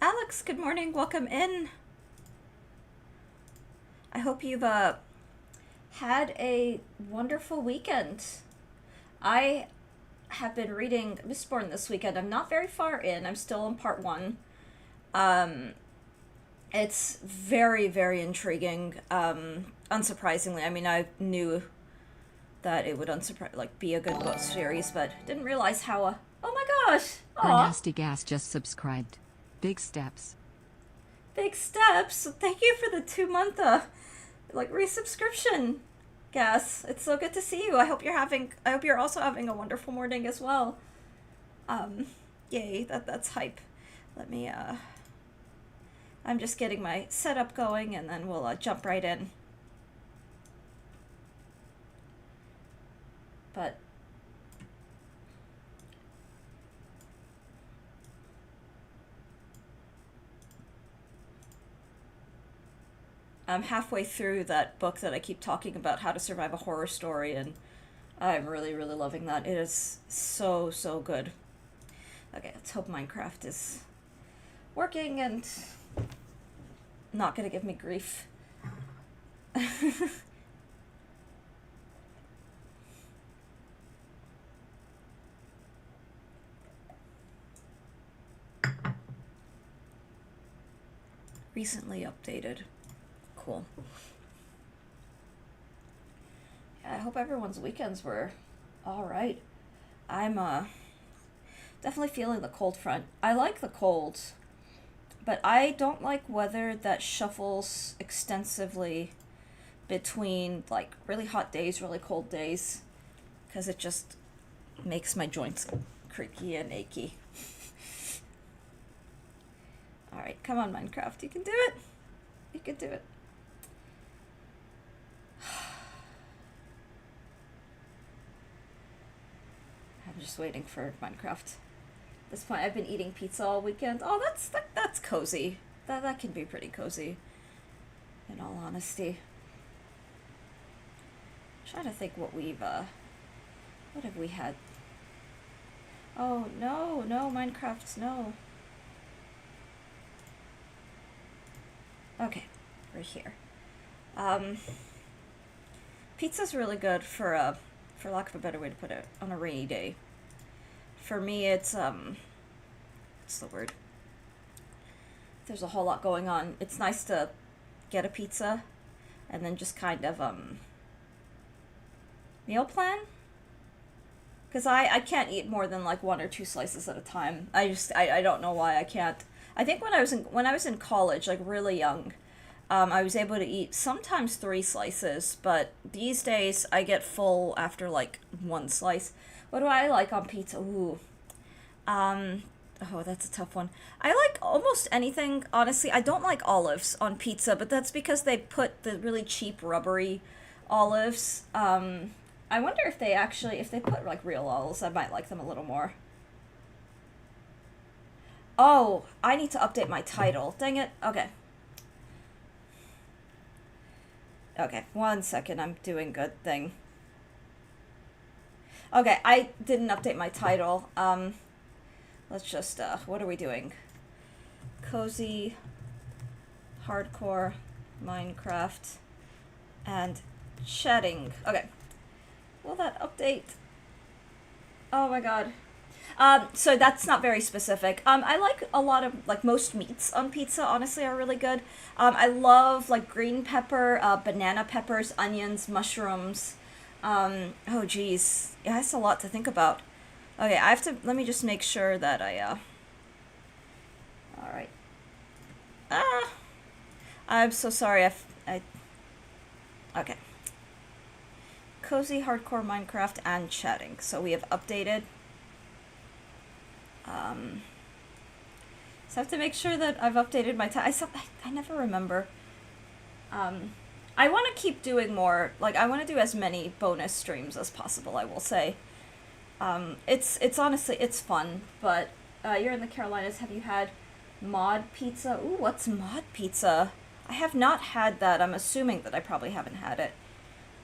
Alex, good morning. Welcome in. I hope you've had a wonderful weekend. I have been reading Mistborn this weekend. I'm not very far in. I'm still in part one. Um, it's very, very intriguing. Unsurprisingly, I mean, I knew that it would be a good book series, but didn't realize how. Oh my gosh! Her Aw, nasty gas just subscribed. Big steps. big steps. Thank you for the 2 month resubscription. Gas. It's so good to see you. I hope you're also having a wonderful morning as well. Um Yay, that's hype. Let me I'm just getting my setup going and then we'll jump right in. But I'm halfway through that book that I keep talking about, How to Survive a Horror Story, and I'm really, really loving that. It is so, so good. Okay, let's hope Minecraft is working and not gonna give me grief. Recently updated. Cool. Yeah, I hope everyone's weekends were alright. I'm definitely feeling the cold front. I like the cold, but I don't like weather that shuffles extensively between like really hot days, really cold days, because it just makes my joints creaky and achy. Alright, come on, Minecraft. You can do it. You can do it. I'm just waiting for Minecraft. At this point, I've been eating pizza all weekend. Oh, that's cozy. That can be pretty cozy, in all honesty. I'm trying to think what have we had? Oh, no, Minecraft, no. Okay, we're here. Um, Pizza's really good for lack of a better way to put it, on a rainy day. For me, what's the word? There's a whole lot going on. It's nice to get a pizza and then just kind of, meal plan. Because I can't eat more than like one or two slices at a time. I don't know why I can't. I think when I was in college, like really young, I was able to eat sometimes three slices, but these days I get full after like one slice. What do I like on pizza? Ooh, um, oh, that's a tough one. I like almost anything, honestly. I don't like olives on pizza, but that's because they put the really cheap rubbery olives. I wonder if they put like real olives, I might like them a little more. Oh, I need to update my title. Dang it. Okay. Okay, 1 second. I'm doing good thing. Okay, I didn't update my title. Let's just, what are we doing? Cozy, hardcore, Minecraft, and chatting. Okay. Will that update? Oh my god. So that's not very specific. I like a lot of, like, most meats on pizza, honestly, are really good. I love, like, green pepper, banana peppers, onions, mushrooms. Oh geez. Yeah, that's a lot to think about. Okay, let me just make sure that alright. Ah, I'm so sorry, okay. Cozy, hardcore, Minecraft, and chatting. So we have updated. Um, so I have to make sure that I've updated my I never remember. Um, I want to keep doing more. Like, I want to do as many bonus streams as possible, I will say. It's honestly, it's fun, but you're in the Carolinas. Have you had mod pizza? Ooh, what's mod pizza? I have not had that. I'm assuming that I probably haven't had it.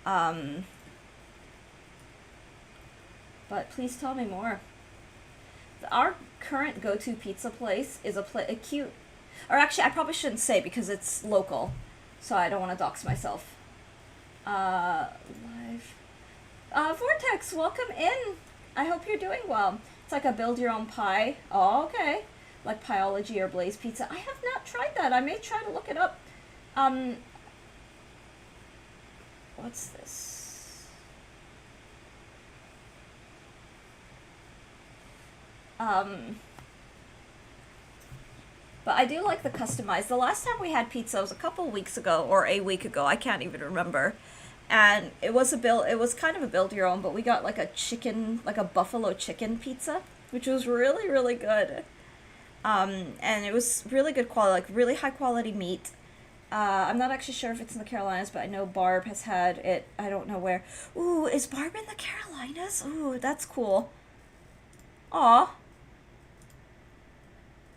Um, but please tell me more. Our current go-to pizza place is a cute Or actually, I probably shouldn't say because it's local, so I don't want to dox myself. Live. Vortex, welcome in. I hope you're doing well. It's like a build your own pie. Oh, okay. Like Pieology or Blaze Pizza. I have not tried that. I may try to look it up. What's this? But I do like the customized. The last time we had pizza was a couple weeks ago or a week ago. I can't even remember. And it was kind of a build your own, but we got like a chicken, like a buffalo chicken pizza, which was really, really good. And it was really good quality, like really high quality meat. I'm not actually sure if it's in the Carolinas, but I know Barb has had it. I don't know where. Ooh, is Barb in the Carolinas? Ooh, that's cool. Aw.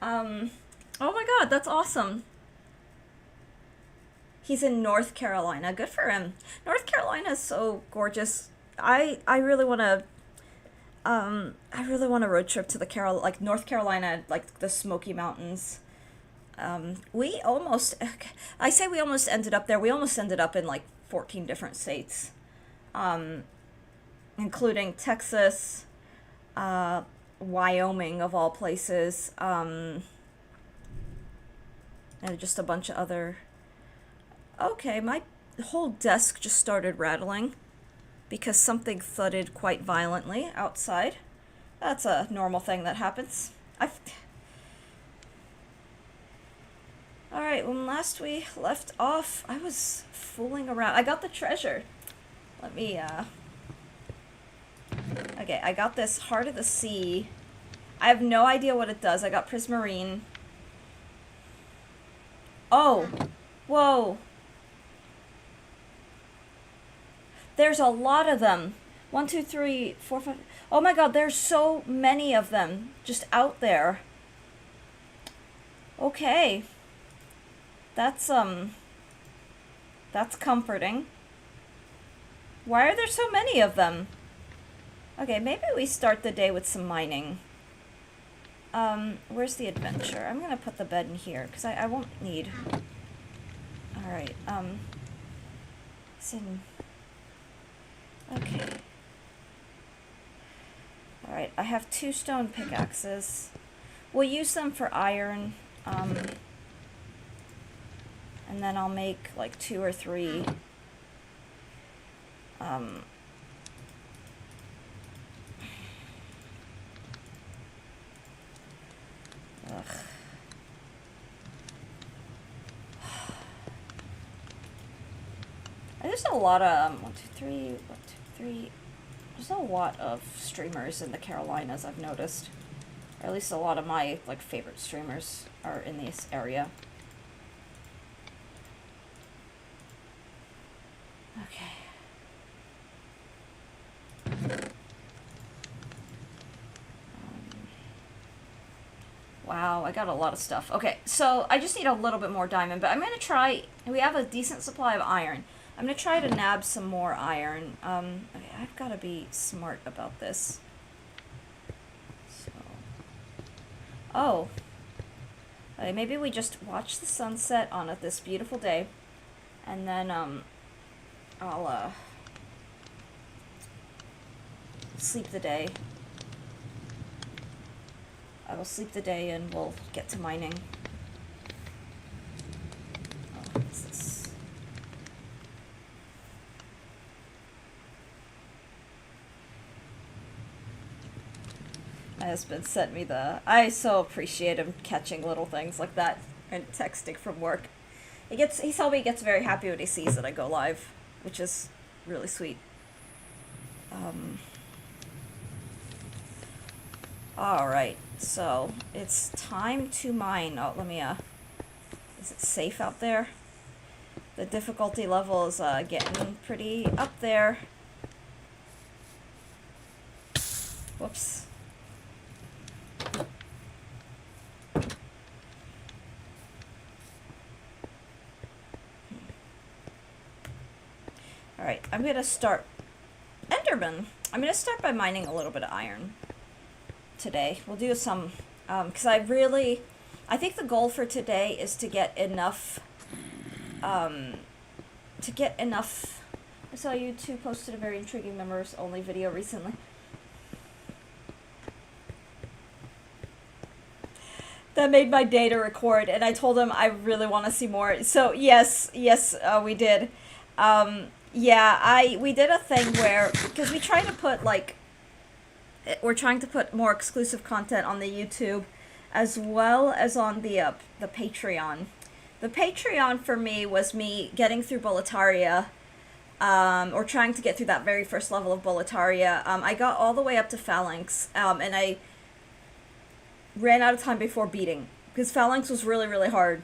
Oh my god, that's awesome. He's in North Carolina. Good for him. North Carolina is so gorgeous. I really want to I really want a road trip to the North Carolina, like the Smoky Mountains. We almost, I say we almost ended up there. We almost ended up in like 14 different states, including Texas, Wyoming of all places, and just a bunch of other. Okay, my whole desk just started rattling because something thudded quite violently outside. That's a normal thing that happens. Alright, when last we left off, I was fooling around. I got the treasure. Let me, Okay, I got this Heart of the Sea. I have no idea what it does. I got Prismarine. Oh! Whoa! There's a lot of them. 1, 2, 3, 4, 5. Oh my god, there's so many of them just out there. Okay. That's comforting. Why are there so many of them? Okay, maybe we start the day with some mining. Where's the adventure? I'm gonna put the bed in here, because I won't need... Alright, it's in... Okay. Alright, I have 2 stone pickaxes. We'll use them for iron, and then I'll make like 2 or 3, ugh. There's a lot of, 1, 2, 3, 1, 2, 3, there's a lot of streamers in the Carolinas, I've noticed. Or at least a lot of my, like, favorite streamers are in this area. Okay. Wow, I got a lot of stuff. Okay, so I just need a little bit more diamond, but I'm gonna try, we have a decent supply of iron. I'm gonna try to nab some more iron. Okay, I've gotta be smart about this. So, oh. Okay, maybe we just watch the sunset on this beautiful day, and then, I'll, sleep the day. I will sleep the day and we'll get to mining. Oh, what's this? My husband sent me I so appreciate him catching little things like that and texting from work. He told me he gets very happy when he sees that I go live, which is really sweet. Alright, so it's time to mine. Oh, let me, is it safe out there? The difficulty level is, getting pretty up there. Whoops. Alright, I'm gonna start... Enderman! I'm gonna start by mining a little bit of iron today. We'll do some, because I really... I think the goal for today is to get enough. I saw you two posted a very intriguing members only video recently. That made my day to record, and I told him I really want to see more. So yes, we did. Yeah, we did a thing where, because we try to put like, we're trying to put more exclusive content on the YouTube, as well as on the Patreon. The Patreon for me was me getting through Boletaria, or trying to get through that very first level of Boletaria. I got all the way up to Phalanx, and I ran out of time before beating, because Phalanx was really, really hard,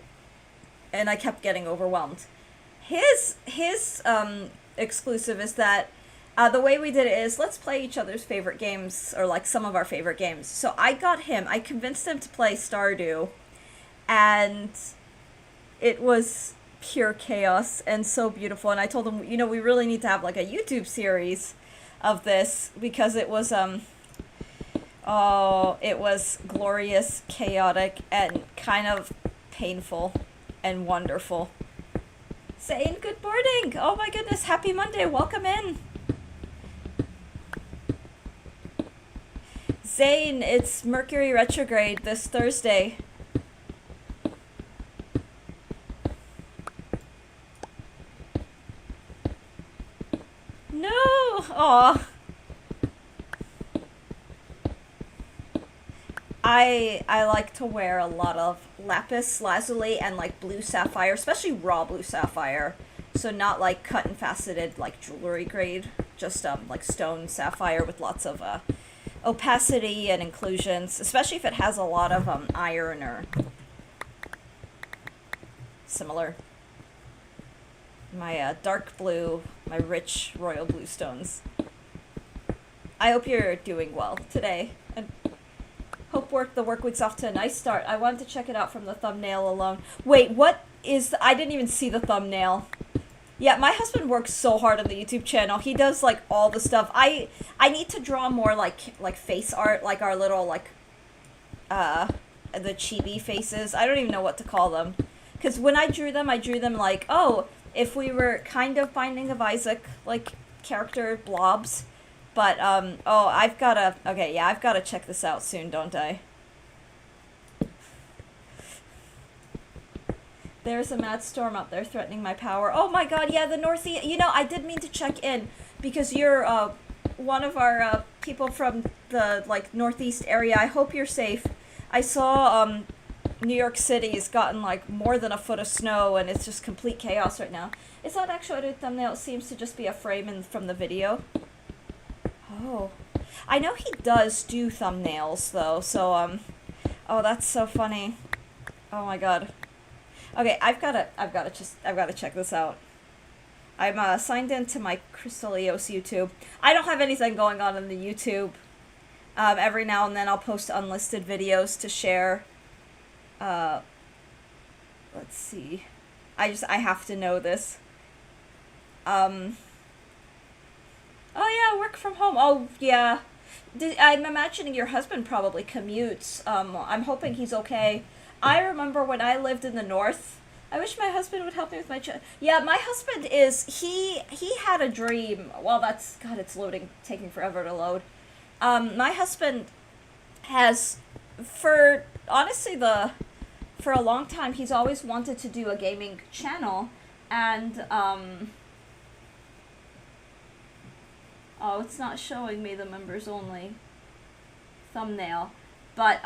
and I kept getting overwhelmed. His exclusive is that the way we did it is, let's play each other's favorite games, or like some of our favorite games. So I convinced him to play Stardew, and it was pure chaos and so beautiful. And I told him, we really need to have like a YouTube series of this, because it was it was glorious, chaotic, and kind of painful and wonderful. Zane, good morning! Oh my goodness, happy Monday, welcome in! Zane, it's Mercury retrograde this Thursday. No! Aw. I like to wear a lot of lapis lazuli and like blue sapphire, especially raw blue sapphire. So not like cut and faceted like jewelry grade, just like stone sapphire with lots of opacity and inclusions, especially if it has a lot of iron or similar. My dark blue, my rich royal blue stones. I hope you're doing well today. And hope the work week's off to a nice start. I wanted to check it out from the thumbnail alone. Wait, what is... I didn't even see the thumbnail. Yeah, my husband works so hard on the YouTube channel. He does, like, all the stuff. I need to draw more, like face art, like our little, like, the chibi faces. I don't even know what to call them. Because when I drew them like, oh, if we were kind of Binding of Isaac, like, character blobs. But, I've gotta check this out soon, don't I? There's a mad storm up there threatening my power. Oh my god, yeah, the Northeast. I did mean to check in, because you're, one of our, people from the, like, Northeast area. I hope you're safe. I saw, New York City's gotten, like, more than a foot of snow, and it's just complete chaos right now. It's not actually a thumbnail, it seems to just be a frame from the video. Oh. I know he does do thumbnails, though, so, oh, that's so funny. Oh my god. Okay, I've gotta check this out. I'm, signed into my Crystalios YouTube. I don't have anything going on in the YouTube. Every now and then I'll post unlisted videos to share. Let's see. I have to know this. Oh yeah, work from home. Oh yeah. I'm imagining your husband probably commutes. I'm hoping he's okay. I remember when I lived in the north. I wish my husband would help me with my yeah, my husband is, he had a dream. Well, God, it's loading, taking forever to load. My husband has, for a long time, he's always wanted to do a gaming channel, and, oh, it's not showing me the members only thumbnail. But,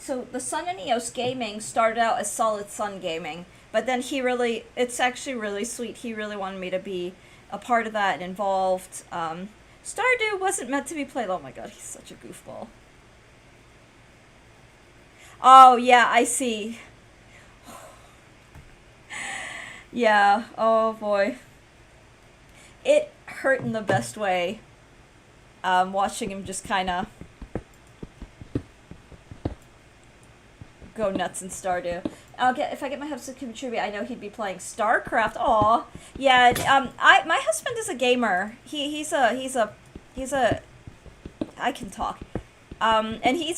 so the Sun and Eos Gaming started out as Solid Sun Gaming, but then it's actually really sweet. He really wanted me to be a part of that and involved. Stardew wasn't meant to be played. Oh my god, he's such a goofball. Oh, yeah, I see. Yeah, oh boy. It hurt in the best way, watching him just kind of go nuts in Stardew. If I get my husband to contribute, I know he'd be playing StarCraft. Aw, yeah. My husband is a gamer. He's a. I can talk. And he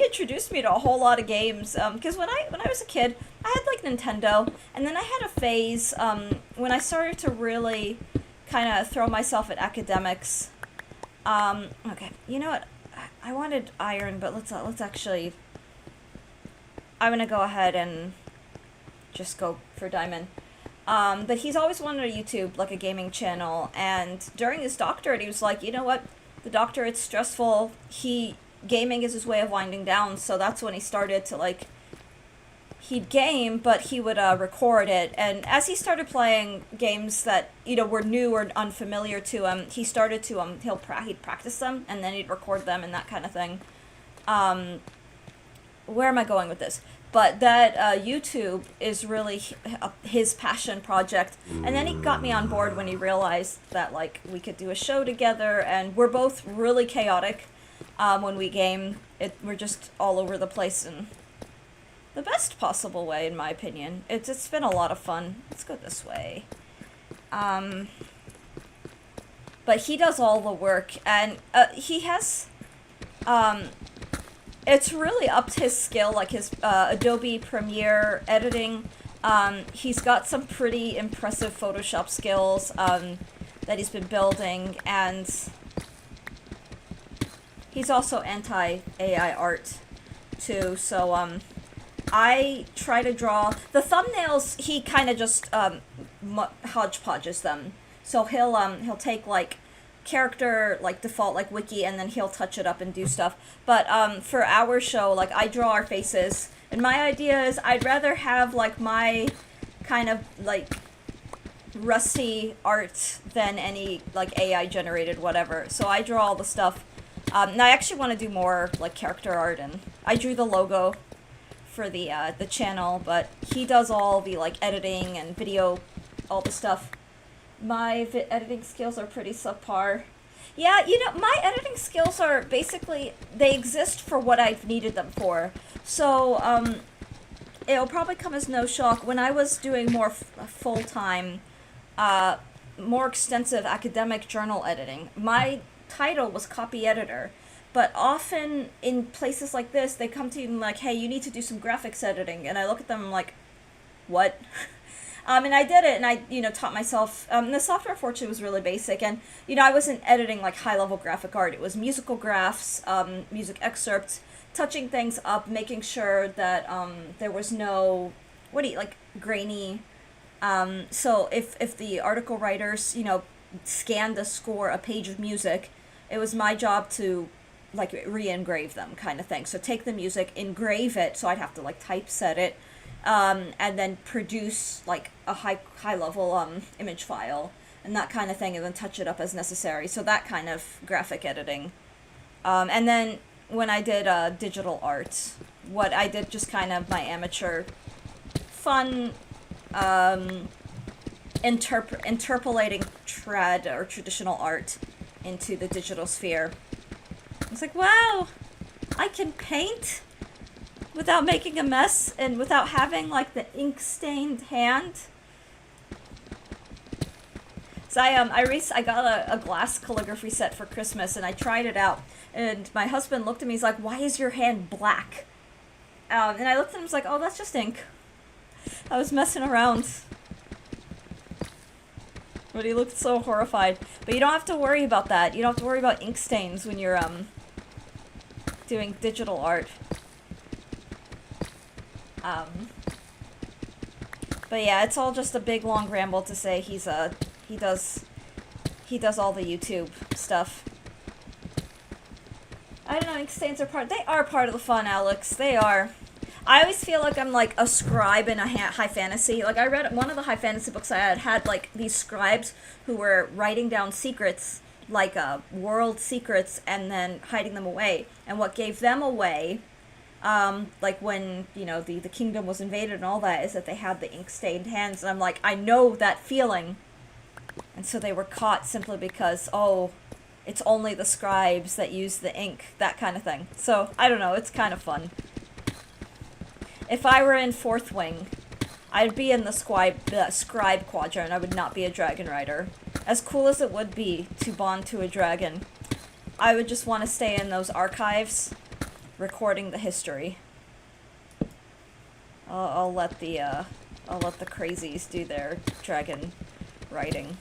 introduced me to a whole lot of games. Because when I was a kid, I had like Nintendo, and then I had a phase when I started to really kind of throw myself at academics. Okay, you know what? I wanted iron, but let's actually. I'm gonna go ahead and just go for diamond. But he's always wanted a YouTube, like a gaming channel, and during his doctorate, he was like, you know what? The doctorate's stressful. Gaming is his way of winding down, so that's when he started to, like, he'd game, but he would record it, and as he started playing games that, you know, were new or unfamiliar to him, he started to, he'd practice them, and then he'd record them and that kind of thing. Where am I going with this? But that YouTube is really his passion project, and then he got me on board when he realized that, like, we could do a show together, and we're both really chaotic when we game. We're just all over the place in the best possible way, in my opinion. It's been a lot of fun. Let's go this way. But he does all the work, and he has it's really upped his skill, like his Adobe Premiere editing. He's got some pretty impressive Photoshop skills that he's been building, and he's also anti-AI art too, so I try to draw the thumbnails. He kind of just hodgepodges them, so he'll take like character, like default, like wiki, and then he'll touch it up and do stuff. But for our show, like, I draw our faces, and my idea is I'd rather have like my kind of like rusty art than any like AI generated whatever. So I draw all the stuff. And I actually want to do more like character art, and I drew the logo for the channel, but he does all the like editing and video, all the stuff. My editing skills are pretty subpar. Yeah, you know, my editing skills are basically, they exist for what I've needed them for. So, it'll probably come as no shock. When I was doing more full-time, more extensive academic journal editing, my title was copy editor. But often in places like this, they come to you and like, hey, you need to do some graphics editing. And I look at them like, what? And I did it, and I, you know, taught myself. The software, fortunately, was really basic, and, you know, I wasn't editing, like, high-level graphic art. It was musical graphs, music excerpts, touching things up, making sure that there was no, grainy. So if the article writers, you know, scanned a score, a page of music, it was my job to, like, re-engrave them, kind of thing. So take the music, engrave it, so I'd have to, like, typeset it, and then produce like a high level image file and that kind of thing, and then touch it up as necessary. So that kind of graphic editing. And then when I did digital art, what I did, just kind of my amateur fun interpolating trad or traditional art into the digital sphere. It's like, wow, I can paint without making a mess and without having like the ink stained hand. So I got a glass calligraphy set for Christmas, and I tried it out, and my husband looked at me, he's like, why is your hand black? And I looked at him, I was like, oh, that's just ink. I was messing around. But he looked so horrified. But you don't have to worry about that. You don't have to worry about ink stains when you're doing digital art. But yeah, it's all just a big long ramble to say he does all the YouTube stuff. I don't know, ink stains they are part of the fun, Alex. They are. I always feel like I'm like a scribe in a high fantasy. Like, I read one of the high fantasy books I had like these scribes who were writing down secrets, like world secrets, and then hiding them away. And what gave them away, like when, you know, the kingdom was invaded and all that, is that they had the ink-stained hands. And I'm like, I know that feeling. And so they were caught simply because, oh, it's only the scribes that use the ink, that kind of thing. So, I don't know, it's kind of fun. If I were in Fourth Wing, I'd be in the scribe quadrant. I would not be a dragon rider. As cool as it would be to bond to a dragon, I would just want to stay in those archives, recording the history. I'll let the crazies do their dragon writing.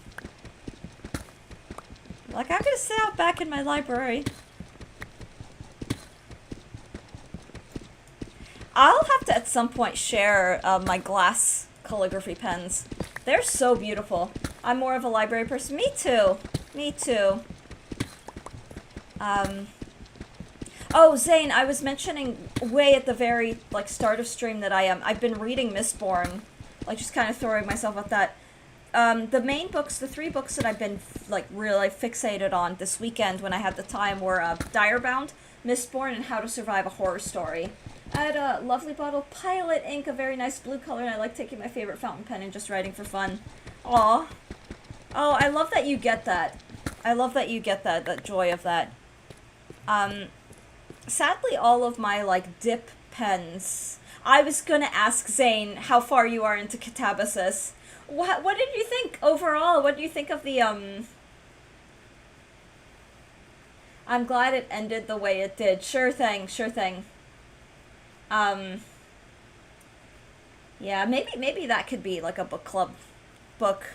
Like, I'm gonna sit out back in my library. I'll have to at some point share my glass calligraphy pens. They're so beautiful. I'm more of a library person. Me too. Me too. Oh, Zane, I was mentioning way at the very, like, start of stream that I've been reading Mistborn. Like, just kind of throwing myself at that. The main books, the 3 books that I've been, like, really fixated on this weekend when I had the time were, Direbound, Mistborn, and How to Survive a Horror Story. I had a lovely bottle of Pilot ink, a very nice blue color, and I like taking my favorite fountain pen and just writing for fun. Aw. Oh, I love that you get that. I love that you get that joy of that. Sadly, all of my, like, dip pens... I was gonna ask Zane how far you are into Catabasis. What did you think overall? What do you think of the, I'm glad it ended the way it did. Sure thing, sure thing. Yeah, maybe that could be, like, a book club book.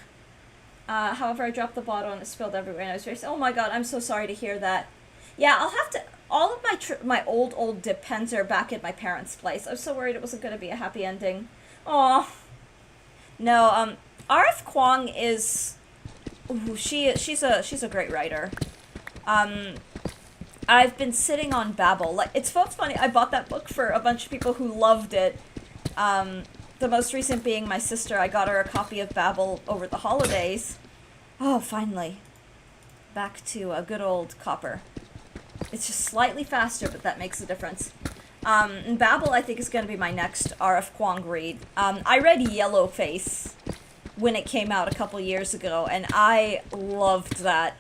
However, I dropped the bottle and it spilled everywhere and I was very... Oh my god, I'm so sorry to hear that. Yeah, I'll have to... All of my old dip pens are back at my parents' place. I was so worried it wasn't going to be a happy ending. Aw. No, R.F. Kuang is... Ooh, she's a great writer. I've been sitting on Babbel. Like, it's so funny, I bought that book for a bunch of people who loved it. The most recent being my sister. I got her a copy of Babbel over the holidays. Oh, finally. Back to a good old copper. It's just slightly faster, but that makes a difference. And Babbel, I think, is going to be my next R.F. Kuang read. I read Yellowface when it came out a couple years ago, and I loved that.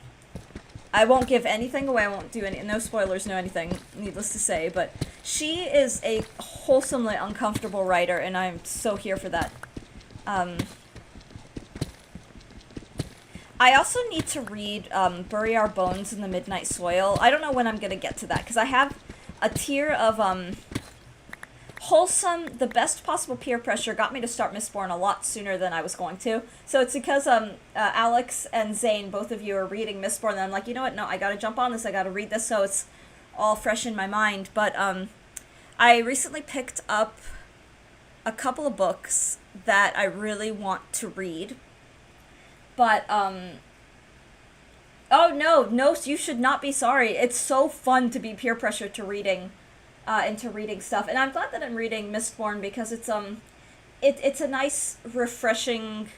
I won't give anything away, I won't do any, no spoilers, no anything, needless to say, but she is a wholesomely uncomfortable writer, and I'm so here for that. I also need to read Bury Our Bones in the Midnight Soil. I don't know when I'm going to get to that, because I have a tier of wholesome, the best possible peer pressure got me to start Mistborn a lot sooner than I was going to. So it's because Alex and Zane, both of you, are reading Mistborn, and I'm like, you know what, no, I gotta jump on this, I gotta read this so it's all fresh in my mind. But I recently picked up a couple of books that I really want to read. But, oh no, you should not be sorry. It's so fun to be peer pressured to reading, into reading stuff. And I'm glad that I'm reading Mistborn because it's a nice, refreshing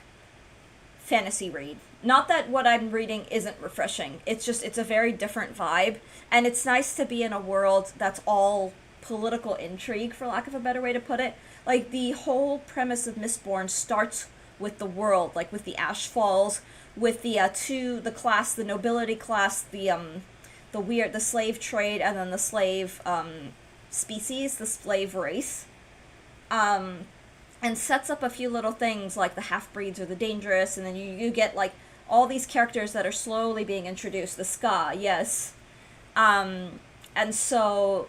fantasy read. Not that what I'm reading isn't refreshing. It's just, it's a very different vibe. And it's nice to be in a world that's all political intrigue, for lack of a better way to put it. Like, the whole premise of Mistborn starts with the world, like with the Ash Falls, with the the nobility class, the slave trade, and then the slave species, the slave race, and sets up a few little things like the half-breeds or the dangerous, and then you get like all these characters that are slowly being introduced, the Ska, yes, and so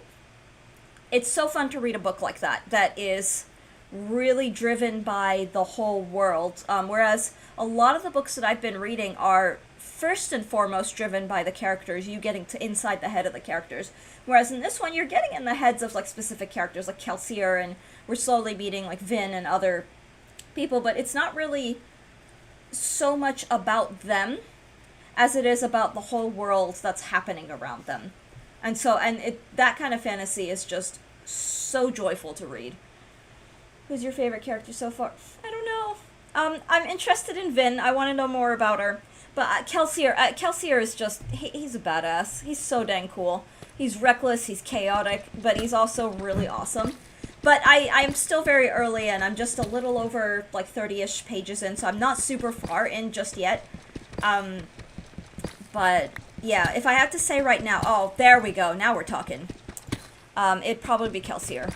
it's so fun to read a book like that is really driven by the whole world, whereas a lot of the books that I've been reading are first and foremost driven by the characters, you getting to inside the head of the characters, whereas in this one you're getting in the heads of like specific characters like Kelsier, and we're slowly meeting like Vin and other people, but it's not really so much about them as it is about the whole world that's happening around them. And so, that kind of fantasy is just so joyful to read. Who's your favorite character so far? I don't know. I'm interested in Vin. I want to know more about her. But Kelsier is just, he's a badass. He's so dang cool. He's reckless, he's chaotic, but he's also really awesome. But I'm still very early, and I'm just a little over, like, 30-ish pages in, so I'm not super far in just yet. But, yeah, if I had to say right now, oh, there we go, now we're talking. It'd probably be Kelsier.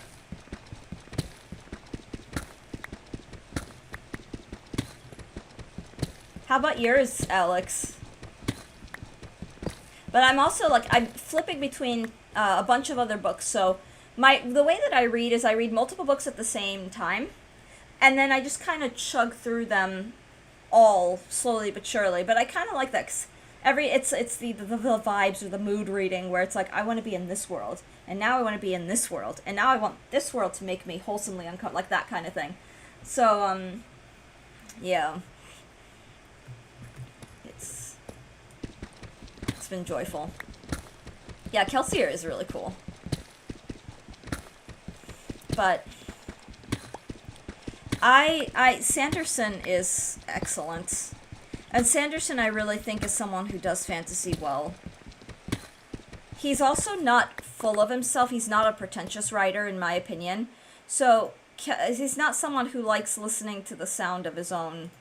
How about yours, Alex? But I'm also like I'm flipping between a bunch of other books. So the way that I read is I read multiple books at the same time, and then I just kind of chug through them all slowly but surely. But I kind of like that. 'Cause it's the vibes or the mood reading where it's like I want to be in this world, and now I want to be in this world, and now I want this world to make me wholesomely uncomfortable, like that kind of thing. So yeah, it's been joyful. Yeah, Kelsier is really cool, but Sanderson is excellent. And Sanderson, I really think, is someone who does fantasy well. He's also not full of himself. He's not a pretentious writer, in my opinion. So, he's not someone who likes listening to the sound of his own...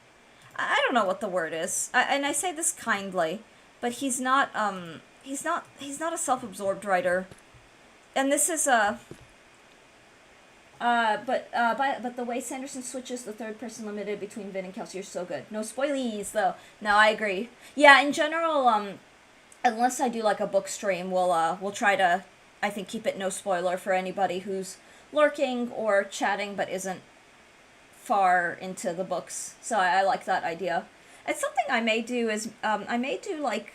I don't know what the word is. And I say this kindly, but he's not a self-absorbed writer. And this is a... But the way Sanderson switches the third-person limited between Vin and Kelsey are so good. No spoilies, though. No, I agree. Yeah, in general, unless I do like a book stream, we'll try to, I think, keep it no spoiler for anybody who's lurking or chatting but isn't far into the books. So I like that idea. And something I may do is I may do like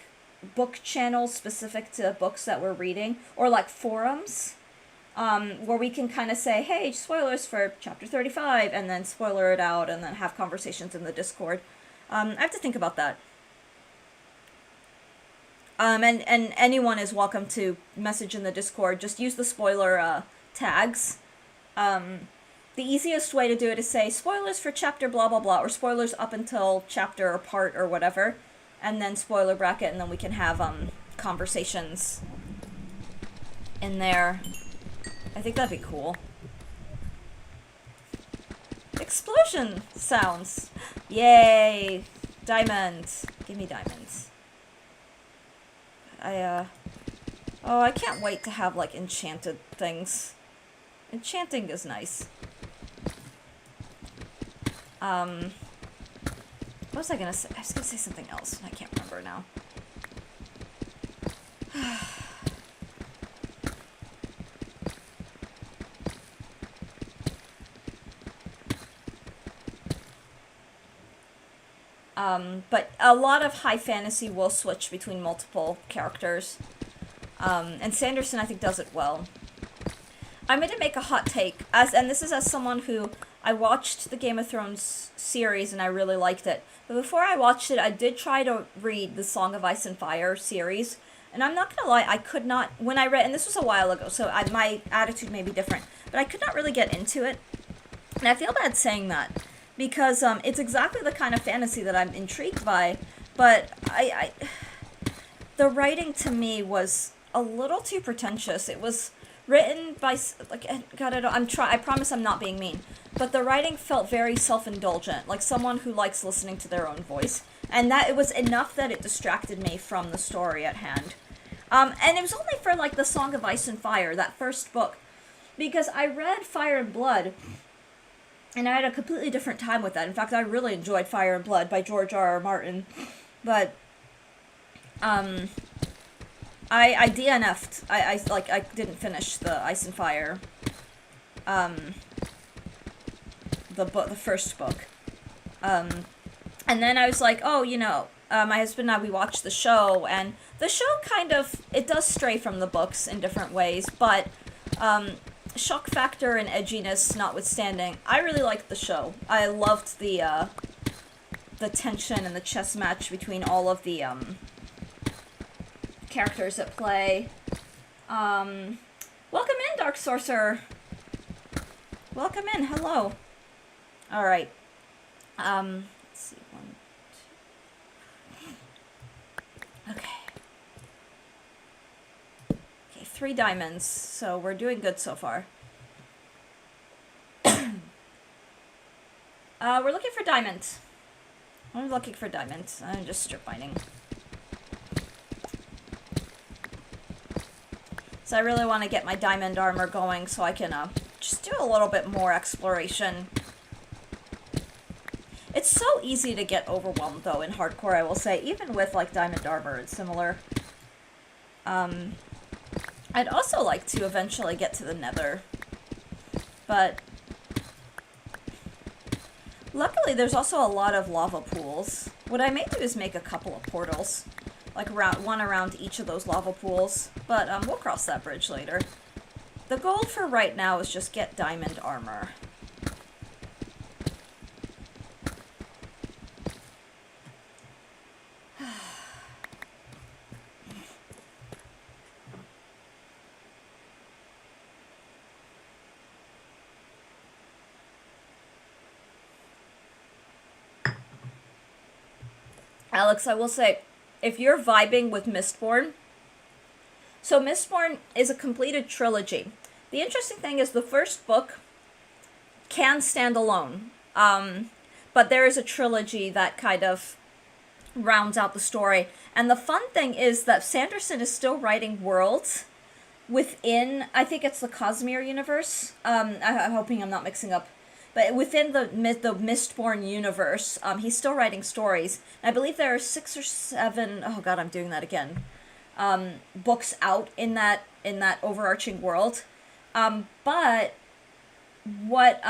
book channels specific to books that we're reading, or like forums. Where we can kind of say, hey, spoilers for chapter 35, and then spoiler it out, and then have conversations in the Discord. I have to think about that. And anyone is welcome to message in the Discord. Just use the spoiler tags. The easiest way to do it is say, spoilers for chapter blah blah blah, or spoilers up until chapter or part or whatever, and then spoiler bracket, and then we can have conversations in there. I think that'd be cool. Explosion sounds. Yay! Diamonds. Give me diamonds. Oh, I can't wait to have, like, enchanted things. Enchanting is nice. What was I gonna say? I was gonna say something else, and I can't remember now. But a lot of high fantasy will switch between multiple characters. And Sanderson, I think, does it well. I'm going to make a hot take, and this is as someone who... I watched the Game of Thrones series, and I really liked it. But before I watched it, I did try to read the Song of Ice and Fire series. And I'm not going to lie, I could not... When I read... And this was a while ago, so my attitude may be different. But I could not really get into it. And I feel bad saying that. Because it's exactly the kind of fantasy that I'm intrigued by, but the writing to me was a little too pretentious. It was written by, like, God, I promise I'm not being mean, but the writing felt very self-indulgent, like someone who likes listening to their own voice, and that it was enough that it distracted me from the story at hand. And it was only for, like, the Song of Ice and Fire, that first book, because I read Fire and Blood, and I had a completely different time with that. In fact, I really enjoyed Fire and Blood by George R.R. Martin. But, I DNF'd. I didn't finish the Ice and Fire. The first book. And then I was like, oh, you know, my husband and I, we watched the show, and the show kind of, it does stray from the books in different ways, but, shock factor and edginess notwithstanding, I really liked the show. I loved the tension and the chess match between all of the characters at play. Welcome in, Dark Sorcerer. Welcome in. Hello. All right. Let's see. 1, 2. Okay. 3 diamonds, so we're doing good so far. We're looking for diamonds. I'm looking for diamonds. I'm just strip mining. So I really want to get my diamond armor going so I can just do a little bit more exploration. It's so easy to get overwhelmed, though, in hardcore, I will say. Even with, like, diamond armor, it's similar. I'd also like to eventually get to the Nether, but luckily there's also a lot of lava pools. What I may do is make a couple of portals, like one around each of those lava pools, but we'll cross that bridge later. The goal for right now is just get diamond armor. Alex, I will say, if you're vibing with Mistborn, so Mistborn is a completed trilogy. The interesting thing is the first book can stand alone, but there is a trilogy that kind of rounds out the story. And the fun thing is that Sanderson is still writing worlds within, I think it's the Cosmere universe. I'm hoping I'm not mixing up. But within the Mistborn universe, he's still writing stories. And I believe there are 6 or 7, oh god, I'm doing that again, books out in that overarching world. But what,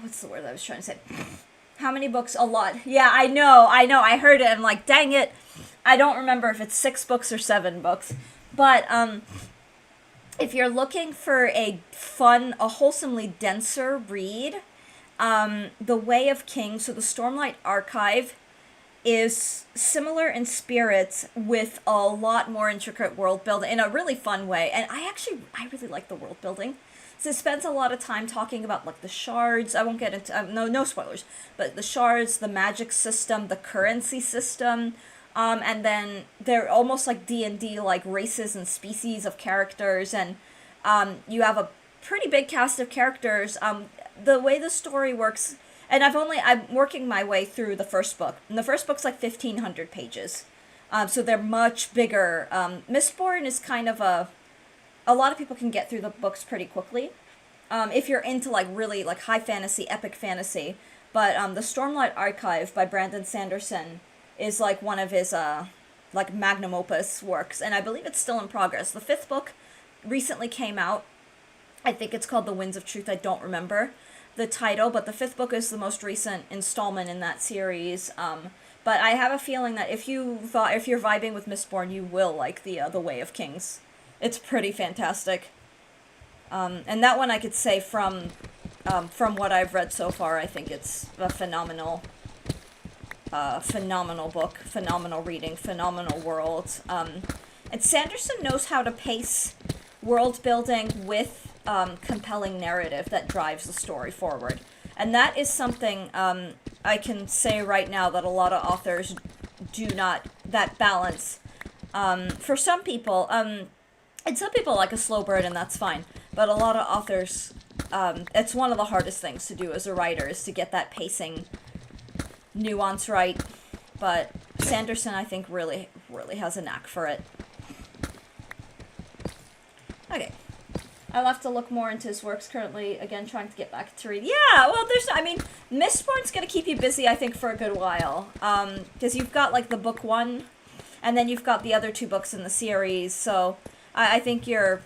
what's the word I was trying to say? How many books? A lot. Yeah, I know, I heard it, I'm like, dang it, I don't remember if it's 6 books or 7 books. But, if you're looking for a fun, a wholesomely denser read, The Way of Kings, so the Stormlight Archive, is similar in spirit with a lot more intricate world building in a really fun way. And I really like the world building. So it spends a lot of time talking about like the shards. I won't get into no spoilers, but the shards, the magic system, the currency system, and then they're almost like D&D, like races and species of characters, and you have a pretty big cast of characters. The way the story works, and I'm working my way through the first book, and the first book's like 1,500 pages, so they're much bigger. Mistborn is kind of a lot of people can get through the books pretty quickly, if you're into like really like high fantasy, epic fantasy. But the Stormlight Archive by Brandon Sanderson is like one of his like magnum opus works, and I believe it's still in progress. The 5th book recently came out. I think it's called The Winds of Truth. I don't remember the title, but the 5th book is the most recent installment in that series. But I have a feeling that if you're vibing with Mistborn, you will like the Way of Kings. It's pretty fantastic. And that one I could say from what I've read so far, I think it's a phenomenal book, phenomenal reading, phenomenal world. And Sanderson knows how to pace world building with compelling narrative that drives the story forward. And that is something I can say right now that a lot of authors do not, that balance. For some people, and some people like a slow burn, and that's fine. But a lot of authors, it's one of the hardest things to do as a writer, is to get that pacing nuance right. But Sanderson, I think, really, really has a knack for it. Okay. I'll have to look more into his works currently, again, trying to get back to read. Yeah, well, Mistborn's gonna keep you busy, I think, for a good while. Because you've got, like, the book 1, and then you've got the other 2 books in the series, so I think you've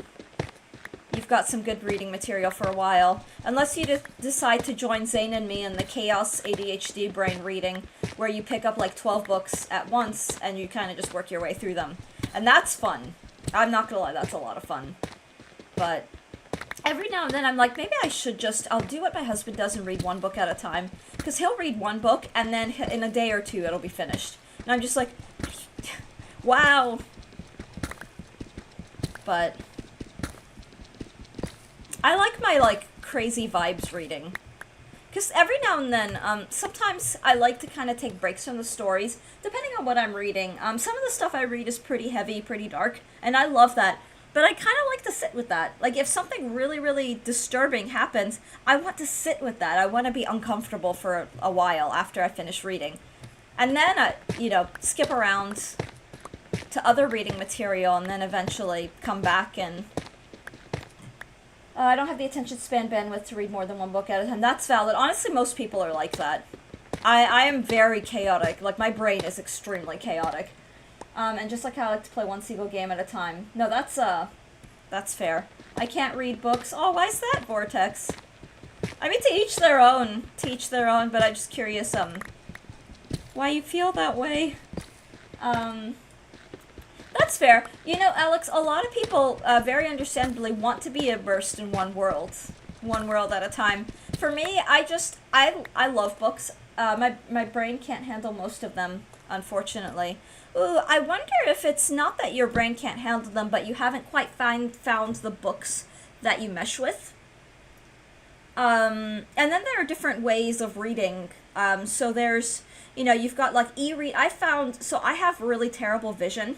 got some good reading material for a while. Unless you decide to join Zane and me in the Chaos ADHD brain reading, where you pick up, like, 12 books at once, and you kind of just work your way through them. And that's fun. I'm not gonna lie, that's a lot of fun. But every now and then I'm like, maybe I'll do what my husband does and read one book at a time. Because he'll read one book, and then in a day or 2 it'll be finished. And I'm just like, wow. But I like my, like, crazy vibes reading. Because every now and then, sometimes I like to kind of take breaks from the stories, depending on what I'm reading. Some of the stuff I read is pretty heavy, pretty dark, and I love that. But I kind of like to sit with that. Like, if something really, really disturbing happens, I want to sit with that. I want to be uncomfortable for a while after I finish reading. And then, skip around to other reading material, and then eventually come back and... I don't have the attention span bandwidth to read more than one book at a time. That's valid. Honestly, most people are like that. I am very chaotic. Like, my brain is extremely chaotic. And just like how I like to play one single game at a time. No, that's fair. I can't read books. Oh, why is that, Vortex? I mean, to each their own. To each their own, but I'm just curious, why you feel that way. That's fair. You know, Alex, a lot of people, very understandably, want to be immersed in one world at a time. For me, I love books. My brain can't handle most of them, unfortunately. Ooh, I wonder if it's not that your brain can't handle them, but you haven't quite found the books that you mesh with. And then there are different ways of reading. So there's, you've got like e-read. So I have really terrible vision.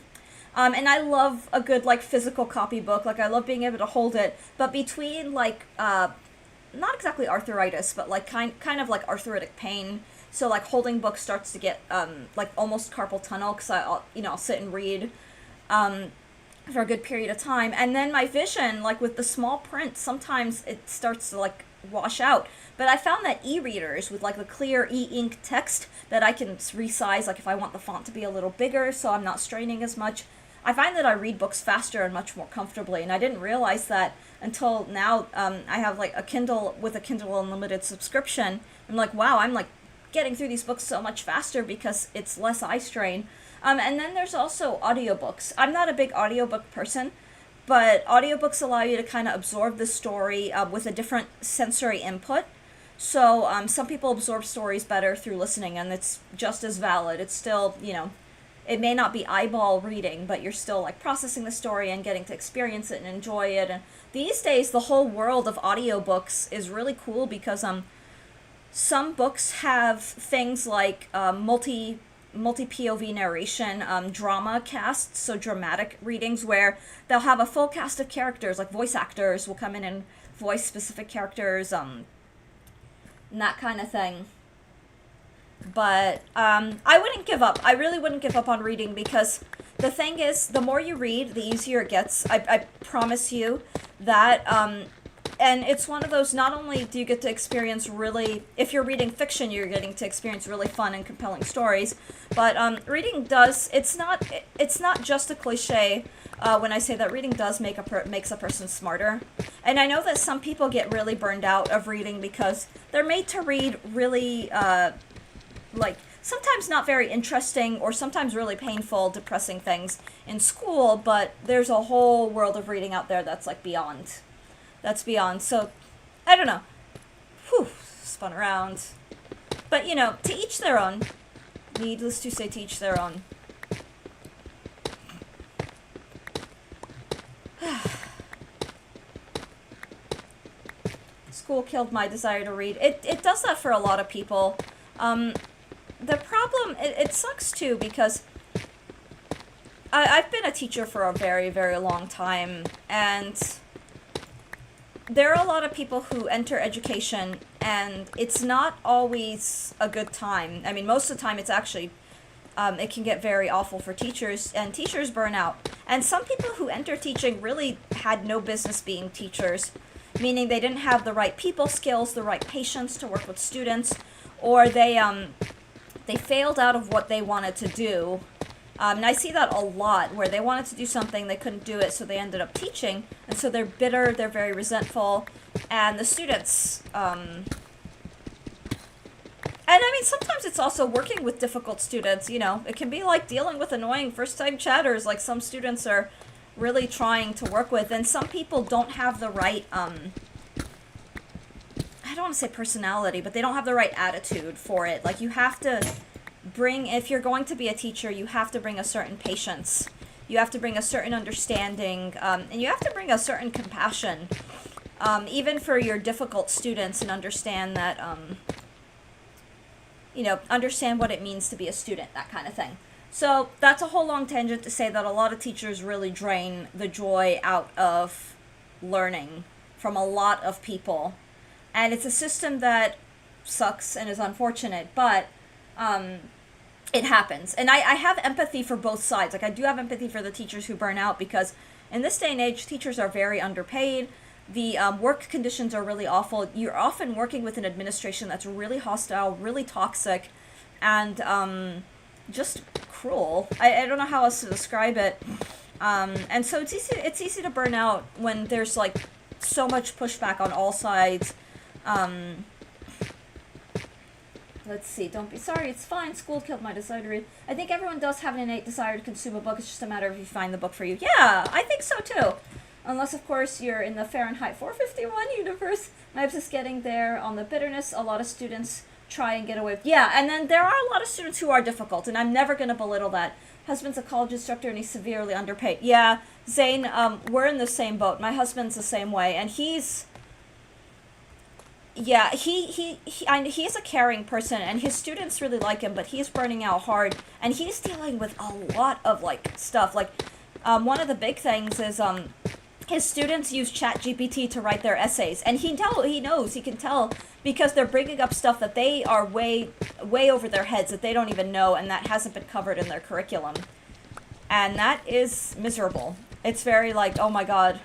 And I love a good like physical copybook. Like I love being able to hold it. But between like, not exactly arthritis, but like kind of like arthritic pain. So like holding books starts to get like almost carpal tunnel because I'll sit and read for a good period of time, and then my vision, like with the small print, sometimes it starts to like wash out. But I found that e-readers with like the clear e-ink text that I can resize, like if I want the font to be a little bigger so I'm not straining as much. I find that I read books faster and much more comfortably, and I didn't realize that until now. I have like a Kindle with a Kindle Unlimited subscription. I'm like, wow, I'm like getting through these books so much faster because it's less eye strain. And then there's also audiobooks. I'm not a big audiobook person, but audiobooks allow you to kind of absorb the story with a different sensory input. So some people absorb stories better through listening, and it's just as valid. It's still, it may not be eyeball reading, but you're still like processing the story and getting to experience it and enjoy it. And these days, the whole world of audiobooks is really cool because some books have things like multi POV narration, drama casts, so dramatic readings where they'll have a full cast of characters, like voice actors will come in and voice specific characters, and that kind of thing. But I wouldn't give up. I really wouldn't give up on reading because the thing is, the more you read, the easier it gets. I promise you that. And it's one of those, not only do you get to experience really, if you're reading fiction, you're getting to experience really fun and compelling stories, but reading does, it's not just a cliche when I say that reading does makes a person smarter. And I know that some people get really burned out of reading because they're made to read really, like, sometimes not very interesting or sometimes really painful, depressing things in school, but there's a whole world of reading out there that's like beyond. That's beyond. So, I don't know. Whew, spun around. But, to each their own. Needless to say, to each their own. School killed my desire to read. It does that for a lot of people. The problem, it sucks too, because I've been a teacher for a very, very long time, and there are a lot of people who enter education, and it's not always a good time. I mean, most of the time it's actually, it can get very awful for teachers, and teachers burn out. And some people who enter teaching really had no business being teachers, meaning they didn't have the right people skills, the right patience to work with students, or they failed out of what they wanted to do. And I see that a lot, where they wanted to do something, they couldn't do it, so they ended up teaching, and so they're bitter, they're very resentful, and the students, and I mean, sometimes it's also working with difficult students, it can be like dealing with annoying first-time chatters, like some students are really trying to work with, and some people don't have the right, I don't want to say personality, but they don't have the right attitude for it. Like, you have to if you're going to be a teacher, you have to bring a certain patience. You have to bring a certain understanding, and you have to bring a certain compassion, even for your difficult students, and understand that, understand what it means to be a student, that kind of thing. So that's a whole long tangent to say that a lot of teachers really drain the joy out of learning from a lot of people. And it's a system that sucks and is unfortunate, but it happens. And I have empathy for both sides. Like, I do have empathy for the teachers who burn out, because in this day and age, teachers are very underpaid. The work conditions are really awful. You're often working with an administration that's really hostile, really toxic, and just cruel. I don't know how else to describe it. And so it's easy to burn out when there's like so much pushback on all sides. Let's see. Don't be sorry. It's fine. School killed my desire to read. I think everyone does have an innate desire to consume a book. It's just a matter of if you find the book for you. Yeah, I think so too. Unless, of course, you're in the Fahrenheit 451 universe. I'm just getting there on the bitterness. A lot of students try and get away. Yeah, and then there are a lot of students who are difficult, and I'm never going to belittle that. Husband's a college instructor, and he's severely underpaid. Yeah, Zane, we're in the same boat. My husband's the same way, and he's... Yeah, he's a caring person, and his students really like him, but he's burning out hard, and he's dealing with a lot of, like, stuff. Like, one of the big things is, his students use ChatGPT to write their essays, and he can tell, because they're bringing up stuff that they are way over their heads that they don't even know, and that hasn't been covered in their curriculum. And that is miserable. It's very like, oh my god.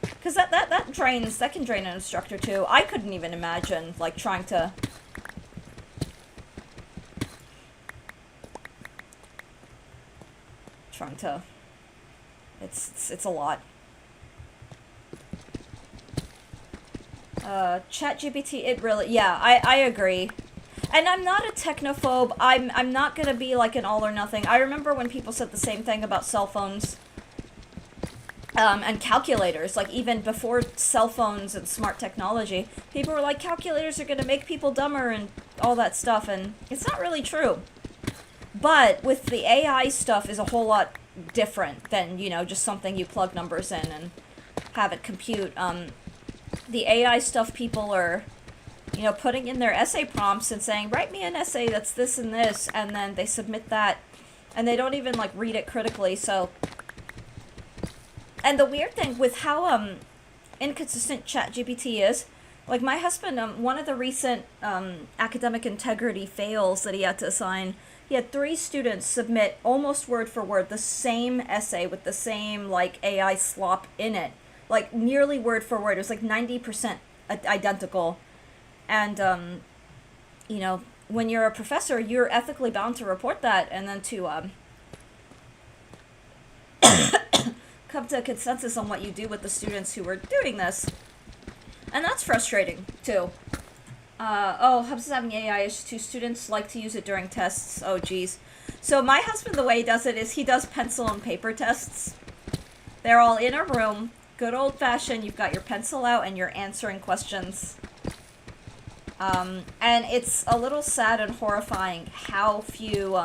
Because that can drain an instructor too. I couldn't even imagine, like, trying to... It's a lot. ChatGPT, it really... Yeah, I agree. And I'm not a technophobe. I'm not gonna be like an all or nothing. I remember when people said the same thing about cell phones. And calculators, like even before cell phones and smart technology, people were like, calculators are going to make people dumber and all that stuff, and it's not really true. But with the AI stuff is a whole lot different than, you know, just something you plug numbers in and have it compute. The AI stuff, people are, you know, putting in their essay prompts and saying, write me an essay that's this and this, and then they submit that, and they don't even, like, read it critically, so... And the weird thing with how inconsistent ChatGPT is, like my husband, one of the recent academic integrity fails that he had to assign, he had 3 students submit almost word for word the same essay with the same like AI slop in it, like nearly word for word. It was like 90% identical, and you know, when you're a professor, you're ethically bound to report that and then to come to a consensus on what you do with the students who are doing this. And that's frustrating, too. Hubs is having AI issues too. Students like to use it during tests. Oh, geez. So my husband, the way he does it is he does pencil and paper tests. They're all in a room. Good old-fashioned. You've got your pencil out and you're answering questions. And it's a little sad and horrifying how few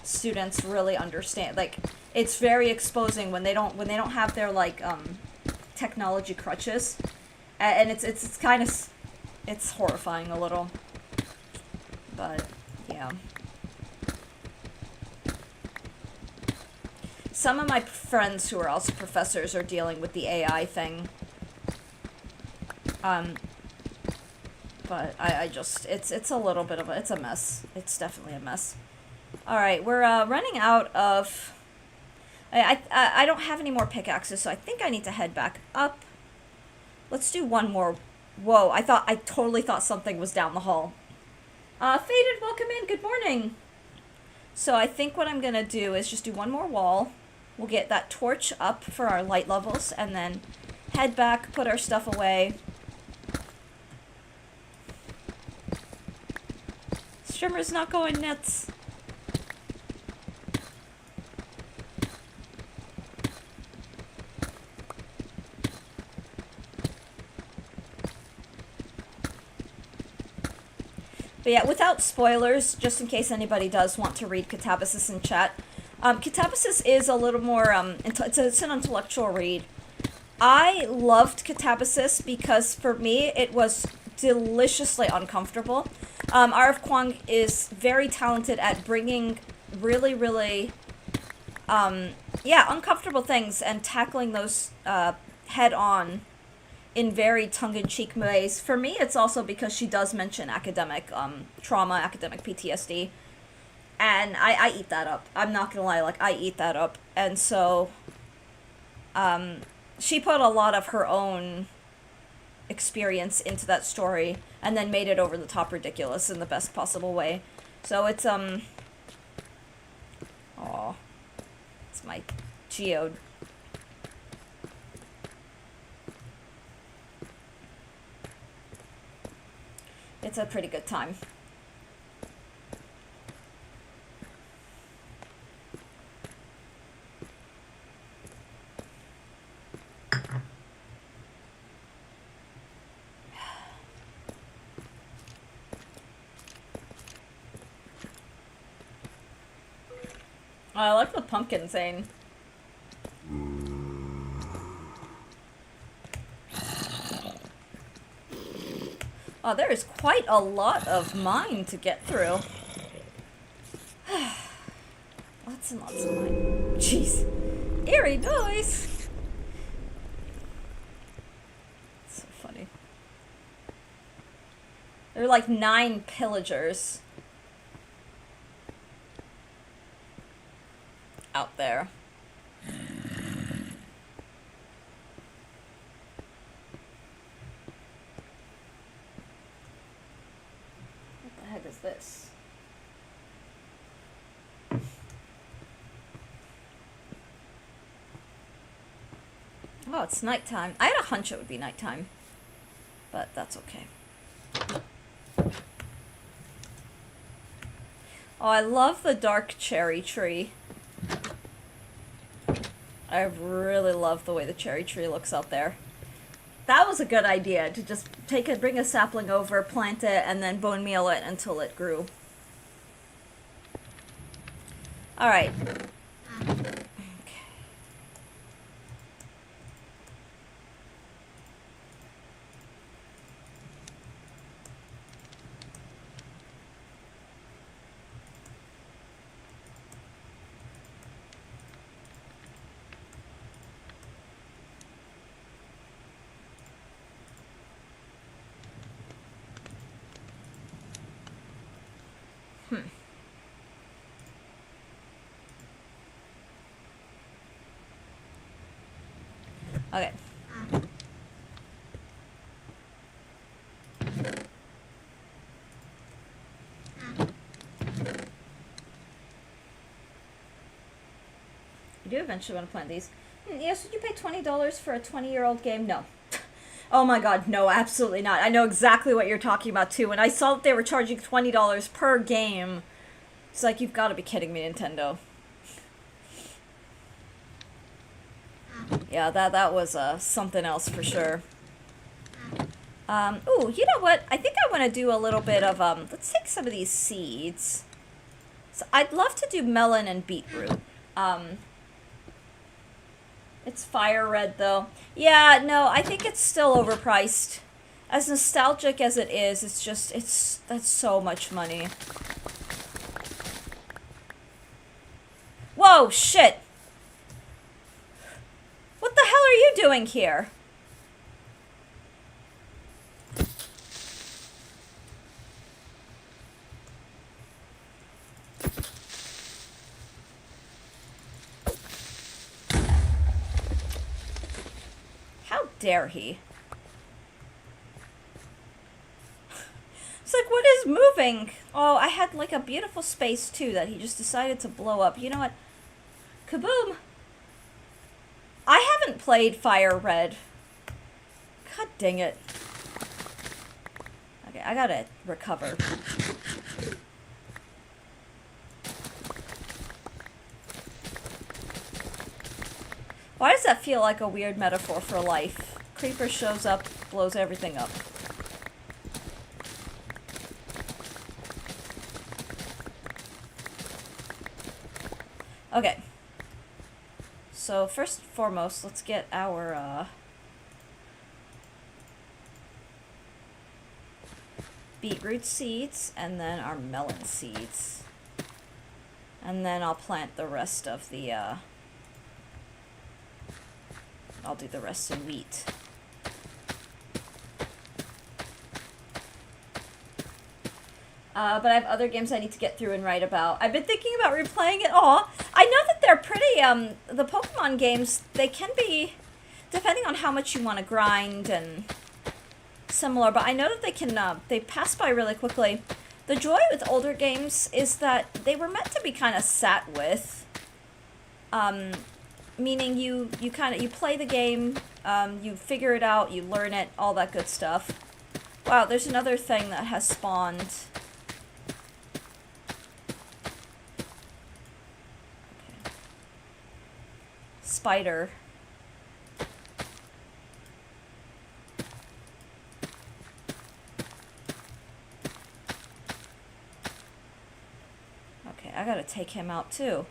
students really understand. Like, it's very exposing when they don't have their like technology crutches, and it's kind of it's horrifying a little, but yeah. Some of my friends who are also professors are dealing with the AI thing, but I just it's a little bit of it's a mess. It's definitely a mess. All right, we're running out of. I don't have any more pickaxes, so I think I need to head back up. Let's do one more. Whoa, I totally thought something was down the hall. Faded, welcome in, good morning. So I think what I'm gonna do is just do one more wall. We'll get that torch up for our light levels, and then head back, put our stuff away. Streamer's not going nuts. But yeah, without spoilers, just in case anybody does want to read Catabasis in chat, Catabasis is a little more, it's an intellectual read. I loved Catabasis because, for me, it was deliciously uncomfortable. R.F. Kuang is very talented at bringing really, really, uncomfortable things and tackling those head-on in very tongue-in-cheek ways. For me, it's also because she does mention academic trauma, academic PTSD, and I eat that up. I'm not gonna lie, like, I eat that up. And so, she put a lot of her own experience into that story, and then made it over the top ridiculous in the best possible way. So it's, Aw. It's my geode. It's a pretty good time. I like the pumpkin saying. Oh, there is quite a lot of mine to get through. Lots and lots of mine. Jeez. Eerie noise! So funny. There are like 9 pillagers out there. What the heck is this? Oh, it's nighttime. I had a hunch it would be nighttime, but that's okay. Oh, I love the dark cherry tree. I really love the way the cherry tree looks out there. That was a good idea, to just bring a sapling over, plant it, and then bone meal it until it grew. Alright. Okay. You do eventually want to plant these. Yes, would you pay $20 for a 20-year-old game? No. Oh my god, no, absolutely not. I know exactly what you're talking about, too. When I saw that they were charging $20 per game, it's like, you've got to be kidding me, Nintendo. Yeah, that was something else for sure. Ooh, you know what? I think I want to do a little bit of, let's take some of these seeds. So I'd love to do melon and beetroot. It's fire red, though. Yeah, no, I think it's still overpriced. As nostalgic as it is, it's just, that's so much money. Whoa, shit! What the hell are you doing here? How dare he? It's like, what is moving? Oh, I had like a beautiful space too that he just decided to blow up. You know what? Kaboom! I haven't played Fire Red. God dang it. Okay, I gotta recover. Why does that feel like a weird metaphor for life? Creeper shows up, blows everything up. Okay. So first and foremost, let's get our beetroot seeds and then our melon seeds. And then I'll plant the rest of the I'll do the rest in wheat. But I have other games I need to get through and write about. I've been thinking about replaying it all. I know that they're pretty, the Pokemon games, they can be, depending on how much you want to grind and similar, but I know that they can, they pass by really quickly. The joy with older games is that they were meant to be kind of sat with. Meaning you play the game, you figure it out, you learn it, all that good stuff. Wow, there's another thing that has spawned. Okay. Spider. Okay, I gotta take him out too.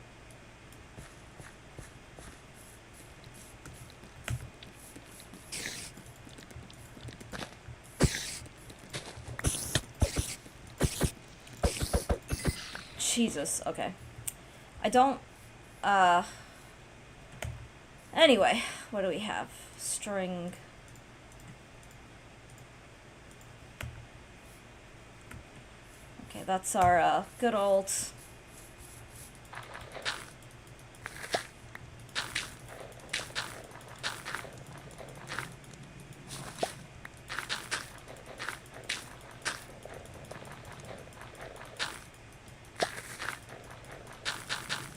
Jesus, okay. I don't, anyway, what do we have? String. Okay, that's our, good old...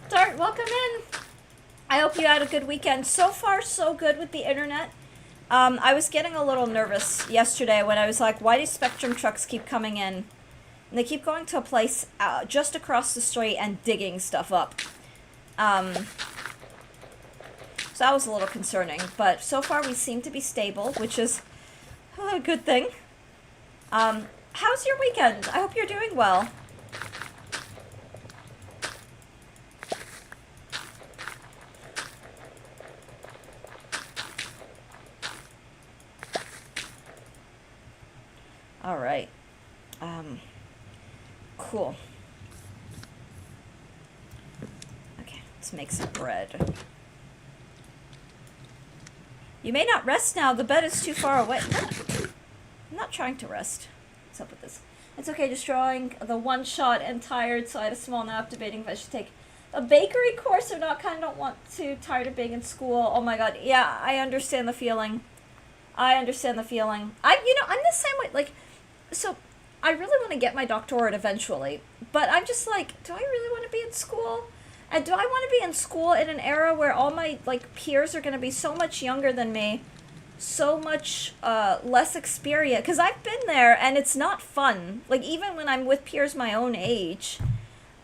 Dart, welcome in! I hope you had a good weekend. So far, so good with the internet. I was getting a little nervous yesterday when I was like, why do Spectrum trucks keep coming in? And they keep going to a place just across the street and digging stuff up. So that was a little concerning. But so far we seem to be stable, which is a good thing. How's your weekend? I hope you're doing well. All right. Cool. Okay, let's make some bread. You may not rest now. The bed is too far away. I'm not trying to rest. What's up with this? It's okay, just drawing the one shot and tired, so I had a small nap debating if I should take a bakery course or not. Kind of don't want to. Tired of being in school. Oh my god. Yeah, I understand the feeling. I'm the same way, like, so I really want to get my doctorate eventually, but I'm just like, do I really want to be in school? And do I want to be in school in an era where all my, like, peers are going to be so much younger than me, so much less experience? Because I've been there, and it's not fun. Like, even when I'm with peers my own age.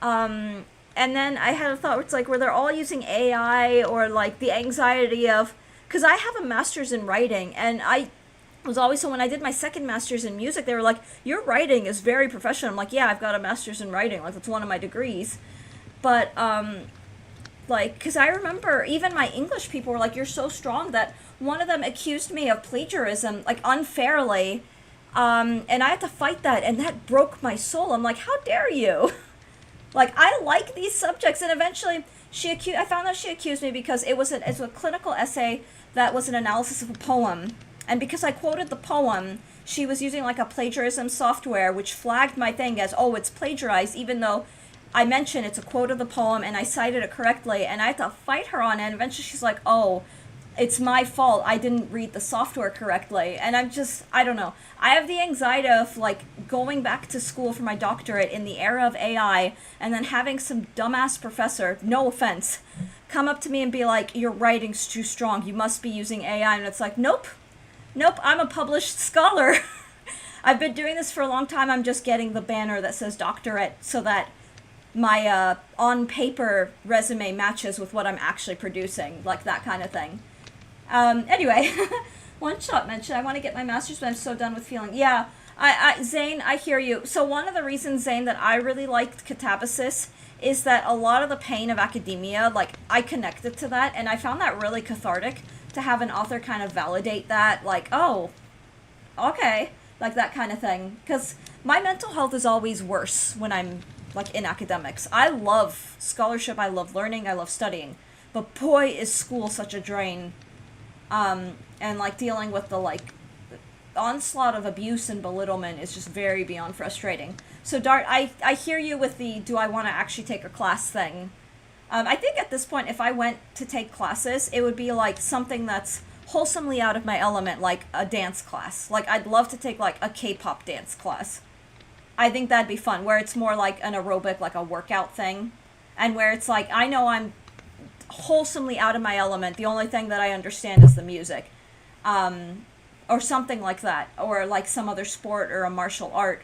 And then I had a thought where it's like, where they're all using AI, or, like, the anxiety of... Because I have a master's in writing, and I was always, so when I did my second master's in music, they were like, your writing is very professional. I'm like, yeah, I've got a master's in writing. Like, that's one of my degrees. But, like, because I remember even my English people were like, you're so strong, that one of them accused me of plagiarism, like, unfairly. And I had to fight that, and that broke my soul. I'm like, how dare you? Like, I like these subjects, and eventually I found out she accused me because it was a clinical essay that was an analysis of a poem. And because I quoted the poem, she was using like a plagiarism software, which flagged my thing as, oh, it's plagiarized, even though I mentioned it's a quote of the poem and I cited it correctly, and I had to fight her on it, and eventually she's like, oh, it's my fault, I didn't read the software correctly. And I don't know. I have the anxiety of, like, going back to school for my doctorate in the era of AI, and then having some dumbass professor, no offense, come up to me and be like, your writing's too strong, you must be using AI. And it's like, nope, I'm a published scholar. I've been doing this for a long time. I'm just getting the banner that says doctorate so that my on-paper resume matches with what I'm actually producing, like that kind of thing. Anyway, One Shot mentioned, I want to get my master's, but I'm so done with feeling. Yeah, Zane, I hear you. So one of the reasons, Zane, that I really liked Catabasis is that a lot of the pain of academia, like, I connected to that, and I found that really cathartic to have an author kind of validate that, like, oh, okay, like that kind of thing. Because my mental health is always worse when I'm, like, in academics. I love scholarship, I love learning, I love studying, but boy, is school such a drain. And, like, dealing with the, like, onslaught of abuse and belittlement is just very beyond frustrating. So, Dart, I hear you with the do I want to actually take a class thing. I think at this point, if I went to take classes, it would be, like, something that's wholesomely out of my element, like a dance class. Like, I'd love to take, like, a K-pop dance class. I think that'd be fun, where it's more like an aerobic, like a workout thing, and where it's like, I know I'm wholesomely out of my element. The only thing that I understand is the music. Or something like that. Or like some other sport or a martial art.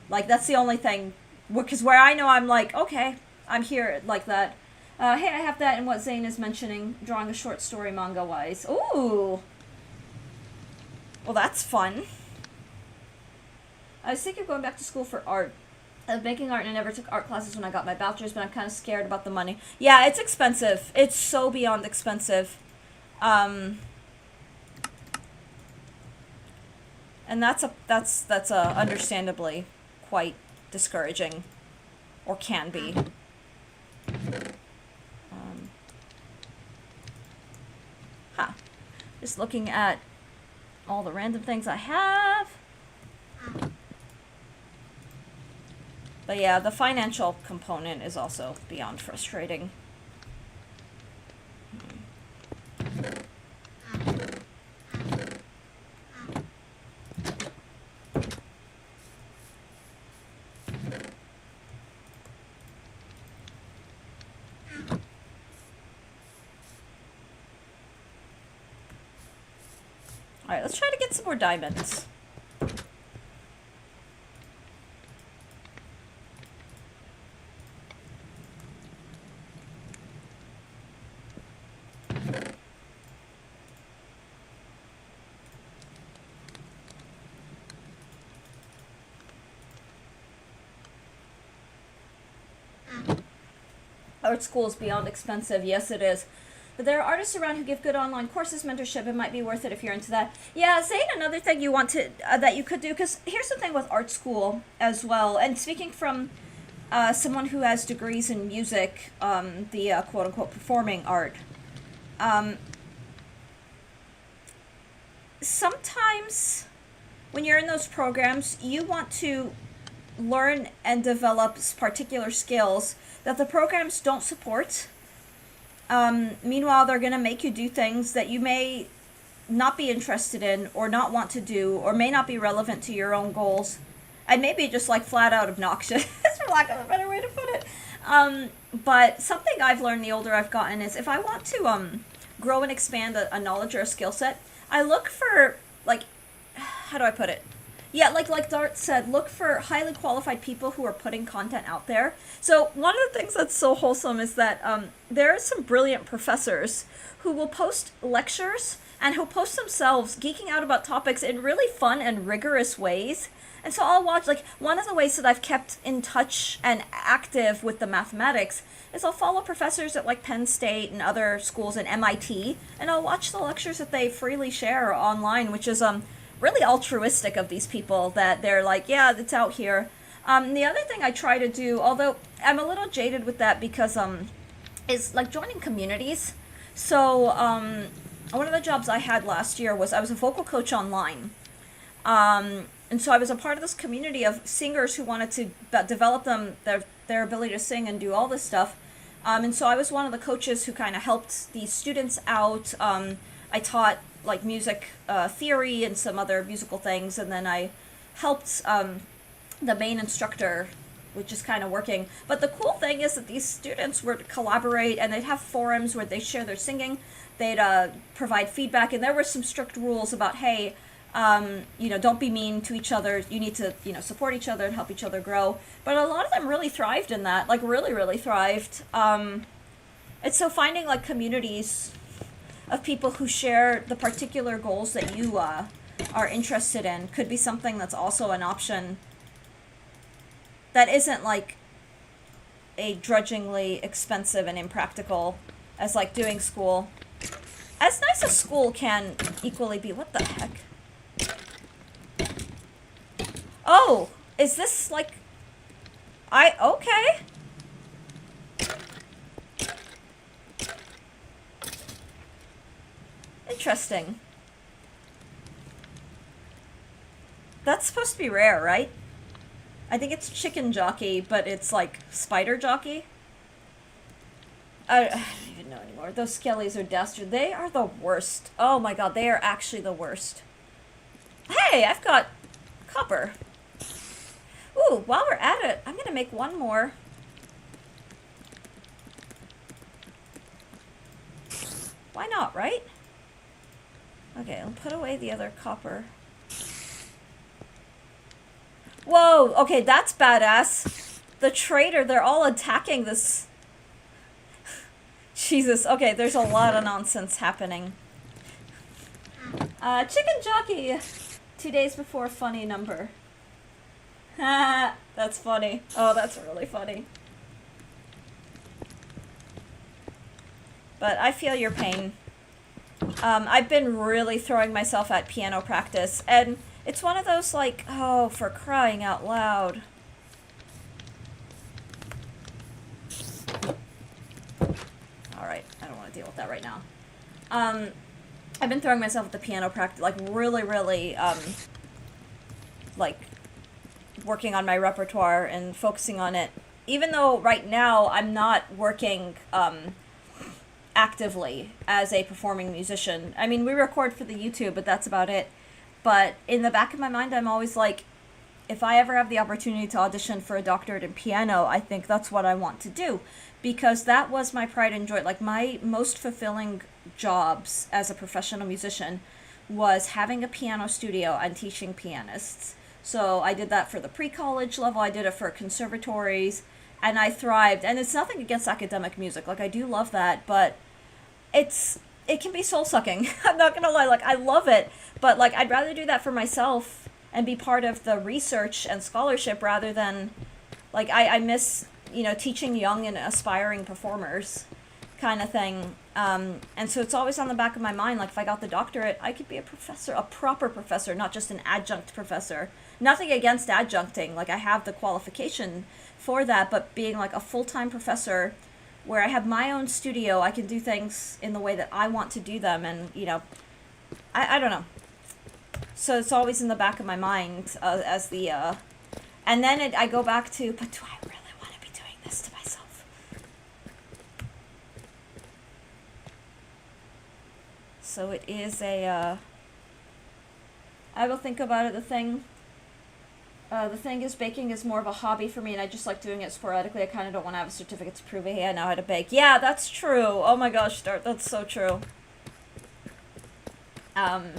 Like, that's the only thing. Because where I know I'm like, okay, I'm here like that. Hey, I have that in what Zane is mentioning, drawing a short story manga-wise. Ooh! Well, that's fun. I was thinking of going back to school for art. I was making art and I never took art classes when I got my bachelor's, but I'm kind of scared about the money. Yeah, it's expensive. It's so beyond expensive. And that's understandably quite discouraging, or can be. Just looking at all the random things I have. But yeah, the financial component is also beyond frustrating. Alright, let's try to get some more diamonds. Art school is beyond expensive. Yes, it is. But there are artists around who give good online courses, mentorship. It might be worth it if you're into that. Yeah, Zane, another thing you want to that you could do, because here's the thing with art school as well. And speaking from someone who has degrees in music, the quote-unquote performing art, sometimes when you're in those programs, you want to learn and develop particular skills that the programs don't support. Meanwhile, they're going to make you do things that you may not be interested in or not want to do or may not be relevant to your own goals. And maybe just like flat out obnoxious, for lack of a better way to put it. But something I've learned the older I've gotten is if I want to grow and expand a knowledge or a skill set, I look for, like, how do I put it? Yeah, like Dart said, look for highly qualified people who are putting content out there. So one of the things that's so wholesome is that there are some brilliant professors who will post lectures and who post themselves geeking out about topics in really fun and rigorous ways. And so I'll watch, like, one of the ways that I've kept in touch and active with the mathematics is I'll follow professors at, like, Penn State and other schools and MIT, and I'll watch the lectures that they freely share online, which is really altruistic of these people, that they're like, yeah, it's out here. The other thing I try to do, although I'm a little jaded with that because is like joining communities. So one of the jobs I had last year was I was a vocal coach online. And so I was a part of this community of singers who wanted to develop their ability to sing and do all this stuff. And so I was one of the coaches who kind of helped these students out. I taught like music theory and some other musical things, and then I helped the main instructor, which is kind of working. But the cool thing is that these students would collaborate, and they'd have forums where they share their singing, they'd provide feedback, and there were some strict rules about, hey, don't be mean to each other, you need to, support each other and help each other grow. But a lot of them really thrived in that, like really, really thrived. And so finding like communities of people who share the particular goals that you are interested in could be something that's also an option that isn't like a drudgingly expensive and impractical as like doing school. As nice as school can equally be. What the heck? Oh, is this like... okay. Interesting. That's supposed to be rare, right? I think it's chicken jockey, but it's like spider jockey. I don't even know anymore. Those skellies are dastard. They are the worst. Oh my god, they are actually the worst. Hey, I've got copper. Ooh, while we're at it, I'm gonna make one more Why not, right? Okay, I'll put away the other copper. Whoa, okay, that's badass. The traitor, they're all attacking this. Jesus, okay, there's a lot of nonsense happening. Chicken jockey! 2 days before funny number. Ha, that's funny. Oh, that's really funny. But I feel your pain. I've been really throwing myself at piano practice, and it's one of those like, oh, for crying out loud. Alright, I don't want to deal with that right now. I've been throwing myself at the piano practice, like really, like, working on my repertoire and focusing on it. Even though right now I'm not working, actively as a performing musician. I mean, we record for the YouTube, but that's about it. But in the back of my mind, I'm always like, if I ever have the opportunity to audition for a doctorate in piano, I think that's what I want to do. Because that was my pride and joy. Like, my most fulfilling jobs as a professional musician was having a piano studio and teaching pianists. So I did that for the pre-college level, I did it for conservatories, and I thrived. And it's nothing against academic music. Like, I do love that, but it can be soul-sucking. I'm not gonna lie, like, I love it, but, like, I'd rather do that for myself and be part of the research and scholarship rather than, like, I miss, you know, teaching young and aspiring performers kind of thing. And so it's always on the back of my mind, like, if I got the doctorate, I could be a professor, a proper professor, not just an adjunct professor. Nothing against adjuncting, like, I have the qualification for that, but being, like, a full-time professor where I have my own studio, I can do things in the way that I want to do them, and, you know, I don't know. So it's always in the back of my mind as the, and then I go back to, but do I really want to be doing this to myself? So it is I will think about it. The thing is, baking is more of a hobby for me, and I just like doing it sporadically. I kind of don't want to have a certificate to prove, hey, I know how to bake. Yeah, that's true. Oh my gosh, that's so true. I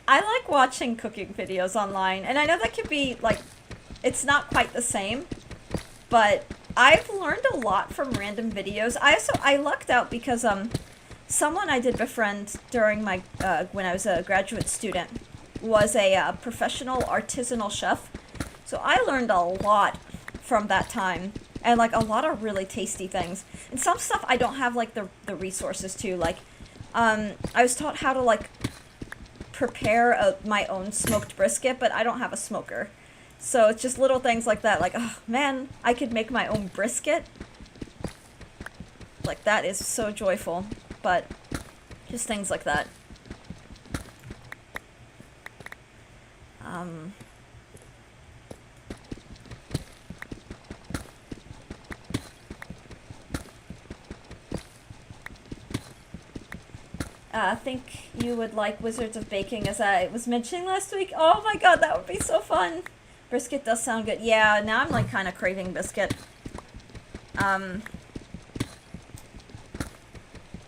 like watching cooking videos online, and I know that can be, like, it's not quite the same, but I've learned a lot from random videos. I lucked out because, someone I did befriend during my, when I was a graduate student was a professional artisanal chef. So I learned a lot from that time, and, like, a lot of really tasty things. And some stuff I don't have, like, the resources to, like, I was taught how to, like, prepare my own smoked brisket, but I don't have a smoker. So it's just little things like that, like, oh man, I could make my own brisket. Like, that is so joyful. But just things like that. I think you would like Wizards of Baking, as I was mentioning last week. Oh my god, that would be so fun. Brisket does sound good. Yeah, now I'm, like, kind of craving biscuit.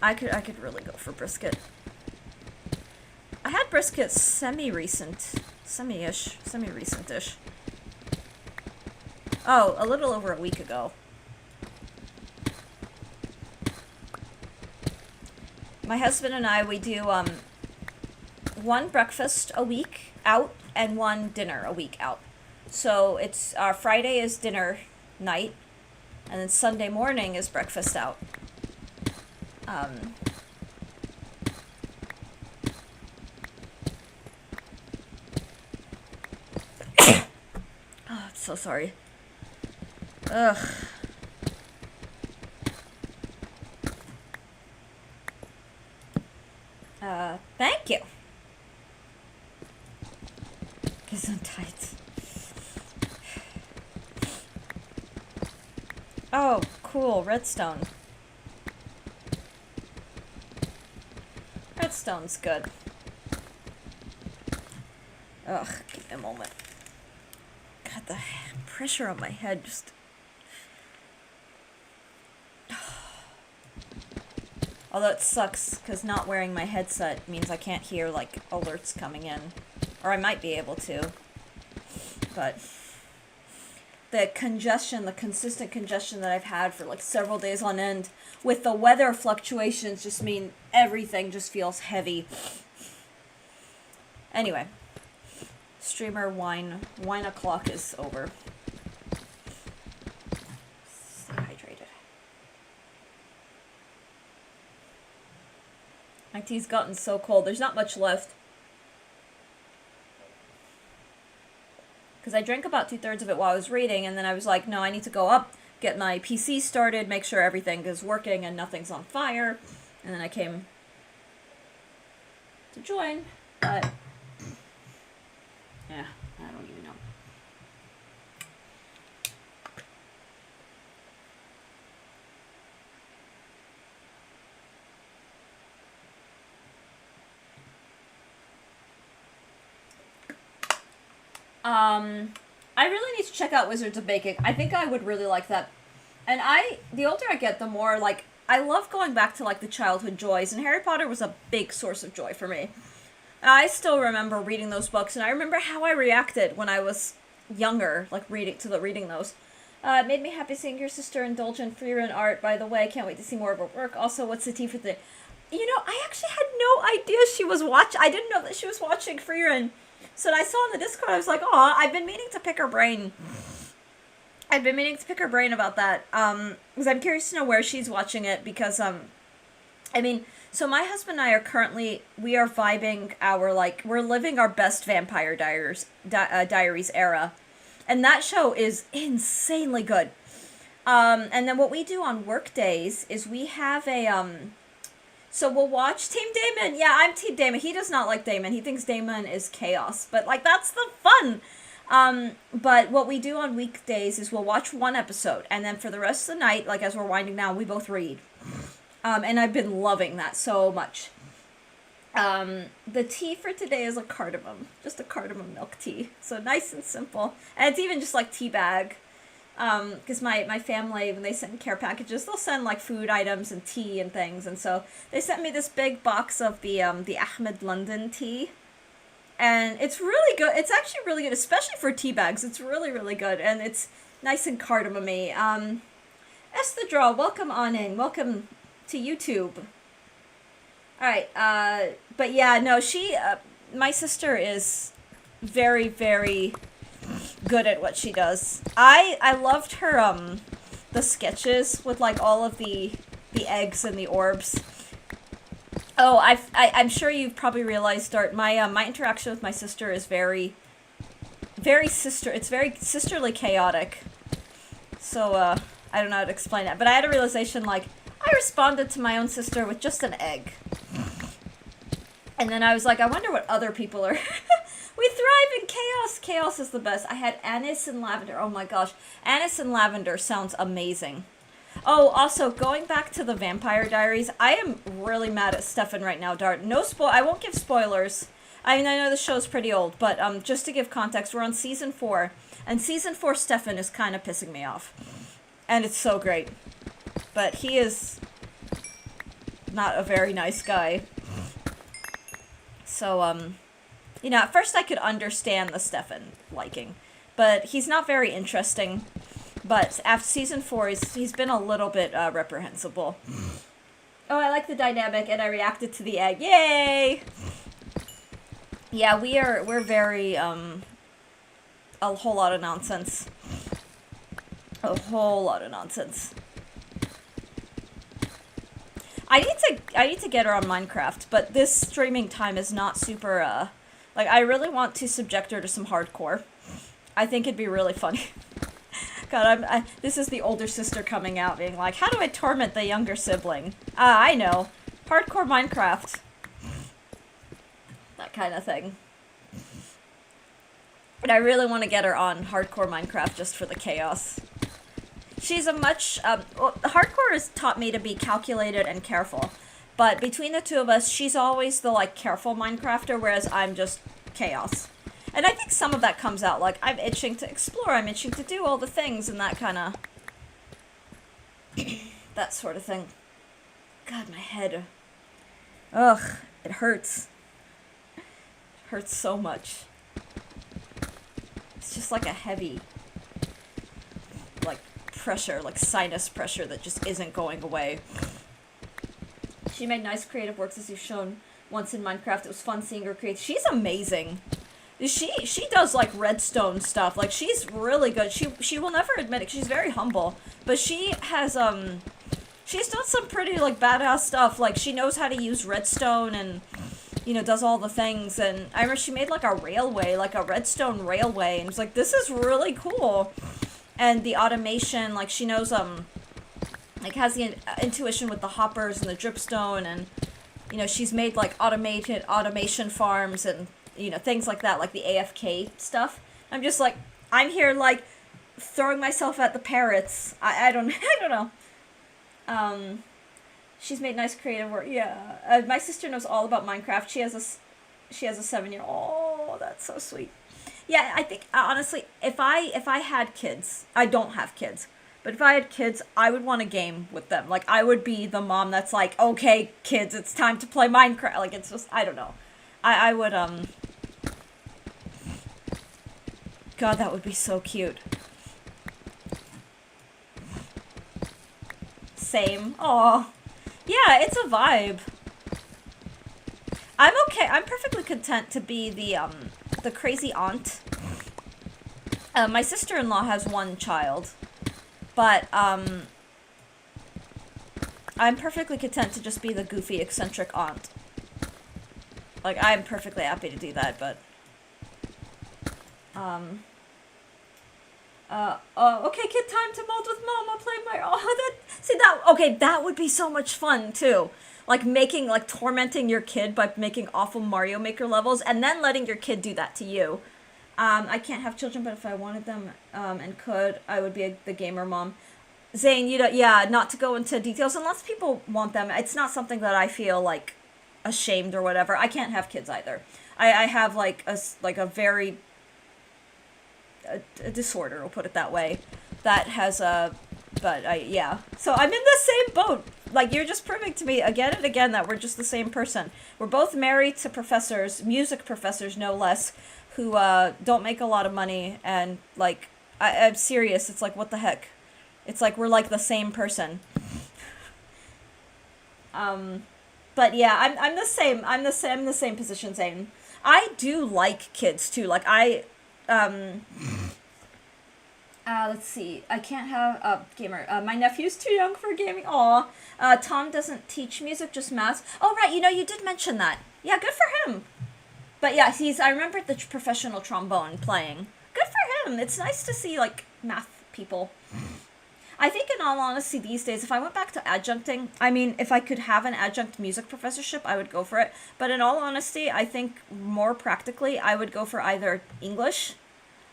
I could really go for brisket. I had brisket semi-recent-ish. Oh, a little over a week ago. My husband and I, we do, one breakfast a week out and one dinner a week out. So it's, Friday is dinner night, and then Sunday morning is breakfast out. Oh, I'm so sorry. Ugh. Thank you. Gesundheit. Oh, cool, redstone. Redstone's good. Ugh, give me a moment. God, the pressure on my head just... Although it sucks, because not wearing my headset means I can't hear, like, alerts coming in. Or I might be able to. But the congestion, the consistent congestion that I've had for, like, several days on end, with the weather fluctuations just mean everything just feels heavy. Anyway. Streamer wine o'clock is over. Stay hydrated. My tea's gotten so cold. There's not much left. Because I drank about 2/3 of it while I was reading, and then I was like, no, I need to go up, get my PC started, make sure everything is working and nothing's on fire. And then I came to join, but yeah, I don't even know. I really need to check out Wizards of Baking. I think I would really like that. And the older I get, the more, like, I love going back to, like, the childhood joys, and Harry Potter was a big source of joy for me. I still remember reading those books, and I remember how I reacted when I was younger, like, reading those. It made me happy seeing your sister indulge in Frieren art, by the way. Can't wait to see more of her work. Also, what's the tea for the... You know, I actually had no idea she was I didn't know that she was watching Frieren. So I saw in the Discord, I was like, oh, I've been meaning to pick her brain. About that. Because I'm curious to know where she's watching it, because, I mean, so my husband and I are currently, we are vibing our, like, we're living our best Vampire Diaries era. And that show is insanely good. And then what we do on work days is we have so we'll watch Team Damon. Yeah, I'm Team Damon. He does not like Damon. He thinks Damon is chaos. But, like, that's the fun. But what we do on weekdays is we'll watch one episode. And then for the rest of the night, like, as we're winding down, we both read. And I've been loving that so much. The tea for today is a cardamom. Just a cardamom milk tea. So nice and simple. And it's even just, like, tea bag. Because my family, when they send care packages, they'll send, like, food items and tea and things, and so they sent me this big box of the Ahmed London tea, and it's really good. It's actually really good, especially for tea bags. It's really, really good, and it's nice and cardamom-y. Esther, welcome on in. Welcome to YouTube. Alright, but yeah, no, my sister is very, very good at what she does. I loved her, the sketches with, like, all of the eggs and the orbs. Oh, I'm sure you've probably realized, Dart, my interaction with my sister is very, it's very sisterly chaotic. So, I don't know how to explain that, but I had a realization, like, I responded to my own sister with just an egg. And then I was like, I wonder what other people are... We thrive in chaos. Chaos is the best. I had anise and lavender. Oh my gosh. Anise and lavender sounds amazing. Oh, also, going back to the Vampire Diaries, I am really mad at Stefan right now, Dart. I won't give spoilers. I mean, I know the show's pretty old, but just to give context, we're on Season 4. And Season 4 Stefan is kind of pissing me off. And it's so great. But he is not a very nice guy. So, you know, at first I could understand the Stefan liking, but he's not very interesting. But after Season 4, he's been a little bit reprehensible. Oh, I like the dynamic, and I reacted to the egg. Yay! Yeah, we're very, a whole lot of nonsense. A whole lot of nonsense. I need to get her on Minecraft, but this streaming time is not super, like, I really want to subject her to some hardcore. I think it'd be really funny. God, this is the older sister coming out being like, how do I torment the younger sibling? I know. Hardcore Minecraft. That kind of thing. And I really want to get her on hardcore Minecraft just for the chaos. She's a much, hardcore has taught me to be calculated and careful. But between the two of us, she's always the, like, careful Minecrafter, whereas I'm just chaos. And I think some of that comes out, like, I'm itching to explore, I'm itching to do all the things, and that kind of... that sort of thing. God, my head. Ugh, it hurts. It hurts so much. It's just like a heavy, like, pressure, like sinus pressure that just isn't going away. She made nice creative works, as you've shown once in Minecraft. It was fun seeing her create. She's amazing. She does like redstone stuff. Like, she's really good. She will never admit it. She's very humble, but she has she's done some pretty like badass stuff. Like, she knows how to use redstone and, you know, does all the things. And I remember she made like a railway, like a redstone railway, and it's like, this is really cool. And the automation, like, she knows like has the intuition with the hoppers and the dripstone, and, you know, she's made like automated automation farms and, you know, things like that, like the AFK stuff. I'm just like, I'm here like throwing myself at the parrots. I don't I don't know. She's made nice creative work. Yeah. My sister knows all about Minecraft. She has a 7-year-old. Oh, that's so sweet. Yeah, I think honestly, if I had kids, I don't have kids, but if I had kids, I would want to game with them. Like, I would be the mom that's like, okay, kids, it's time to play Minecraft. Like, it's just, I don't know. I would, God, that would be so cute. Same. Aw. Yeah, it's a vibe. I'm okay. I'm perfectly content to be the crazy aunt. My sister-in-law has one child, but, I'm perfectly content to just be the goofy, eccentric aunt. Like, I'm perfectly happy to do that, but, okay, kid, time to mold with mom. I'll play my, okay, that would be so much fun, too. Like, tormenting your kid by making awful Mario Maker levels, and then letting your kid do that to you. I can't have children, but if I wanted them, and could, I would be the gamer mom. Zane, you know, yeah, not to go into details, unless people want them. It's not something that I feel, like, ashamed or whatever. I can't have kids either. I have, like, a very, a disorder, we'll put it that way, that has yeah. So I'm in the same boat. Like, you're just proving to me again and again that we're just the same person. We're both married to professors, music professors no less, who don't make a lot of money, and, like, I'm serious, it's like, what the heck? It's like we're like the same person. But yeah, I'm the same. I'm the same position, Zane. I do like kids too. Like, let's see. I can't have gamer. My nephew's too young for gaming. Aw. Tom doesn't teach music, just math. Oh right, you know, you did mention that. Yeah, good for him. But yeah, I remember the professional trombone playing. Good for him. It's nice to see, like, math people. I think, in all honesty, these days, if I went back to adjuncting, I mean, if I could have an adjunct music professorship, I would go for it. But in all honesty, I think more practically, I would go for either English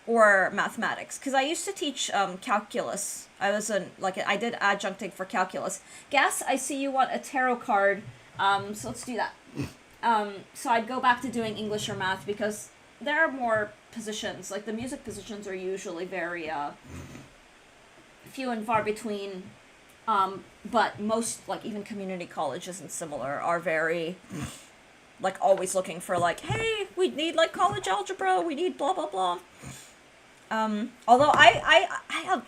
or mathematics. Because I used to teach calculus. I did adjuncting for calculus. Gas, I see you want a tarot card, so let's do that. So I'd go back to doing English or math, because there are more positions. Like, the music positions are usually very, few and far between, but most, like, even community colleges and similar are very, like, always looking for, like, hey, we need, like, college algebra, we need blah blah blah. Although I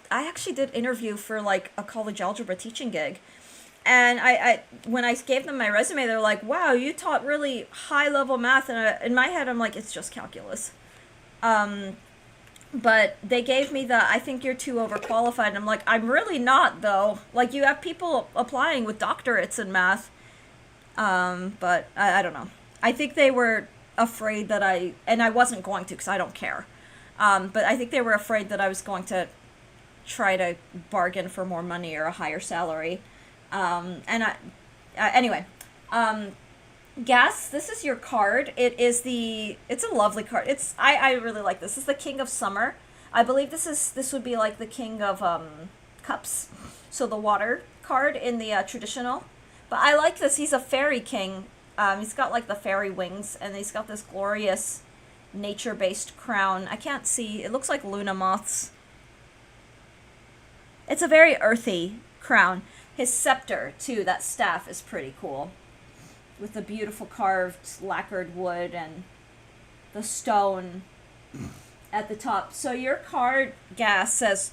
actually did interview for, like, a college algebra teaching gig, and I when I gave them my resume, they're like, wow, you taught really high level math, and in my head I'm like, it's just calculus. But they gave me I think you're too overqualified, and I'm like, I'm really not, though. Like, you have people applying with doctorates in math. But I don't know. I think they were afraid that and I wasn't going to, because I don't care. But I think they were afraid that I was going to try to bargain for more money or a higher salary. Anyway, Gas, this is your card. It's a lovely card. I really like this. This is the King of Summer. I believe this would be like the King of Cups. So the water card in the traditional. But I like this. He's a fairy king. He's got like the fairy wings, and he's got this glorious nature-based crown. I can't see. It looks like Luna moths. It's a very earthy crown. His scepter, too, that staff is pretty cool. With the beautiful carved lacquered wood and the stone at the top. So your card, Gas, says,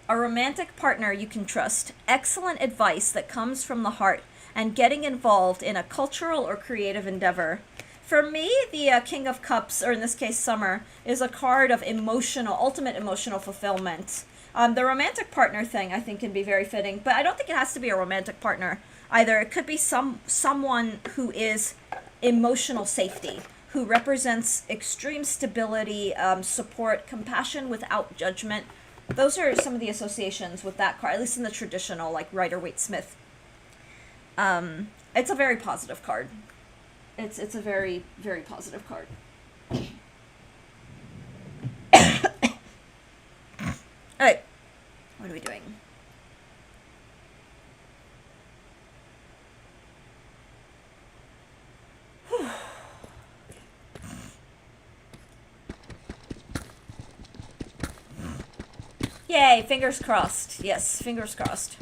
a romantic partner you can trust, excellent advice that comes from the heart, and getting involved in a cultural or creative endeavor. For me, the King of Cups, or in this case Summer, is a card of ultimate emotional fulfillment. The romantic partner thing, I think, can be very fitting, but I don't think it has to be a romantic partner either. It could be someone who is emotional safety, who represents extreme stability, support, compassion without judgment. Those are some of the associations with that card, at least in the traditional, like, Rider-Waite-Smith. It's a very positive card. It's a very, very positive card. Alright. What are we doing? Yay, fingers crossed. Yes, fingers crossed.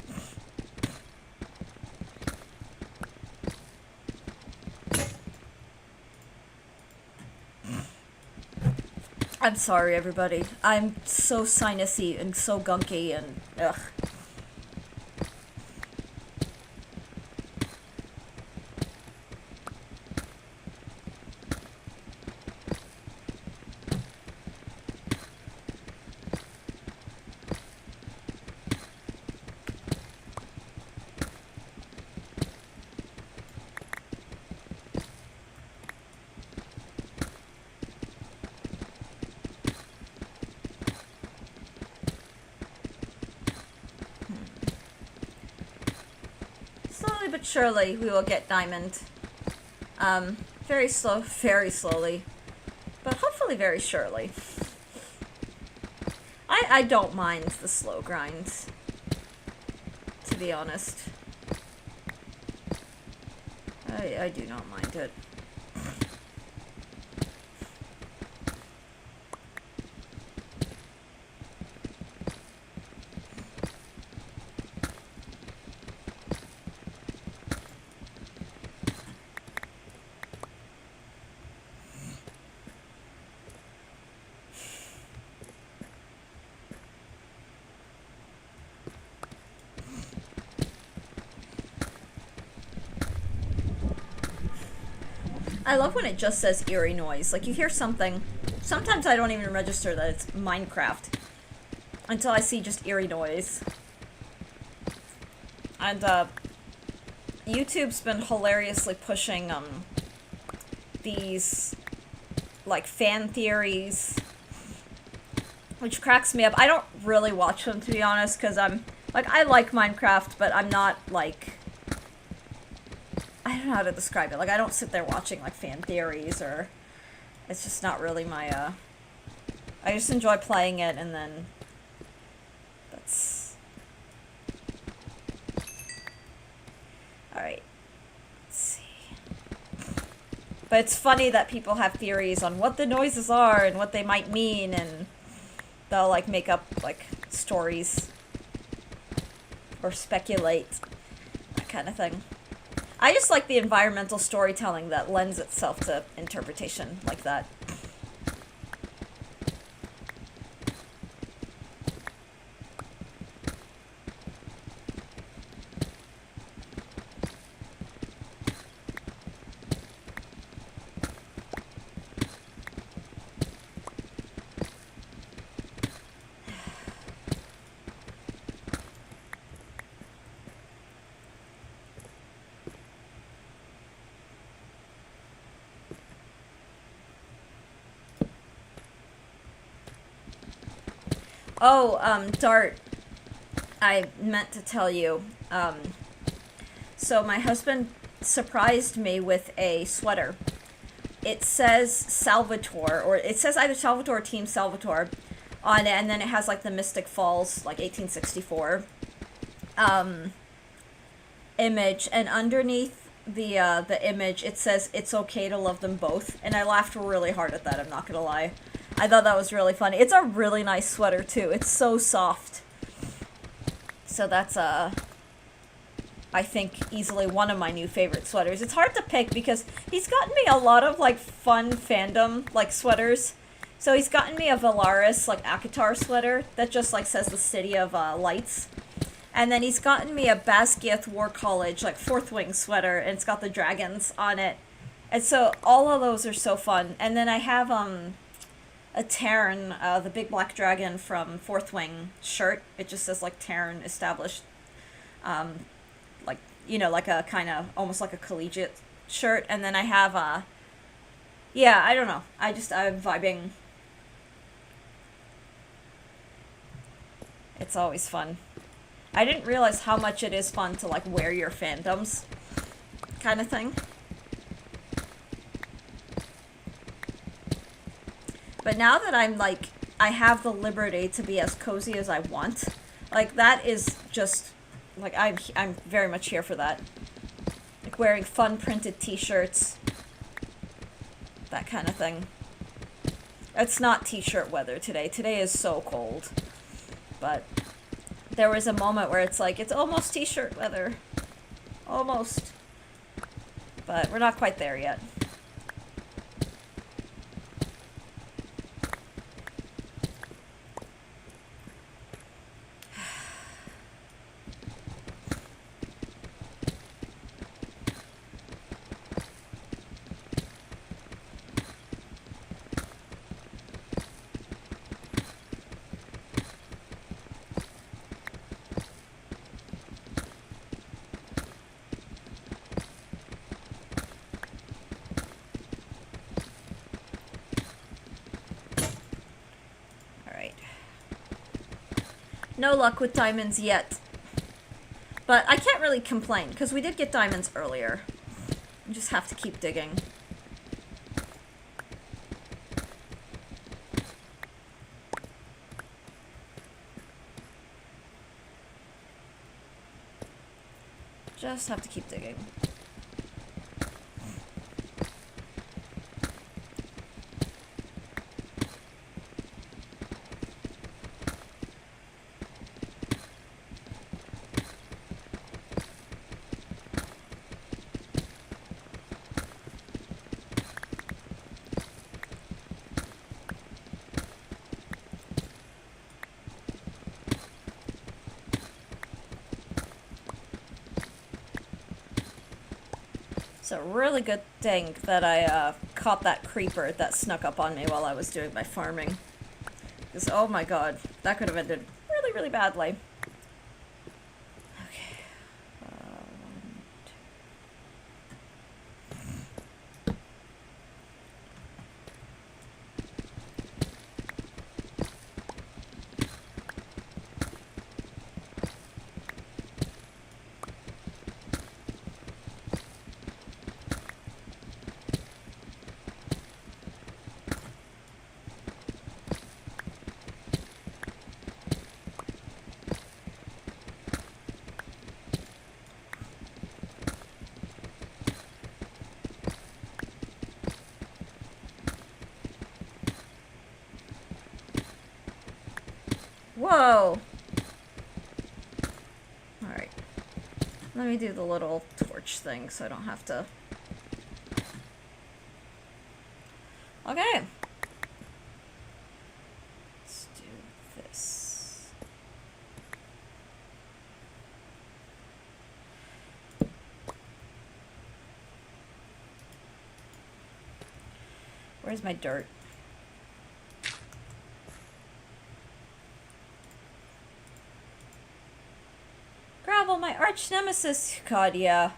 I'm sorry, everybody. I'm so sinusy and so gunky and ugh. Slowly but surely, we will get diamond. Very slowly. But hopefully very surely. I don't mind the slow grind, to be honest. I do not mind it. I love when it just says eerie noise. Like, you hear something. Sometimes I don't even register that it's Minecraft until I see just eerie noise. And, YouTube's been hilariously pushing, these, like, fan theories, which cracks me up. I don't really watch them, to be honest, because I like Minecraft, but I'm not, like... I don't know how to describe it. Like, I don't sit there watching, like, fan theories, or... It's just not really my, I just enjoy playing it, and then... That's... Alright. Let's see. But it's funny that people have theories on what the noises are, and what they might mean, and... They'll, like, make up, like, stories. Or speculate. That kind of thing. I just like the environmental storytelling that lends itself to interpretation like that. Oh, Dart, I meant to tell you, so my husband surprised me with a sweater. It says Salvatore, or it says either Salvatore or Team Salvatore on it, and then it has, like, the Mystic Falls, like, 1864, image, and underneath the image, it says, "It's okay to love them both," and I laughed really hard at that, I'm not gonna lie. I thought that was really funny. It's a really nice sweater, too. It's so soft. So that's, I think, easily one of my new favorite sweaters. It's hard to pick because he's gotten me a lot of, like, fun fandom, like, sweaters. So he's gotten me a Valaris, like, Akatar sweater that just, like, says the City of Lights. And then he's gotten me a Basgiath War College, like, Fourth Wing sweater, and it's got the dragons on it. And so all of those are so fun. And then I have, a Terran, the big black dragon from Fourth Wing shirt. It just says, like, Terran established, like, you know, like a kind of almost like a collegiate shirt. And then I have yeah, I don't know, I'm vibing. It's always fun. I didn't realize how much it is fun to, like, wear your fandoms kind of thing. But now that I'm, like, I have the liberty to be as cozy as I want, like, that is just, like, I'm very much here for that. Like, wearing fun printed t-shirts, that kind of thing. It's not t-shirt weather today. Today is so cold. But there was a moment where it's like, it's almost t-shirt weather. Almost. But we're not quite there yet. No luck with diamonds yet. But I can't really complain, because we did get diamonds earlier. We just have to keep digging. Just have to keep digging. It's a really good thing that I caught that creeper that snuck up on me while I was doing my farming. Because, oh my god, that could have ended really, really badly. Okay. Whoa! Alright. Let me do the little torch thing so I don't have to... Okay. Let's do this. Where's my dirt? Gravel, my arch nemesis. God, yeah.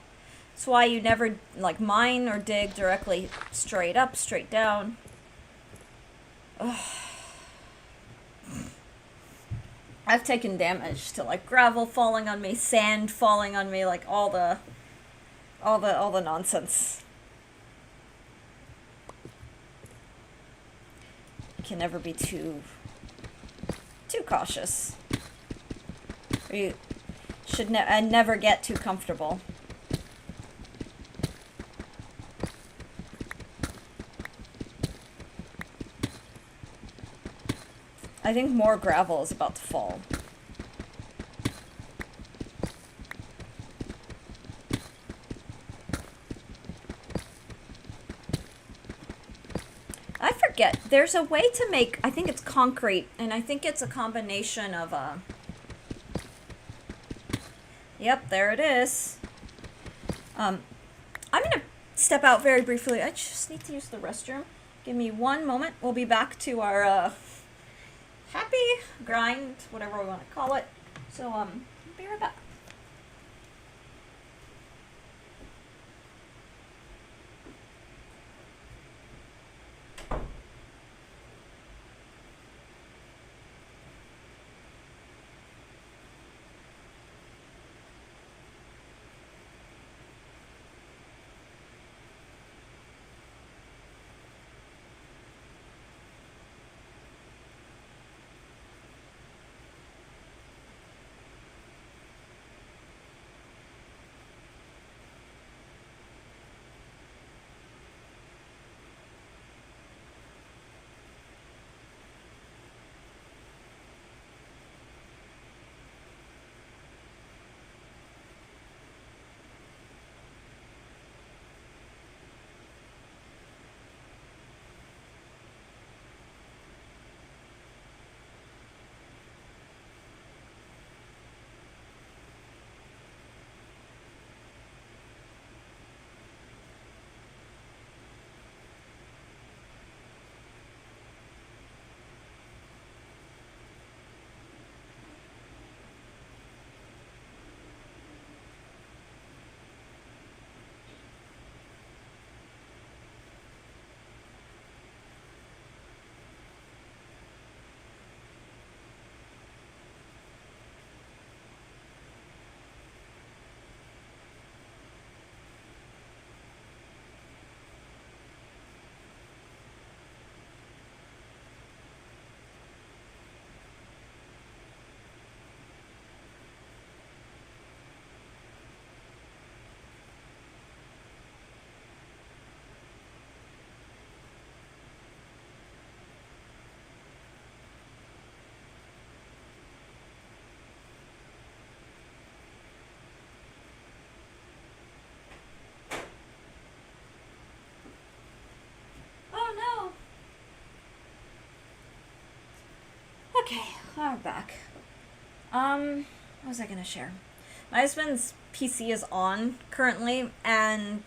That's why you never, like, mine or dig directly straight up, straight down. Ugh. I've taken damage to, like, gravel falling on me, sand falling on me, like, all the nonsense. You can never be too cautious. Or you should never get too comfortable. I think more gravel is about to fall. I forget. There's a way to make, I think it's concrete, and I think it's a combination of, yep, there it is. I'm gonna step out very briefly. I just need to use the restroom. Give me one moment. We'll be back to our, happy grind, whatever we want to call it. So, I'll be right back. Okay, I'm back. What was I gonna share? My husband's PC is on currently, and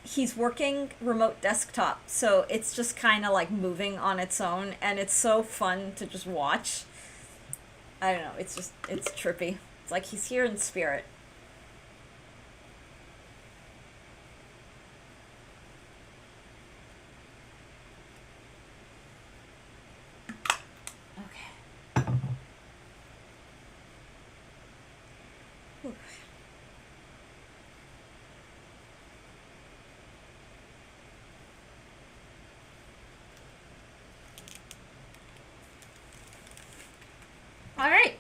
he's working remote desktop, so it's just kind of like moving on its own, and it's so fun to just watch. I don't know, it's trippy. It's like he's here in spirit. All right.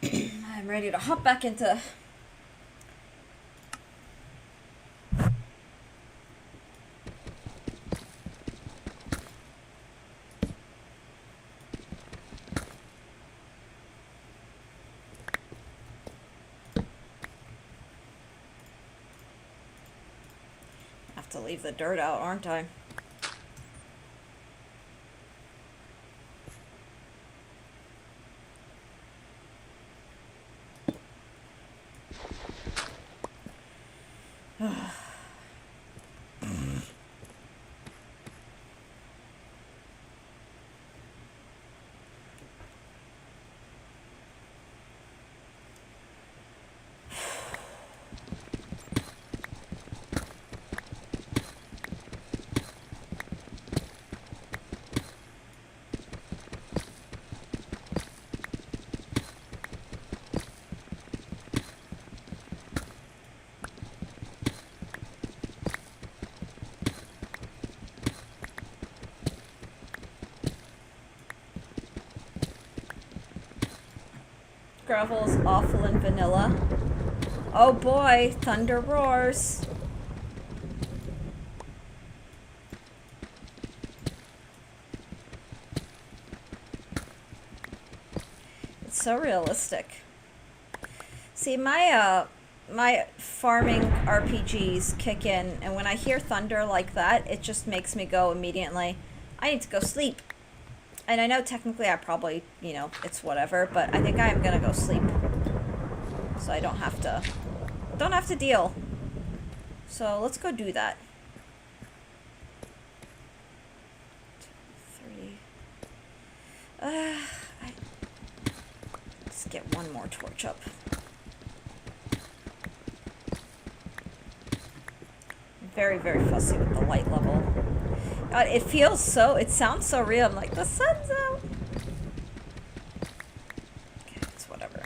I'm ready to hop back into have to leave the dirt out, aren't I? Gravel's awful in vanilla. Oh boy, thunder roars. It's so realistic. See, my my farming RPGs kick in, and when I hear thunder like that, it just makes me go immediately, I need to go sleep. And I know technically I probably, you know, it's whatever, but I think I am gonna go sleep. So I don't have to deal. So let's go do that. 3. Let's get one more torch up. I'm very, very fussy with the light level. God, it sounds so real. I'm like, the sun's out. Okay, it's whatever.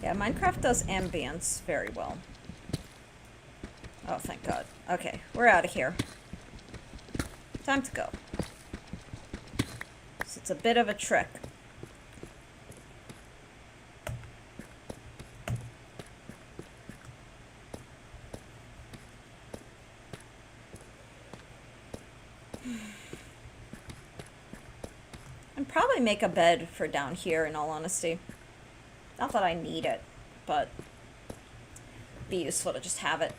Yeah, Minecraft does ambience very well. Oh, thank God. Okay, we're out of here. Time to go. So it's a bit of a trick. And probably make a bed for down here, in all honesty. Not that I need it, but it'd be useful to just have it.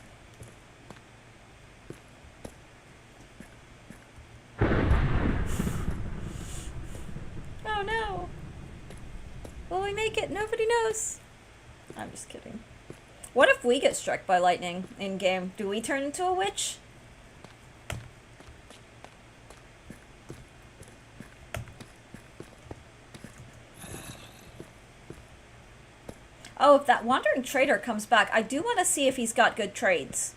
Oh no! Will we make it? Nobody knows. I'm just kidding. What if we get struck by lightning in game? Do we turn into a witch? Oh, if that wandering trader comes back, I do want to see if he's got good trades.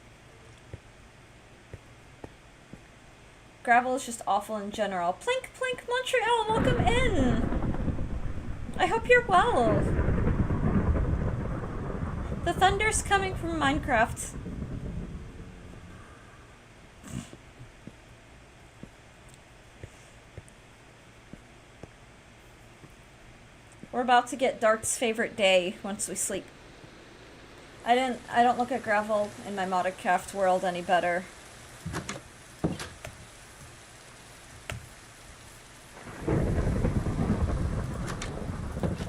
Gravel is just awful in general. Plink, plink, Montreal, welcome in! I hope you're well. The thunder's coming from Minecraft. We're about to get Dart's favorite day once we sleep. I don't look at gravel in my modded craft world any better.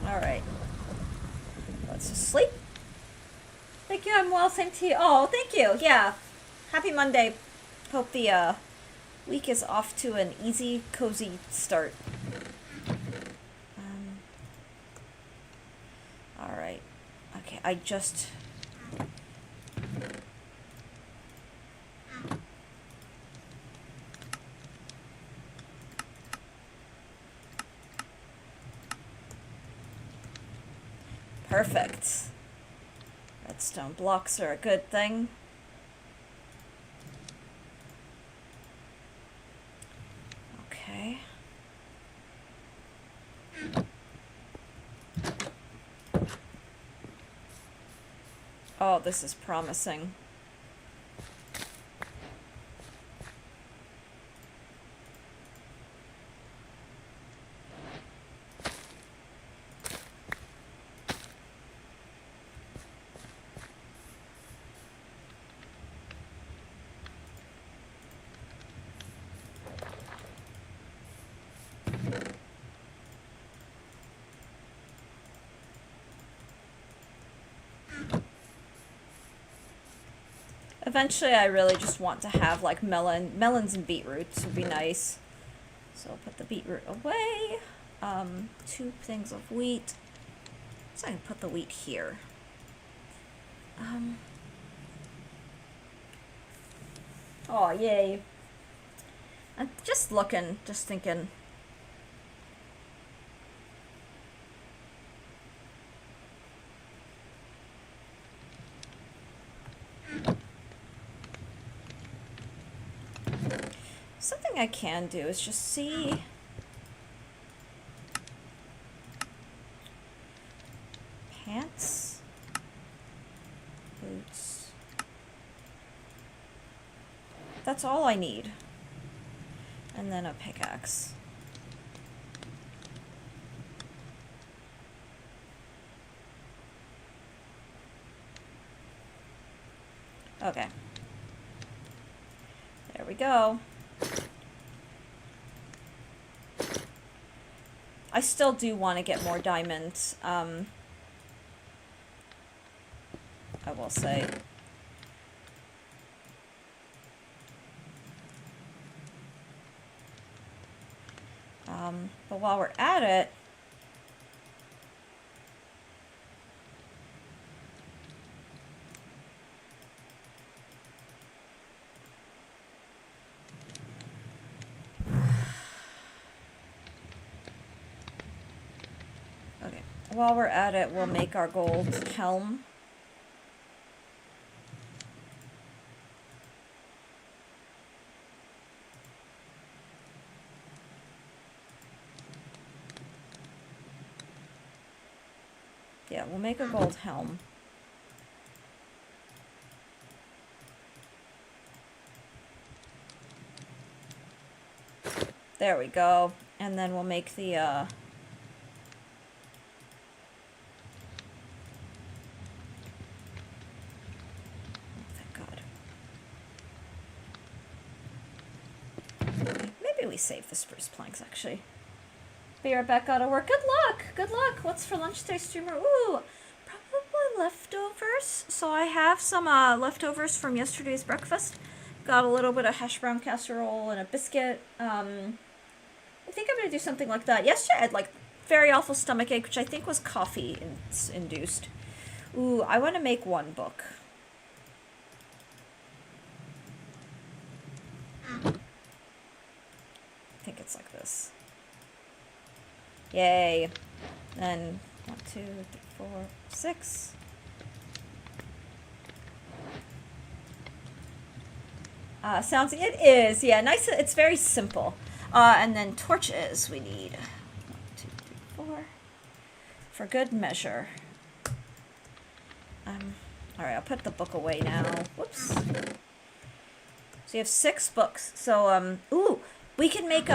Alright. Let's just sleep. Thank you, I'm well, same to you. Oh, thank you, yeah. Happy Monday. Hope the week is off to an easy, cozy start. Alright. Okay, I just... Perfect. Redstone blocks are a good thing. Okay. Oh, this is promising. Eventually, I really just want to have, like, melons and beetroots would be nice. So I'll put the beetroot away. 2 things of wheat. So I can put the wheat here. Oh, yay. I'm just looking, just thinking. Something I can do is just see... Pants. Boots. That's all I need. And then a pickaxe. Okay. There we go. I still do want to get more diamonds. I will say. But while we're at it, okay, while we're at it, we'll make our gold helm. Yeah, we'll make a gold helm. There we go. And then we'll make the, oh, thank God. Okay, maybe we save the spruce planks, actually. Be right back, gotta work. Good luck! Good luck! What's for lunch today, streamer? Ooh, probably leftovers. So I have some leftovers from yesterday's breakfast. Got a little bit of hash brown casserole and a biscuit. I think I'm gonna do something like that. Yesterday I had like very awful stomachache, which I think was coffee induced. Ooh, I want to make one book. I think it's like this. Yay. Then 1, 2, 3, 4, 6. Sounds, it is, yeah, nice. It's very simple. And then torches we need. 1, 2, 3, 4. For good measure. Alright, I'll put the book away now. Whoops. So you have 6 books. So, ooh, we can make,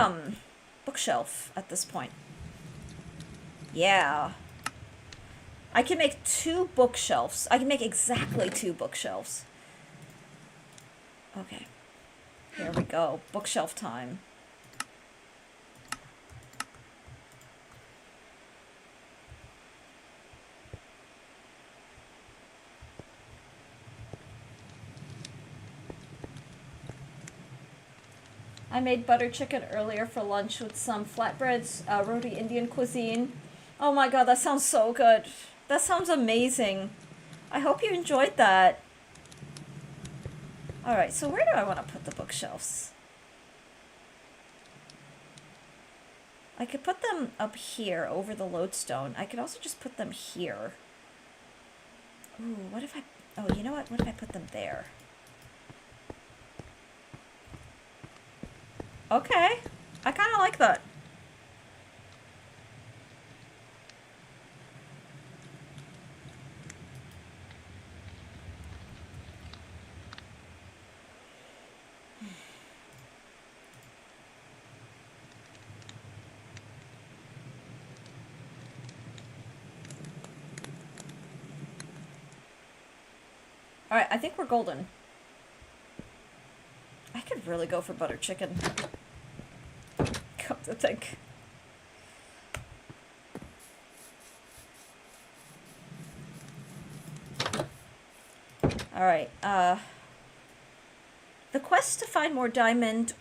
bookshelf at this point. Yeah. I can make 2 bookshelves. I can make exactly 2 bookshelves. Okay. Here we go. Bookshelf time. I made butter chicken earlier for lunch with some flatbreads, roti Indian cuisine. Oh my god, that sounds so good. That sounds amazing. I hope you enjoyed that. Alright, so where do I want to put the bookshelves? I could put them up here over the lodestone. I could also just put them here. Ooh, what if I... Oh, you know what? What if I put them there? Okay. I kind of like that. Alright, I think we're golden. I could really go for butter chicken. Come to think. Alright, the quest to find more diamond,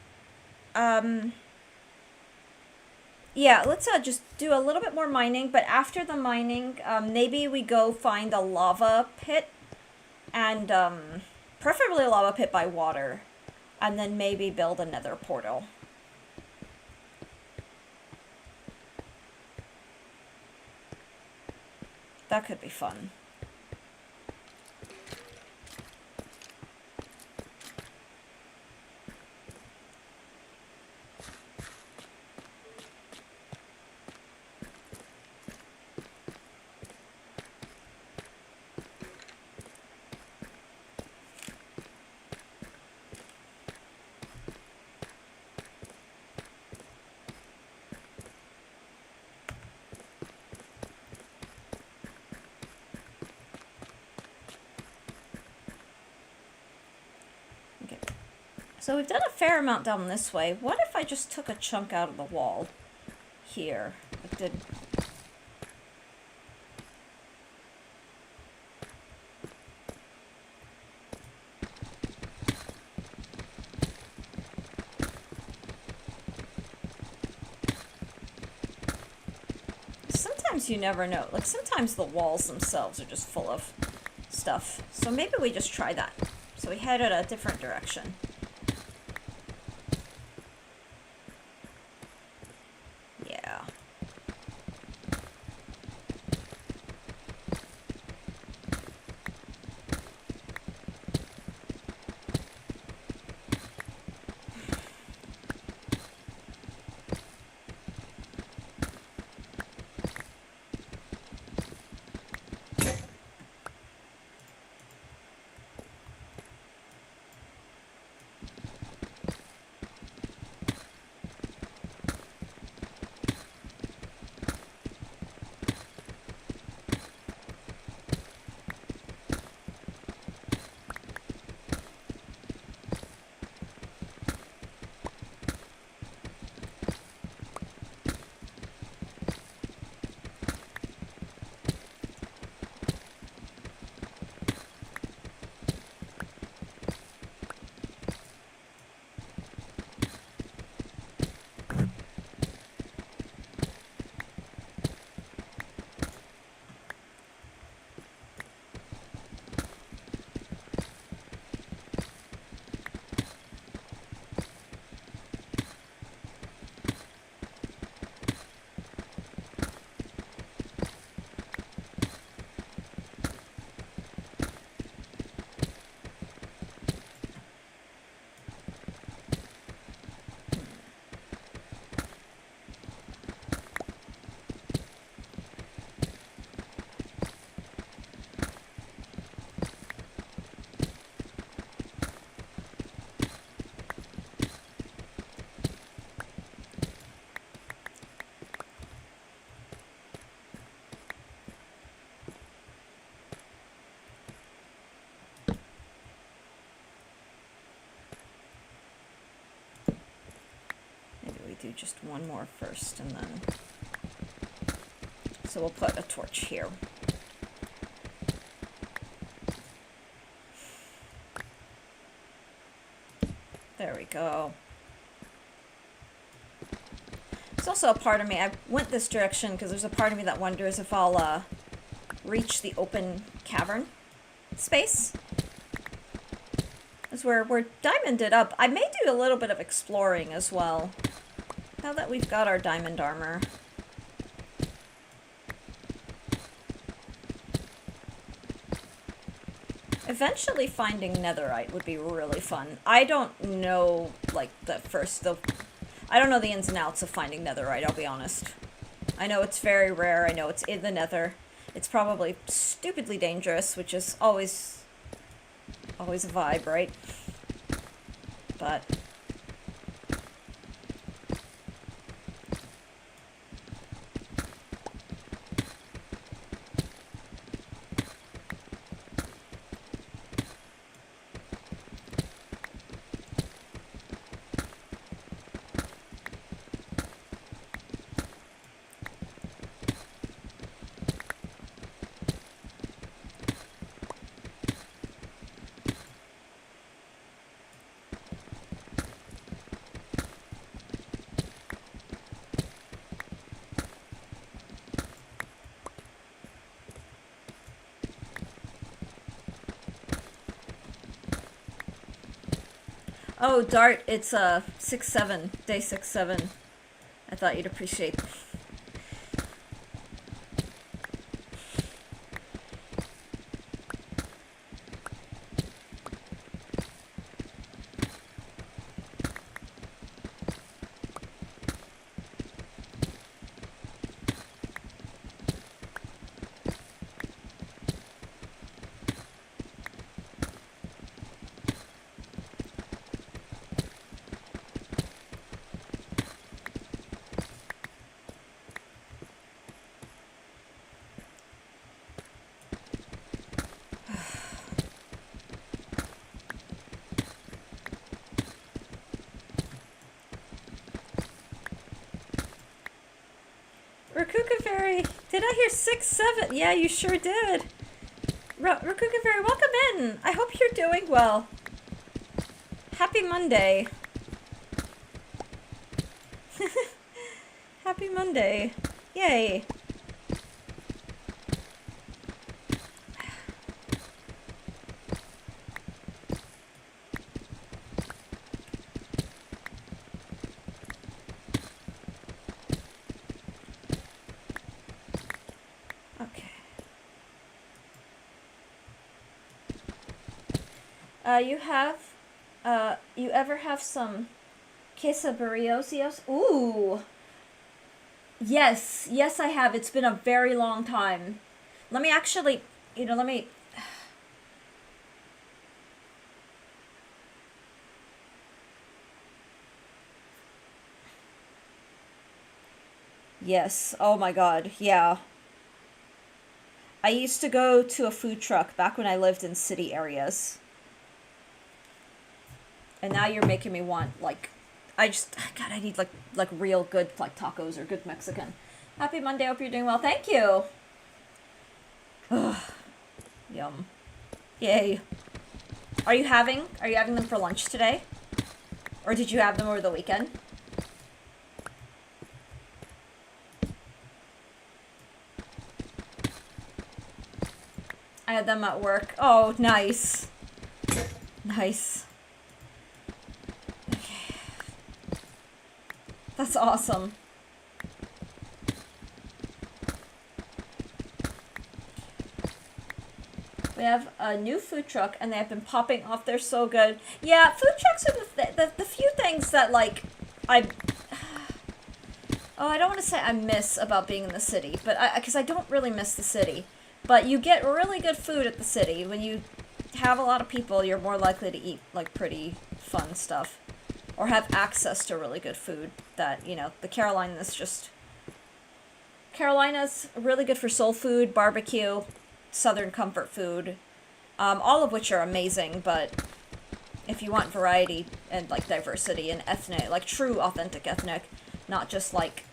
yeah, let's just do a little bit more mining, but after the mining, maybe we go find a lava pit, and, preferably a lava pit by water, and then maybe build a nether portal. That could be fun. So we've done a fair amount down this way. What if I just took a chunk out of the wall here? It did. Sometimes you never know. Like, sometimes the walls themselves are just full of stuff. So maybe we just try that. So we headed a different direction. Yeah. Do just one more first, and then... So we'll put a torch here. There we go. There's also a part of me, I went this direction because there's a part of me that wonders if I'll reach the open cavern space. As we're diamonded up. I may do a little bit of exploring as well. Now that we've got our diamond armor. Eventually finding netherite would be really fun. I don't know, like, I don't know the ins and outs of finding netherite, I'll be honest. I know it's very rare, I know it's in the nether. It's probably stupidly dangerous, which is always a vibe, right? But... Oh, Dart, it's 6-7, day 6-7. I thought you'd appreciate. Rakuka Fairy. Did I hear 6, 7? Yeah, you sure did. Rakuka Fairy, welcome in. I hope you're doing well. Happy Monday. Happy Monday. Yay. Okay. You ever have some quesadillas? Ooh. Yes, yes I have. It's been a very long time. Let me actually, let me... Yes, oh my god, yeah. I used to go to a food truck back when I lived in city areas. And now you're making me want, like, God, I need, like real good, like, tacos or good Mexican. Happy Monday, hope you're doing well. Thank you! Ugh. Yum. Yay. Are you having them for lunch today? Or did you have them over the weekend? I had them at work. Oh, nice. Nice. Okay. That's awesome. We have a new food truck, and they have been popping off. They're so good. Yeah, food trucks are the few things that, like, Oh, I don't want to say I miss about being in the city, but because I don't really miss the city. But you get really good food at the city. When you have a lot of people, you're more likely to eat, like, pretty fun stuff. Or have access to really good food that, the Carolina's really good for soul food, barbecue, southern comfort food, all of which are amazing, but if you want variety and, like, diversity and ethnic, like, true authentic ethnic, not just, like,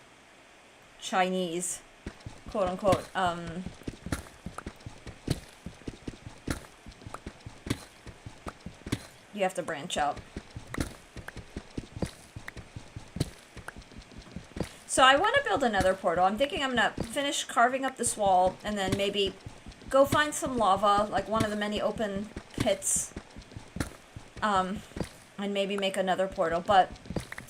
Chinese, quote-unquote, you have to branch out. So I want to build another portal. I'm thinking I'm going to finish carving up this wall and then maybe go find some lava, like one of the many open pits, and maybe make another portal. But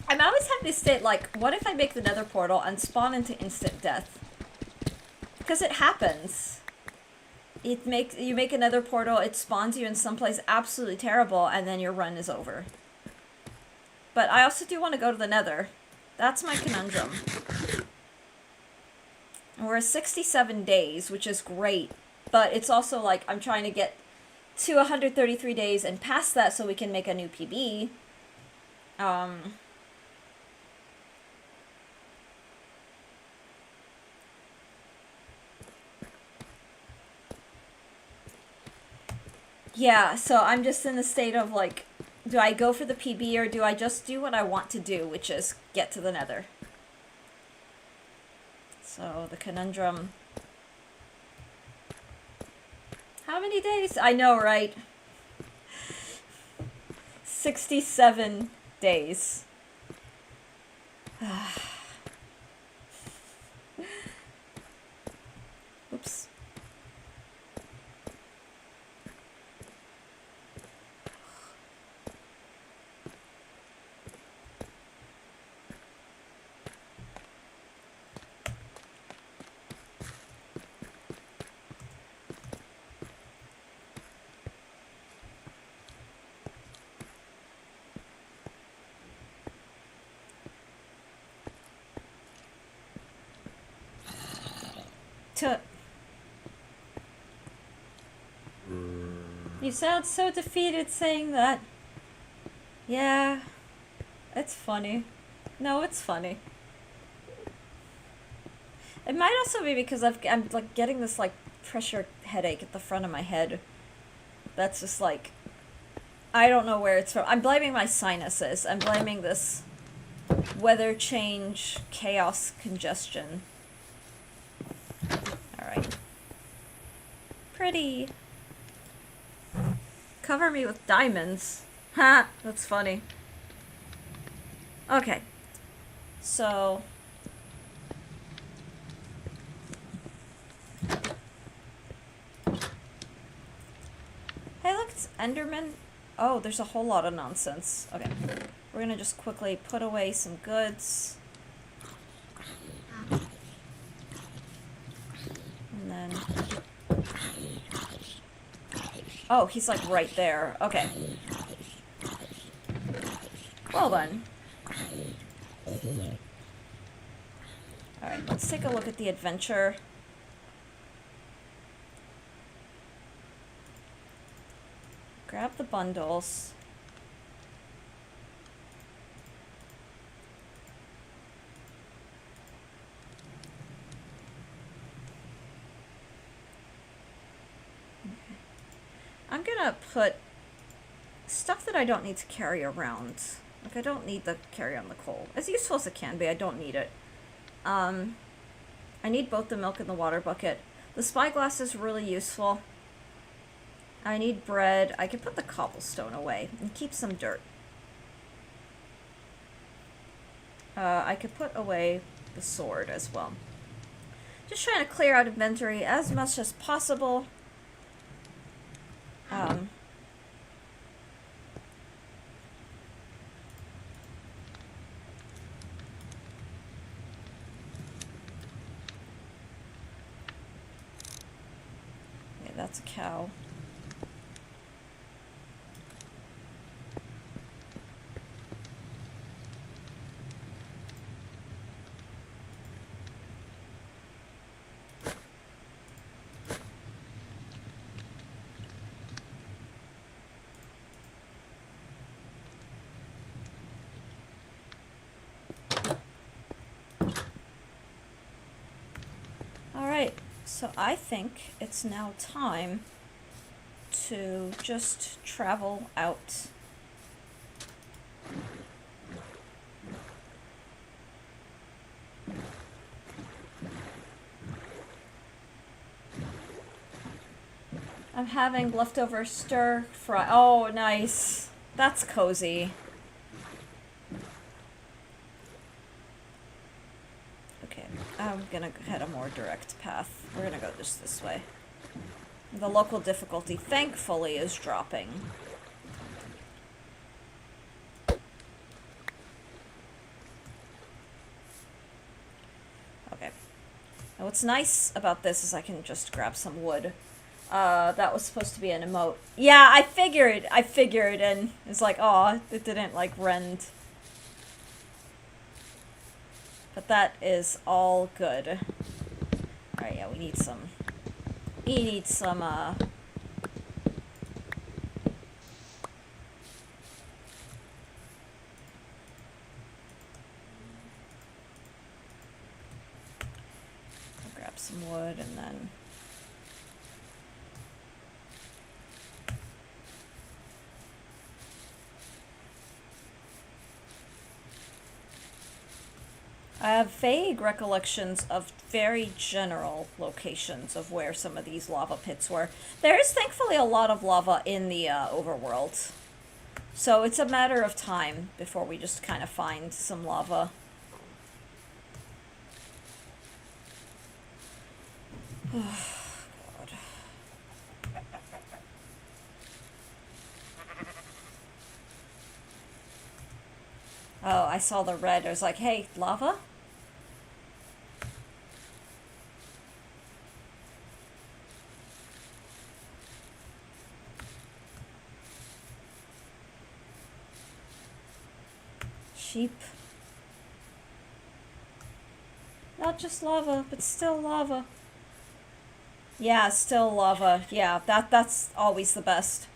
I'm always having this state, like, what if I make the nether portal and spawn into instant death? Because it happens. You make another portal, it spawns you in someplace absolutely terrible, and then your run is over. But I also do want to go to the nether. That's my conundrum. We're at 67 days, which is great, but it's also like I'm trying to get to 133 days and past that so we can make a new PB. Yeah, so I'm just in the state of, like, do I go for the PB or do I just do what I want to do, which is get to the nether? So, the conundrum. How many days? I know, right? 67 days. Oops. You sound so defeated saying that. Yeah, it's funny. No, it's funny. It might also be because I'm like getting this like pressure headache at the front of my head. That's just like, I don't know where it's from. I'm blaming my sinuses. I'm blaming this weather change, chaos, congestion. pretty. Cover me with diamonds. Ha! That's funny. Okay. So... Hey, look, it's Enderman. Oh, there's a whole lot of nonsense. Okay. We're gonna just quickly put away some goods. And then... Oh, he's like right there. Okay. Well then. Alright, let's take a look at the adventure. Grab the bundles. I'm gonna put stuff that I don't need to carry around. Like, I don't need to carry on the coal. As useful as it can be, I don't need it. I need both the milk and the water bucket. The spyglass is really useful. I need bread. I can put the cobblestone away and keep some dirt. I could put away the sword as well. Just trying to clear out inventory as much as possible. Okay, that's a cow. So I think it's now time to just travel out. I'm having leftover stir fry. Oh, nice. That's cozy. Okay, I'm gonna head a more direct path. We're gonna go just this way. The local difficulty, thankfully, is dropping. Okay. Now what's nice about this is I can just grab some wood. That was supposed to be an emote. Yeah, I figured, and it's like, aw, it didn't, like, rend. But that is all good. Alright, yeah, we need some, I'll grab some wood and then... I have vague recollections of very general locations of where some of these lava pits were. There is thankfully a lot of lava in the overworld. So it's a matter of time before we just kind of find some lava. God. Oh, I saw the red. I was like, hey, lava? Sheep. Not just lava, but still lava. Yeah, still lava. Yeah, that's always the best.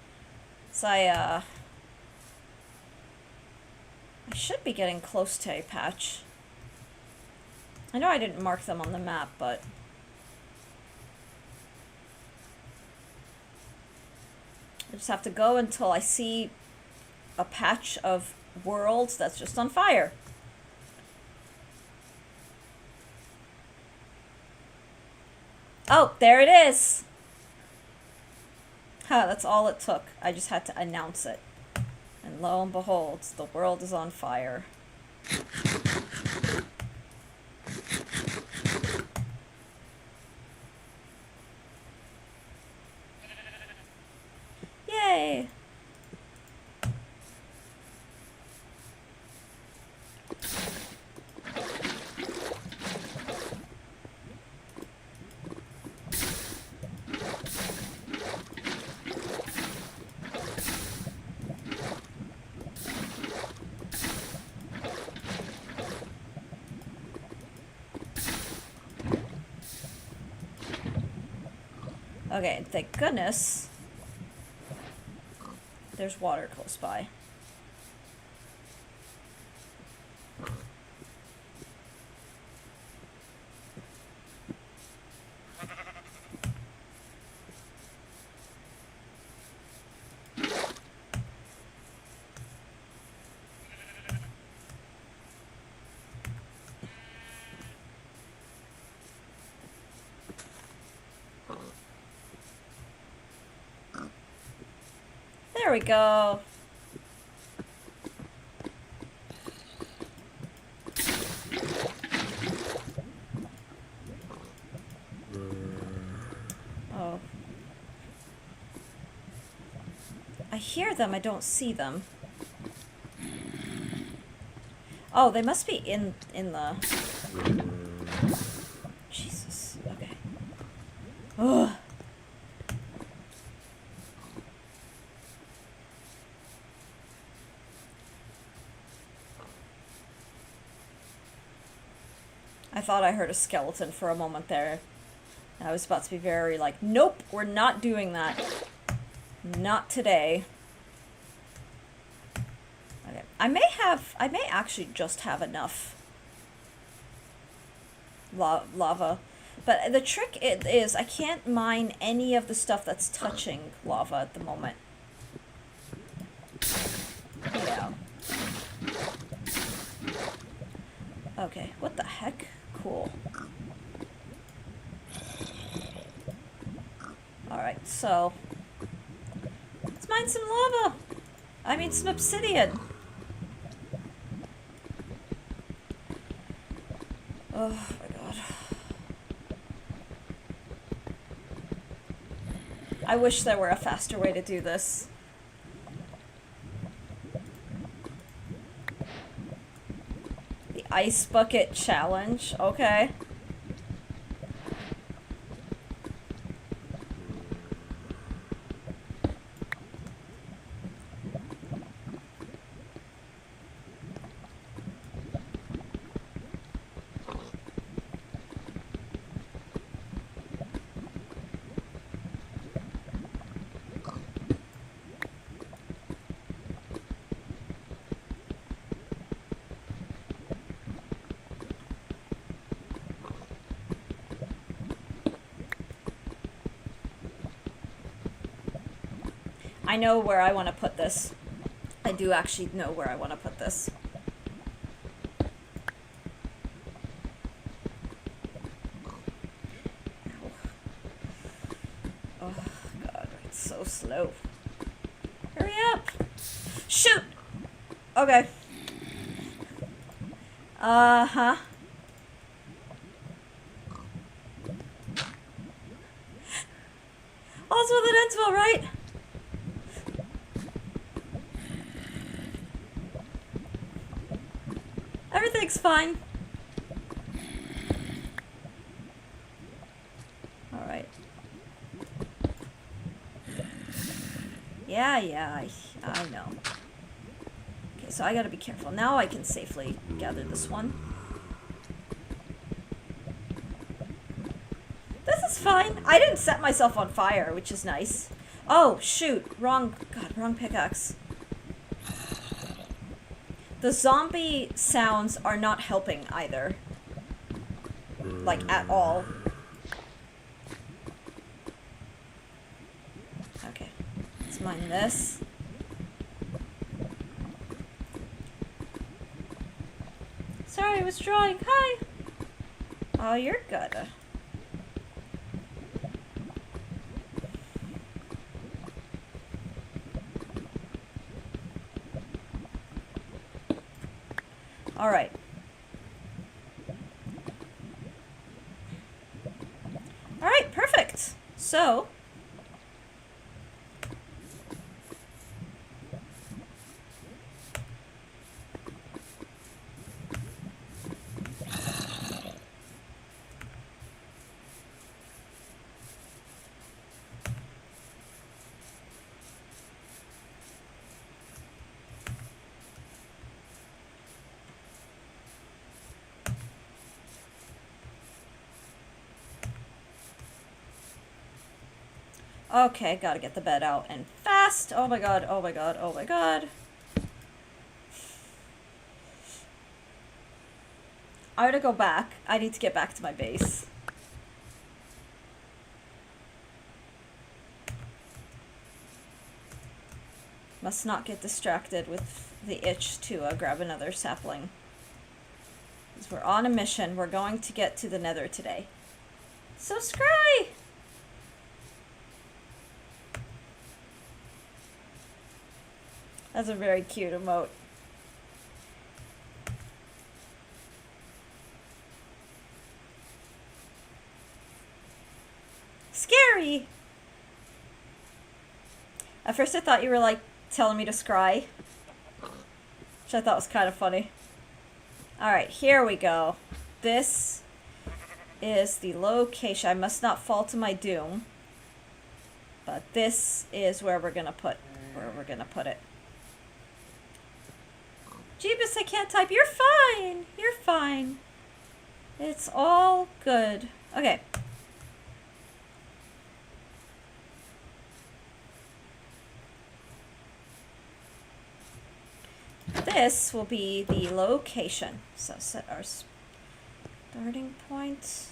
So I should be getting close to a patch. I know I didn't mark them on the map, but... I just have to go until I see a patch of worlds that's just on fire. Oh, there it is! That's all it took. I just had to announce it. And lo and behold, the world is on fire. Yay! Okay, thank goodness there's water close by. There we go. Oh. I hear them, I don't see them. Oh, they must be in the... Jesus, okay. Ugh. I thought I heard a skeleton for a moment there. I was about to be very like, nope, we're not doing that. Not today. Okay. I may actually just have enough lava. But the trick is I can't mine any of the stuff that's touching lava at the moment. Yeah. Okay, what the heck? Cool. Alright, so... let's mine some lava! I mean, some obsidian! Oh my god. I wish there were a faster way to do this. The ice bucket challenge, okay. I know where I want to put this. I do actually know where I want to put this. Oh, God, it's so slow. Hurry up! Shoot! Okay. Uh-huh. All's well that ends well, right? Everything's fine. Alright. Yeah, I know. Okay, so I gotta be careful. Now I can safely gather this one. This is fine. I didn't set myself on fire, which is nice. Oh, shoot. Wrong pickaxe. The zombie sounds are not helping either. Like, at all. Okay. Let's mine this. Sorry, I was drawing. Hi! Oh, you're good. Alright. Alright, perfect. So... Okay, gotta get the bed out and fast. Oh my god, oh my god, oh my god. I gotta go back. I need to get back to my base. Must not get distracted with the itch to grab another sapling. Because we're on a mission. We're going to get to the nether today. So scry! That's a very cute emote. Scary! At first I thought you were like telling me to scry. Which I thought was kind of funny. Alright, here we go. This is the location. I must not fall to my doom. But this is where we're gonna put it. Jeebus, I can't type. You're fine. You're fine. It's all good. Okay. This will be the location. So set our starting point.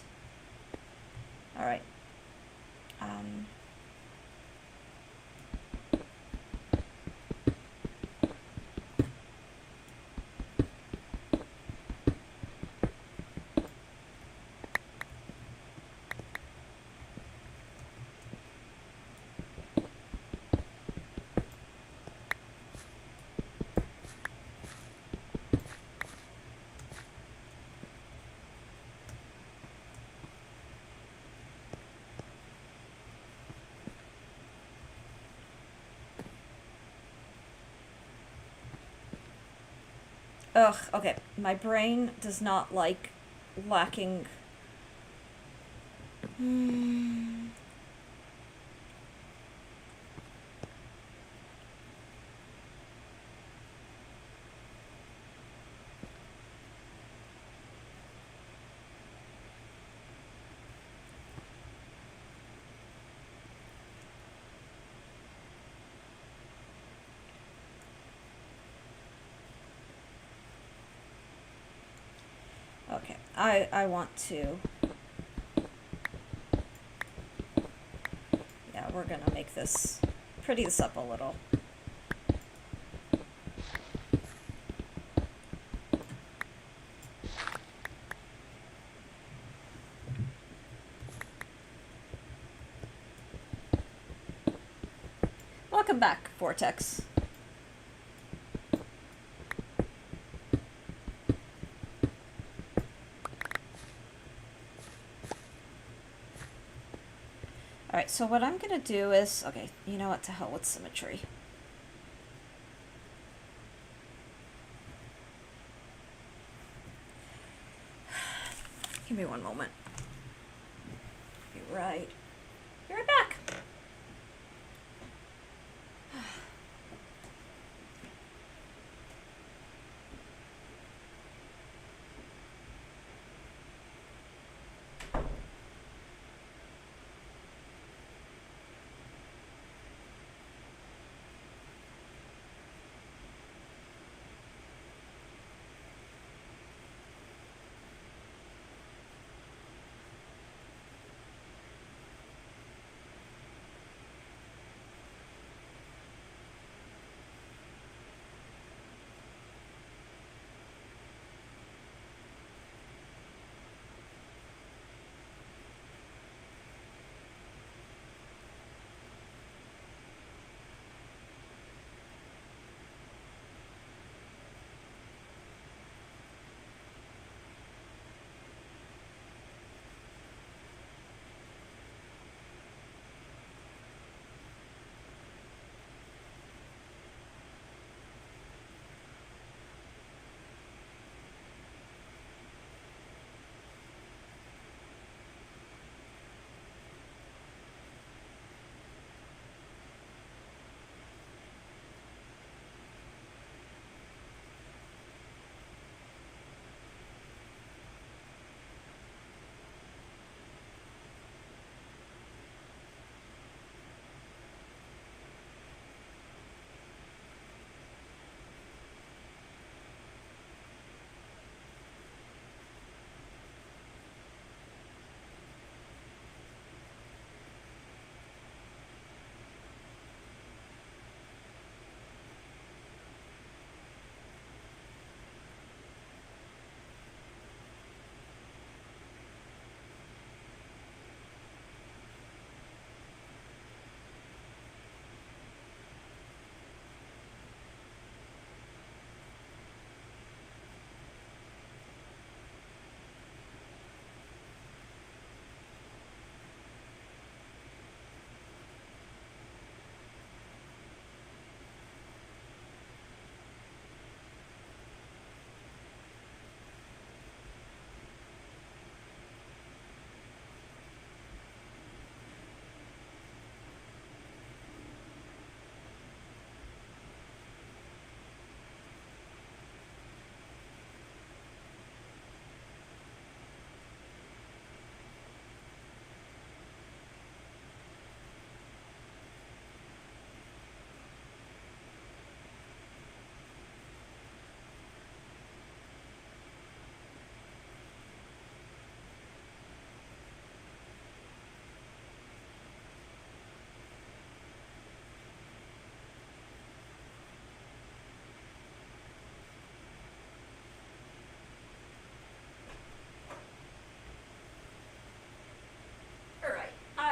All right. Ugh, okay. My brain does not like lacking... Okay, I want to... Yeah, we're gonna make this... pretty this up a little. Welcome back, Vortex. Alright, so what I'm gonna do is... Okay, you know what? To hell with symmetry. Give me one moment. Be right. Be right back!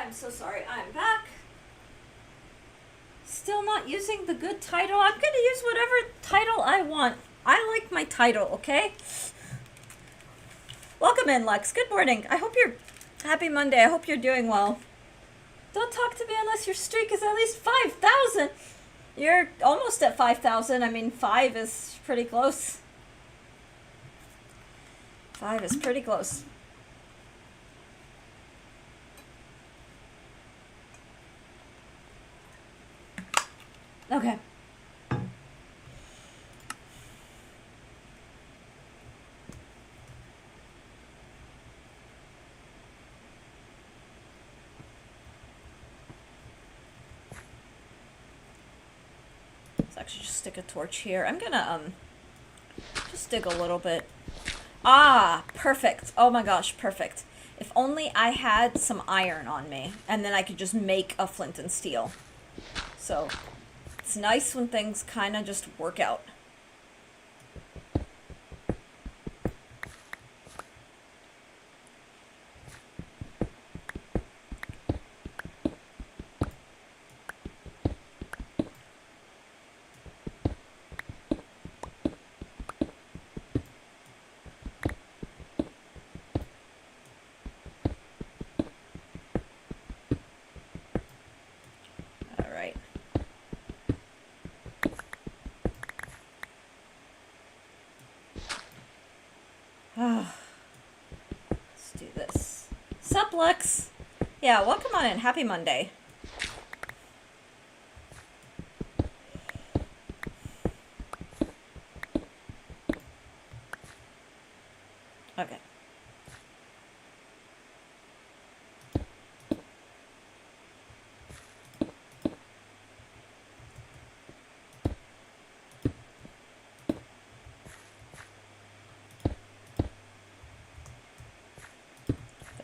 I'm so sorry. I'm back. Still not using the good title. I'm gonna use whatever title I want. I like my title, okay? Welcome in, Lex. Good morning. I hope you're... Happy Monday. I hope you're doing well. Don't talk to me unless your streak is at least 5,000. You're almost at 5,000. I mean, 5 is pretty close. 5 is pretty close. Okay. Let's actually just stick a torch here. I'm gonna, just dig a little bit. Ah, perfect. Oh my gosh, perfect. If only I had some iron on me, and then I could just make a flint and steel. So, it's nice when things kind of just work out. Let's do this. Sup, Lex? Yeah, welcome on in. Happy Monday. Okay.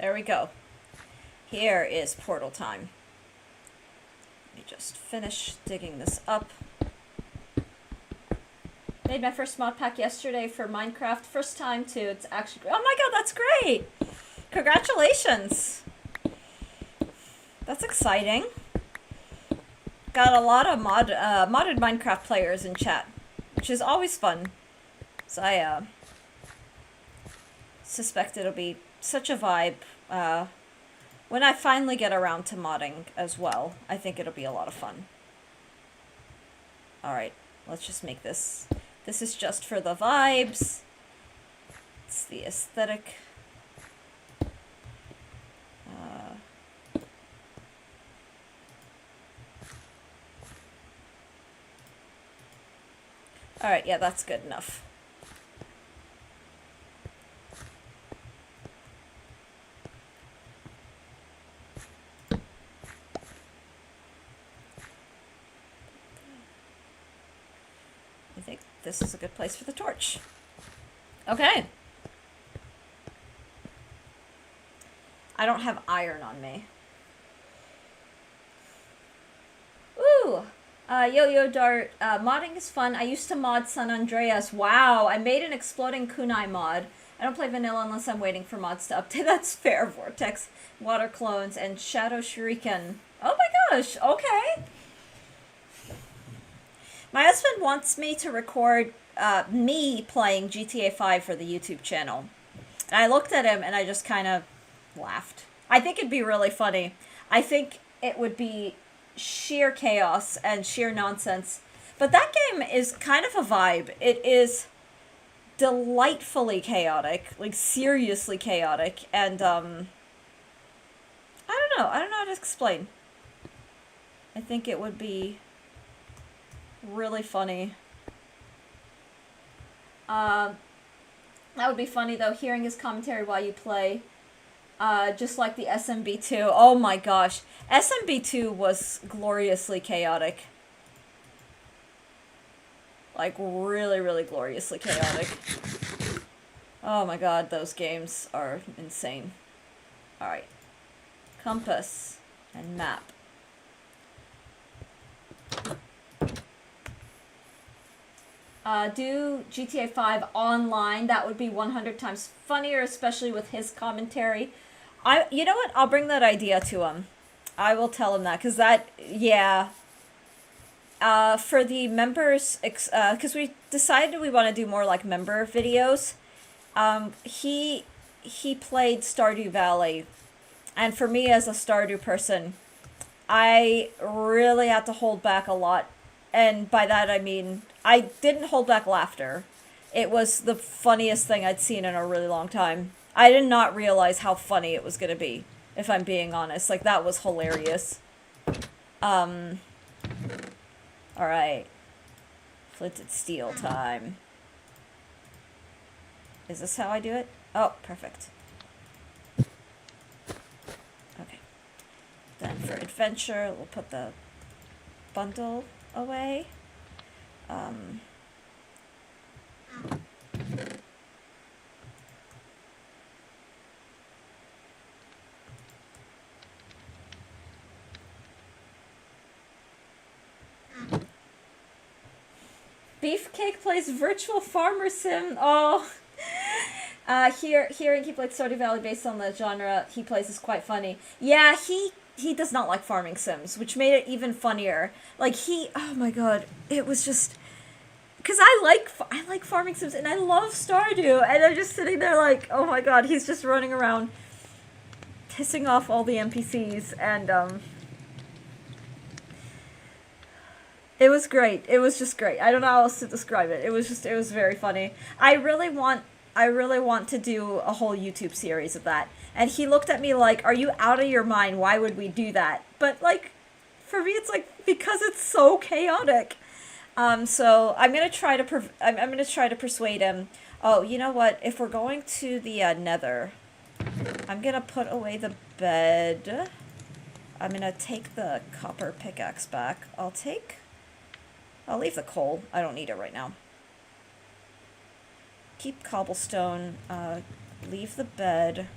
There we go. Here is portal time. Let me just finish digging this up. Made my first mod pack yesterday for Minecraft. First time too. It's actually... Oh my god, that's great! Congratulations! That's exciting. Got a lot of modded Minecraft players in chat, which is always fun. So I suspect it'll be such a vibe when I finally get around to modding as well. I think it'll be a lot of fun. Alright, let's just make this. This is just for the vibes. It's the aesthetic. Alright, yeah, that's good enough. I think this is a good place for the torch. Okay. I don't have iron on me. Ooh! Yo-Yo Dart, modding is fun. I used to mod San Andreas. Wow, I made an exploding kunai mod. I don't play vanilla unless I'm waiting for mods to update. That's fair. Vortex, Water Clones, and Shadow Shuriken. Oh my gosh, okay. My husband wants me to record me playing GTA 5 for the YouTube channel. And I looked at him and I just kind of laughed. I think it'd be really funny. I think it would be sheer chaos and sheer nonsense. But that game is kind of a vibe. It is delightfully chaotic, like seriously chaotic, and I don't know how to explain. I think it would be really funny. That would be funny though, hearing his commentary while you play. Just like the SMB2. Oh my gosh. SMB2 was gloriously chaotic. Like, really, really gloriously chaotic. Oh my god, those games are insane. Alright. Compass and map. Do GTA 5 online. That would be 100 times funnier, especially with his commentary. You know what? I'll bring that idea to him. I will tell him that, because yeah. For the members, because we decided we want to do more like member videos. He played Stardew Valley, and for me as a Stardew person, I really had to hold back a lot, and by that I mean I didn't hold back laughter. It was the funniest thing I'd seen in a really long time. I did not realize how funny it was gonna be, if I'm being honest. Like, that was hilarious. Alright. Flint and steel time. Is this how I do it? Oh, perfect. Okay. Then for adventure, we'll put the bundle away. Beefcake plays Virtual Farmer Sim. Oh. Hearing he played Stardew Valley based on the genre he plays is quite funny. Yeah, he does not like farming sims, which made it even funnier. Like, oh my god, it was just, because I like farming sims and I love Stardew, and I'm just sitting there like, oh my god, he's just running around pissing off all the NPCs, and it was great. It was just great. I don't know how else to describe it. It was very funny. I really want to do a whole YouTube series of that. And he looked at me like, are you out of your mind? Why would we do that? But, like, for me, it's like, because it's so chaotic. So I'm gonna try to I'm gonna try to persuade him. Oh, you know what? If we're going to the Nether, I'm gonna put away the bed. I'm gonna take the copper pickaxe back. I'll leave the coal. I don't need it right now. Keep cobblestone. Leave the bed.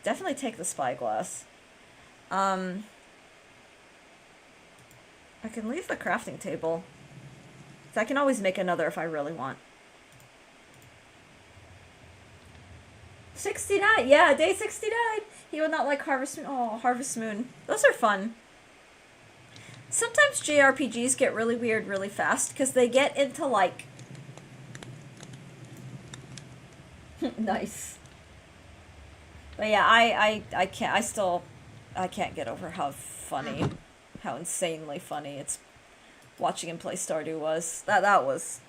Definitely take the spyglass. I can leave the crafting table. So I can always make another if I really want. 69! Yeah, day 69! He would not like Harvest Moon. Oh, Harvest Moon. Those are fun. Sometimes JRPGs get really weird really fast, because they get into, like... Nice. But yeah, I can't get over how funny, how insanely funny it's watching him play Stardew was. That was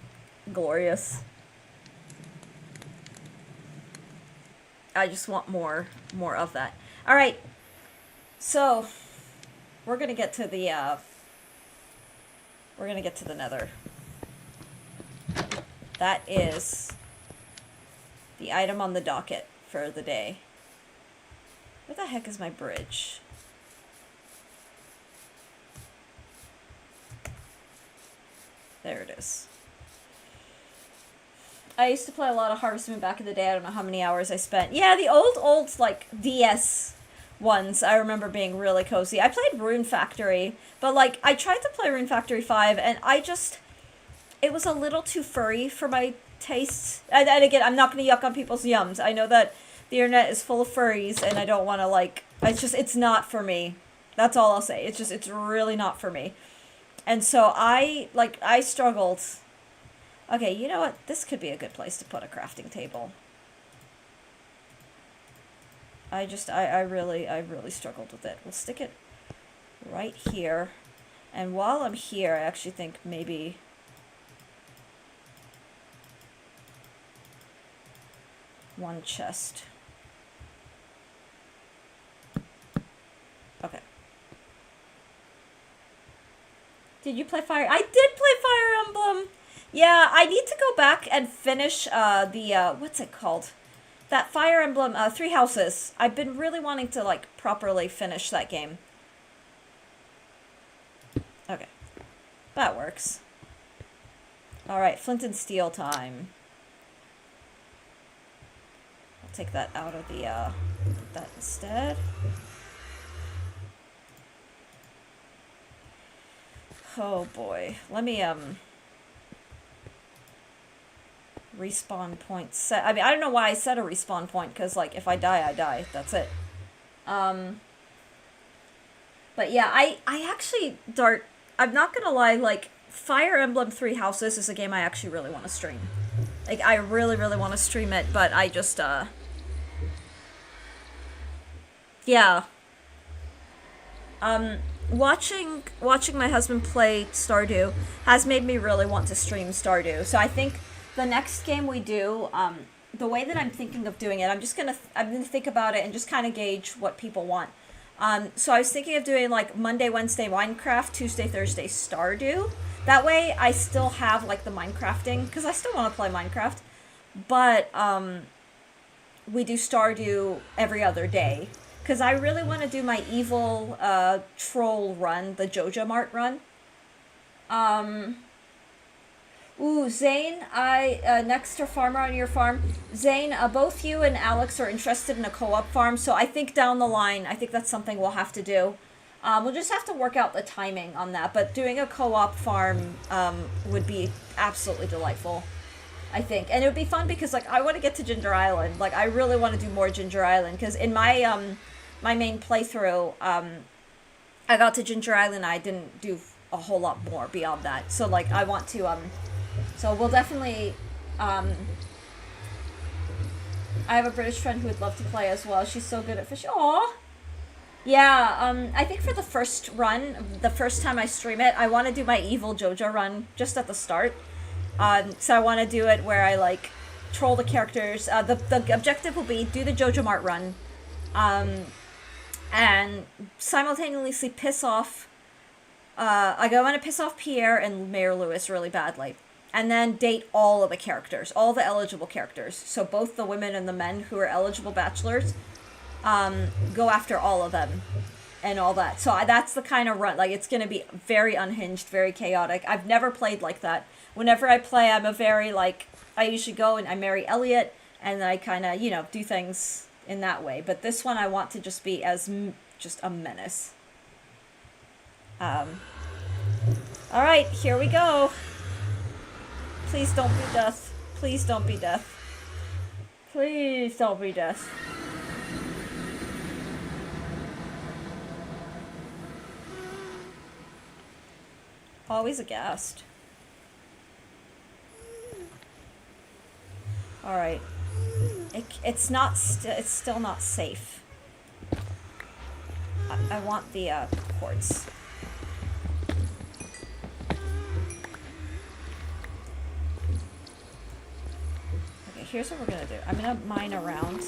glorious. I just want more of that. Alright. So, we're gonna get to the, Nether. That is the item on the docket for the day. Where the heck is my bridge? There it is. I used to play a lot of Harvest Moon back in the day. I don't know how many hours I spent. Yeah, the old, like, DS ones I remember being really cozy. I played Rune Factory, but, like, I tried to play Rune Factory 5, and it was a little too furry for my tastes. And again, I'm not going to yuck on people's yums. I know that the internet is full of furries, and I don't want to, like, it's not for me. That's all I'll say. It's really not for me. And so I struggled. Okay, you know what? This could be a good place to put a crafting table. I really struggled with it. We'll stick it right here. And while I'm here, I actually think maybe... one chest. Okay. Did you play Fire? I did play Fire Emblem! Yeah, I need to go back and finish, what's it called? That Fire Emblem, Three Houses. I've been really wanting to, like, properly finish that game. Okay. That works. Alright, Flint and Steel time. I'll take that out of the, that instead. Oh boy. Let me, respawn point set. I mean, I don't know why I set a respawn point, because, like, if I die, I die. That's it. But yeah, I actually, Dart, I'm not gonna lie, like, Fire Emblem Three Houses is a game I actually really want to stream. Like, I really, really want to stream it, but I just, yeah. Watching my husband play Stardew has made me really want to stream Stardew. So I think the next game we do, the way that I'm thinking of doing it, I'm gonna think about it and just kind of gauge what people want. So I was thinking of doing like Monday, Wednesday Minecraft, Tuesday, Thursday Stardew. That way I still have like the Minecrafting, because I still want to play Minecraft, but we do Stardew every other day. Because I really want to do my evil troll run, the Joja Mart run. Ooh, Zane, next to farmer on your farm. Zane, both you and Alex are interested in a co-op farm, so I think down the line, I think that's something we'll have to do. We'll just have to work out the timing on that, but doing a co-op farm would be absolutely delightful, I think. And it would be fun because, like, I want to get to Ginger Island. Like, I really want to do more Ginger Island, because in my, my main playthrough, I got to Ginger Island, I didn't do a whole lot more beyond that. So, like, I want to, so we'll definitely, I have a British friend who would love to play as well. She's so good at fishing. Aww! Yeah, I think for the first run, the first time I stream it, I want to do my evil Joja run just at the start. So I want to do it where I, like, troll the characters. The objective will be do the Joja Mart run, and simultaneously piss off, I want to piss off Pierre and Mayor Lewis really badly. And then date all of the characters, all the eligible characters. So both the women and the men who are eligible bachelors, go after all of them and all that. So that's the kind of run, like, it's going to be very unhinged, very chaotic. I've never played like that. Whenever I play, I'm a very, like, I usually go and I marry Elliot, and I kind of, you know, do things in that way. But this one I want to just be as just a menace. Alright, here we go. Please don't be death. Please don't be death. Please don't be death. Always aghast. Alright. It's still not safe. I want the quartz. Okay, here's what we're gonna do. I'm gonna mine around.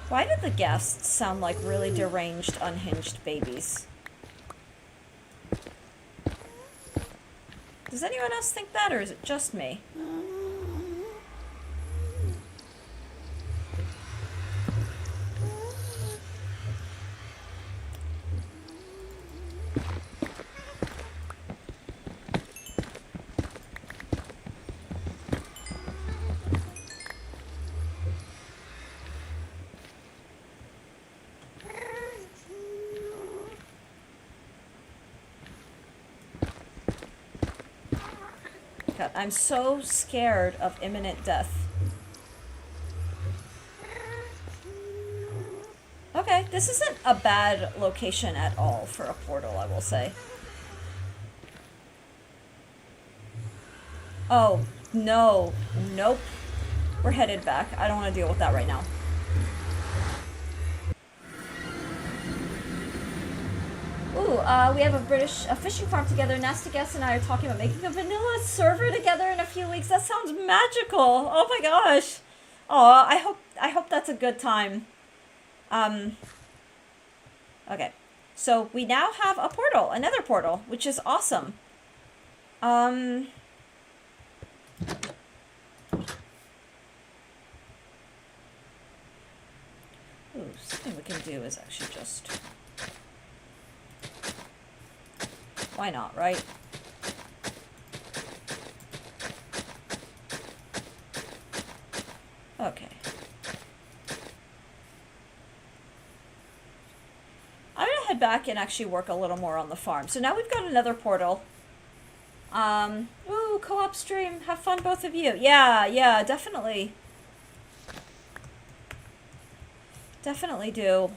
Why did the guests sound like really deranged, unhinged babies? Does anyone else think that, or is it just me? God, I'm so scared of imminent death. Okay, this isn't a bad location at all for a portal, I will say. Oh, no. Nope. We're headed back. I don't want to deal with that right now. Ooh, we have a fishing farm together. Nasty Guest and I are talking about making a vanilla server together in a few weeks. That sounds magical. Oh my gosh. Aw, I hope that's a good time. Okay. So we now have a portal, another portal, which is awesome. Ooh, something we can do is actually just... Why not, right? Okay. I'm gonna head back and actually work a little more on the farm. So now we've got another portal. Ooh, Ooh, co-op stream. Have fun, both of you. Yeah, yeah, definitely. Definitely do.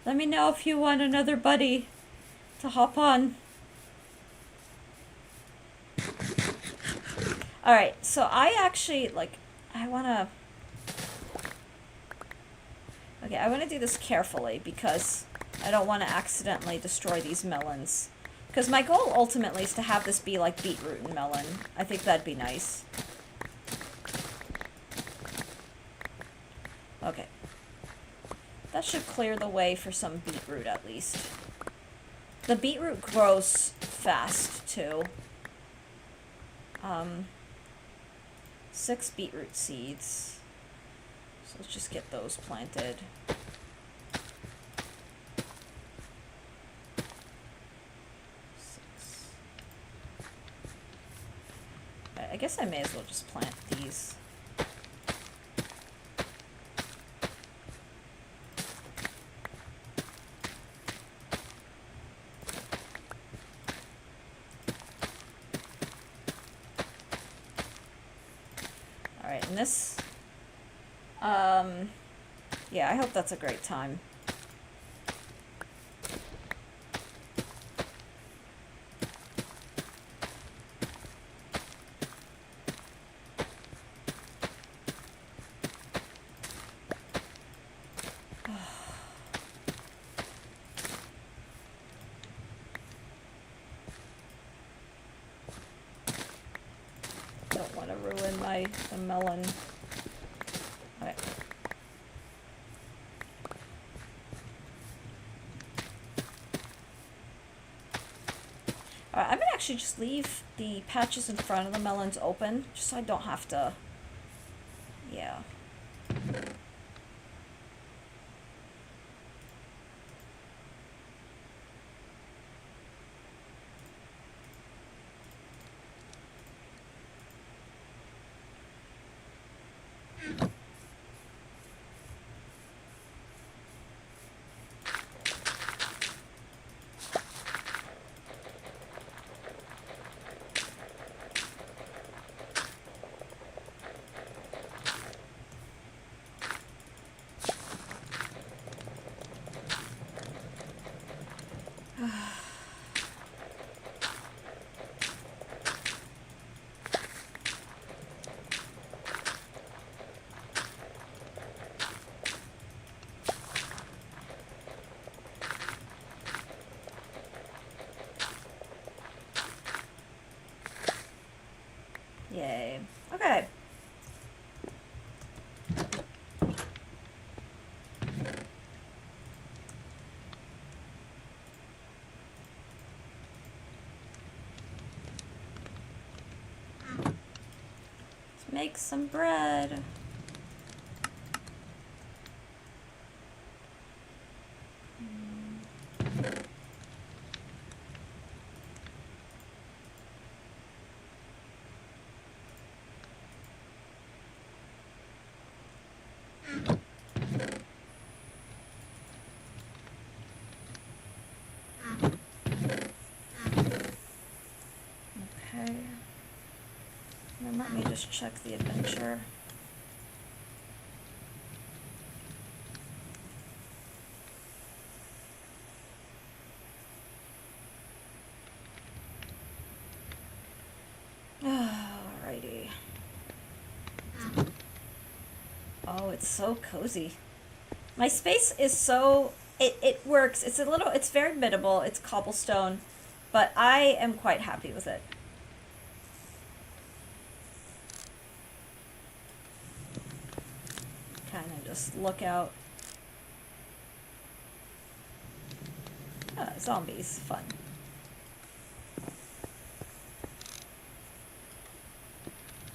Let me know if you want another buddy to hop on. Alright, so I actually, like, I wanna... Okay, I wanna do this carefully because I don't want to accidentally destroy these melons. Because my goal ultimately is to have this be like beetroot and melon. I think that'd be nice. Okay. That should clear the way for some beetroot at least. The beetroot grows fast too. 6 beetroot seeds. So let's just get those planted. I guess I may as well just plant these. Alright, and this... yeah, I hope that's a great time. Don't want to ruin the melon. Okay. Alright, I'm gonna actually just leave the patches in front of the melons open, just so I don't have to... Yeah. Yay. Okay. Let's make some bread. Okay. Then let me just check the adventure. Alrighty. Oh, it's so cozy. My space is so... It works. It's very minimal. It's cobblestone. But I am quite happy with it. Kind of just look out. Zombies. Fun.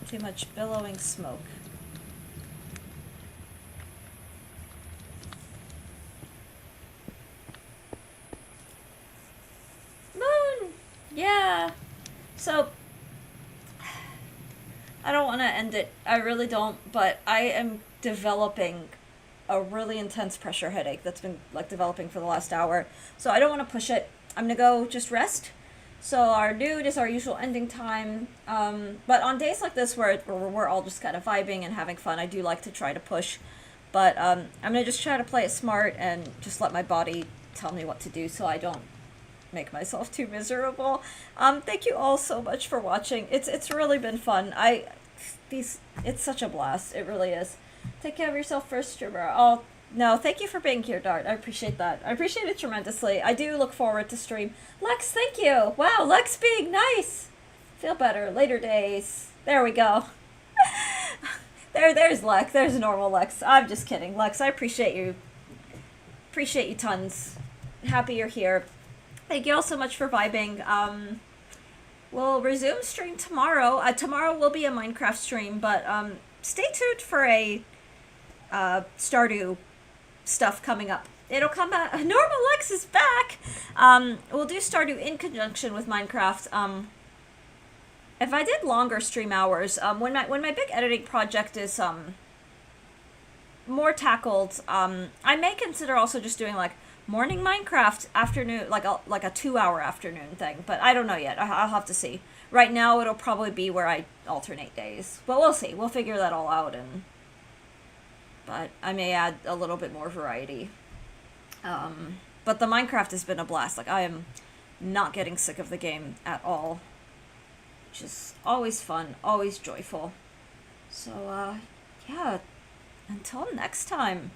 Too much billowing smoke. Moon! Yeah! So, I don't want to end it. I really don't, but I am developing a really intense pressure headache that's been, like, developing for the last hour. So I don't want to push it. I'm gonna go just rest. So our nude is our usual ending time. But on days like this where we're all just kind of vibing and having fun, I do like to try to push. But I'm gonna just try to play it smart and just let my body tell me what to do so I don't make myself too miserable. Thank you all so much for watching. It's really been fun. It's such a blast. It really is. Take care of yourself first, streamer. Oh no, thank you for being here, Dart. I appreciate that. I appreciate it tremendously. I do look forward to stream. Lex, thank you. Wow, Lex being nice. Feel better. Later days. There we go. There's Lex. There's normal Lex. I'm just kidding, Lex. I appreciate you. Appreciate you tons. Happy you're here. Thank you all so much for vibing. We'll resume stream tomorrow. Tomorrow will be a Minecraft stream, but stay tuned for a Stardew stuff coming up. It'll come back. Normal Lex is back. We'll do Stardew in conjunction with Minecraft. If I did longer stream hours, when my big editing project is more tackled, I may consider also just doing like morning Minecraft, afternoon, like a 2-hour afternoon thing. But I don't know yet. I'll have to see. Right now, it'll probably be where I alternate days, but we'll see. We'll figure that all out, but I may add a little bit more variety. But the Minecraft has been a blast. Like, I am not getting sick of the game at all. Which is always fun, always joyful. So, yeah, until next time.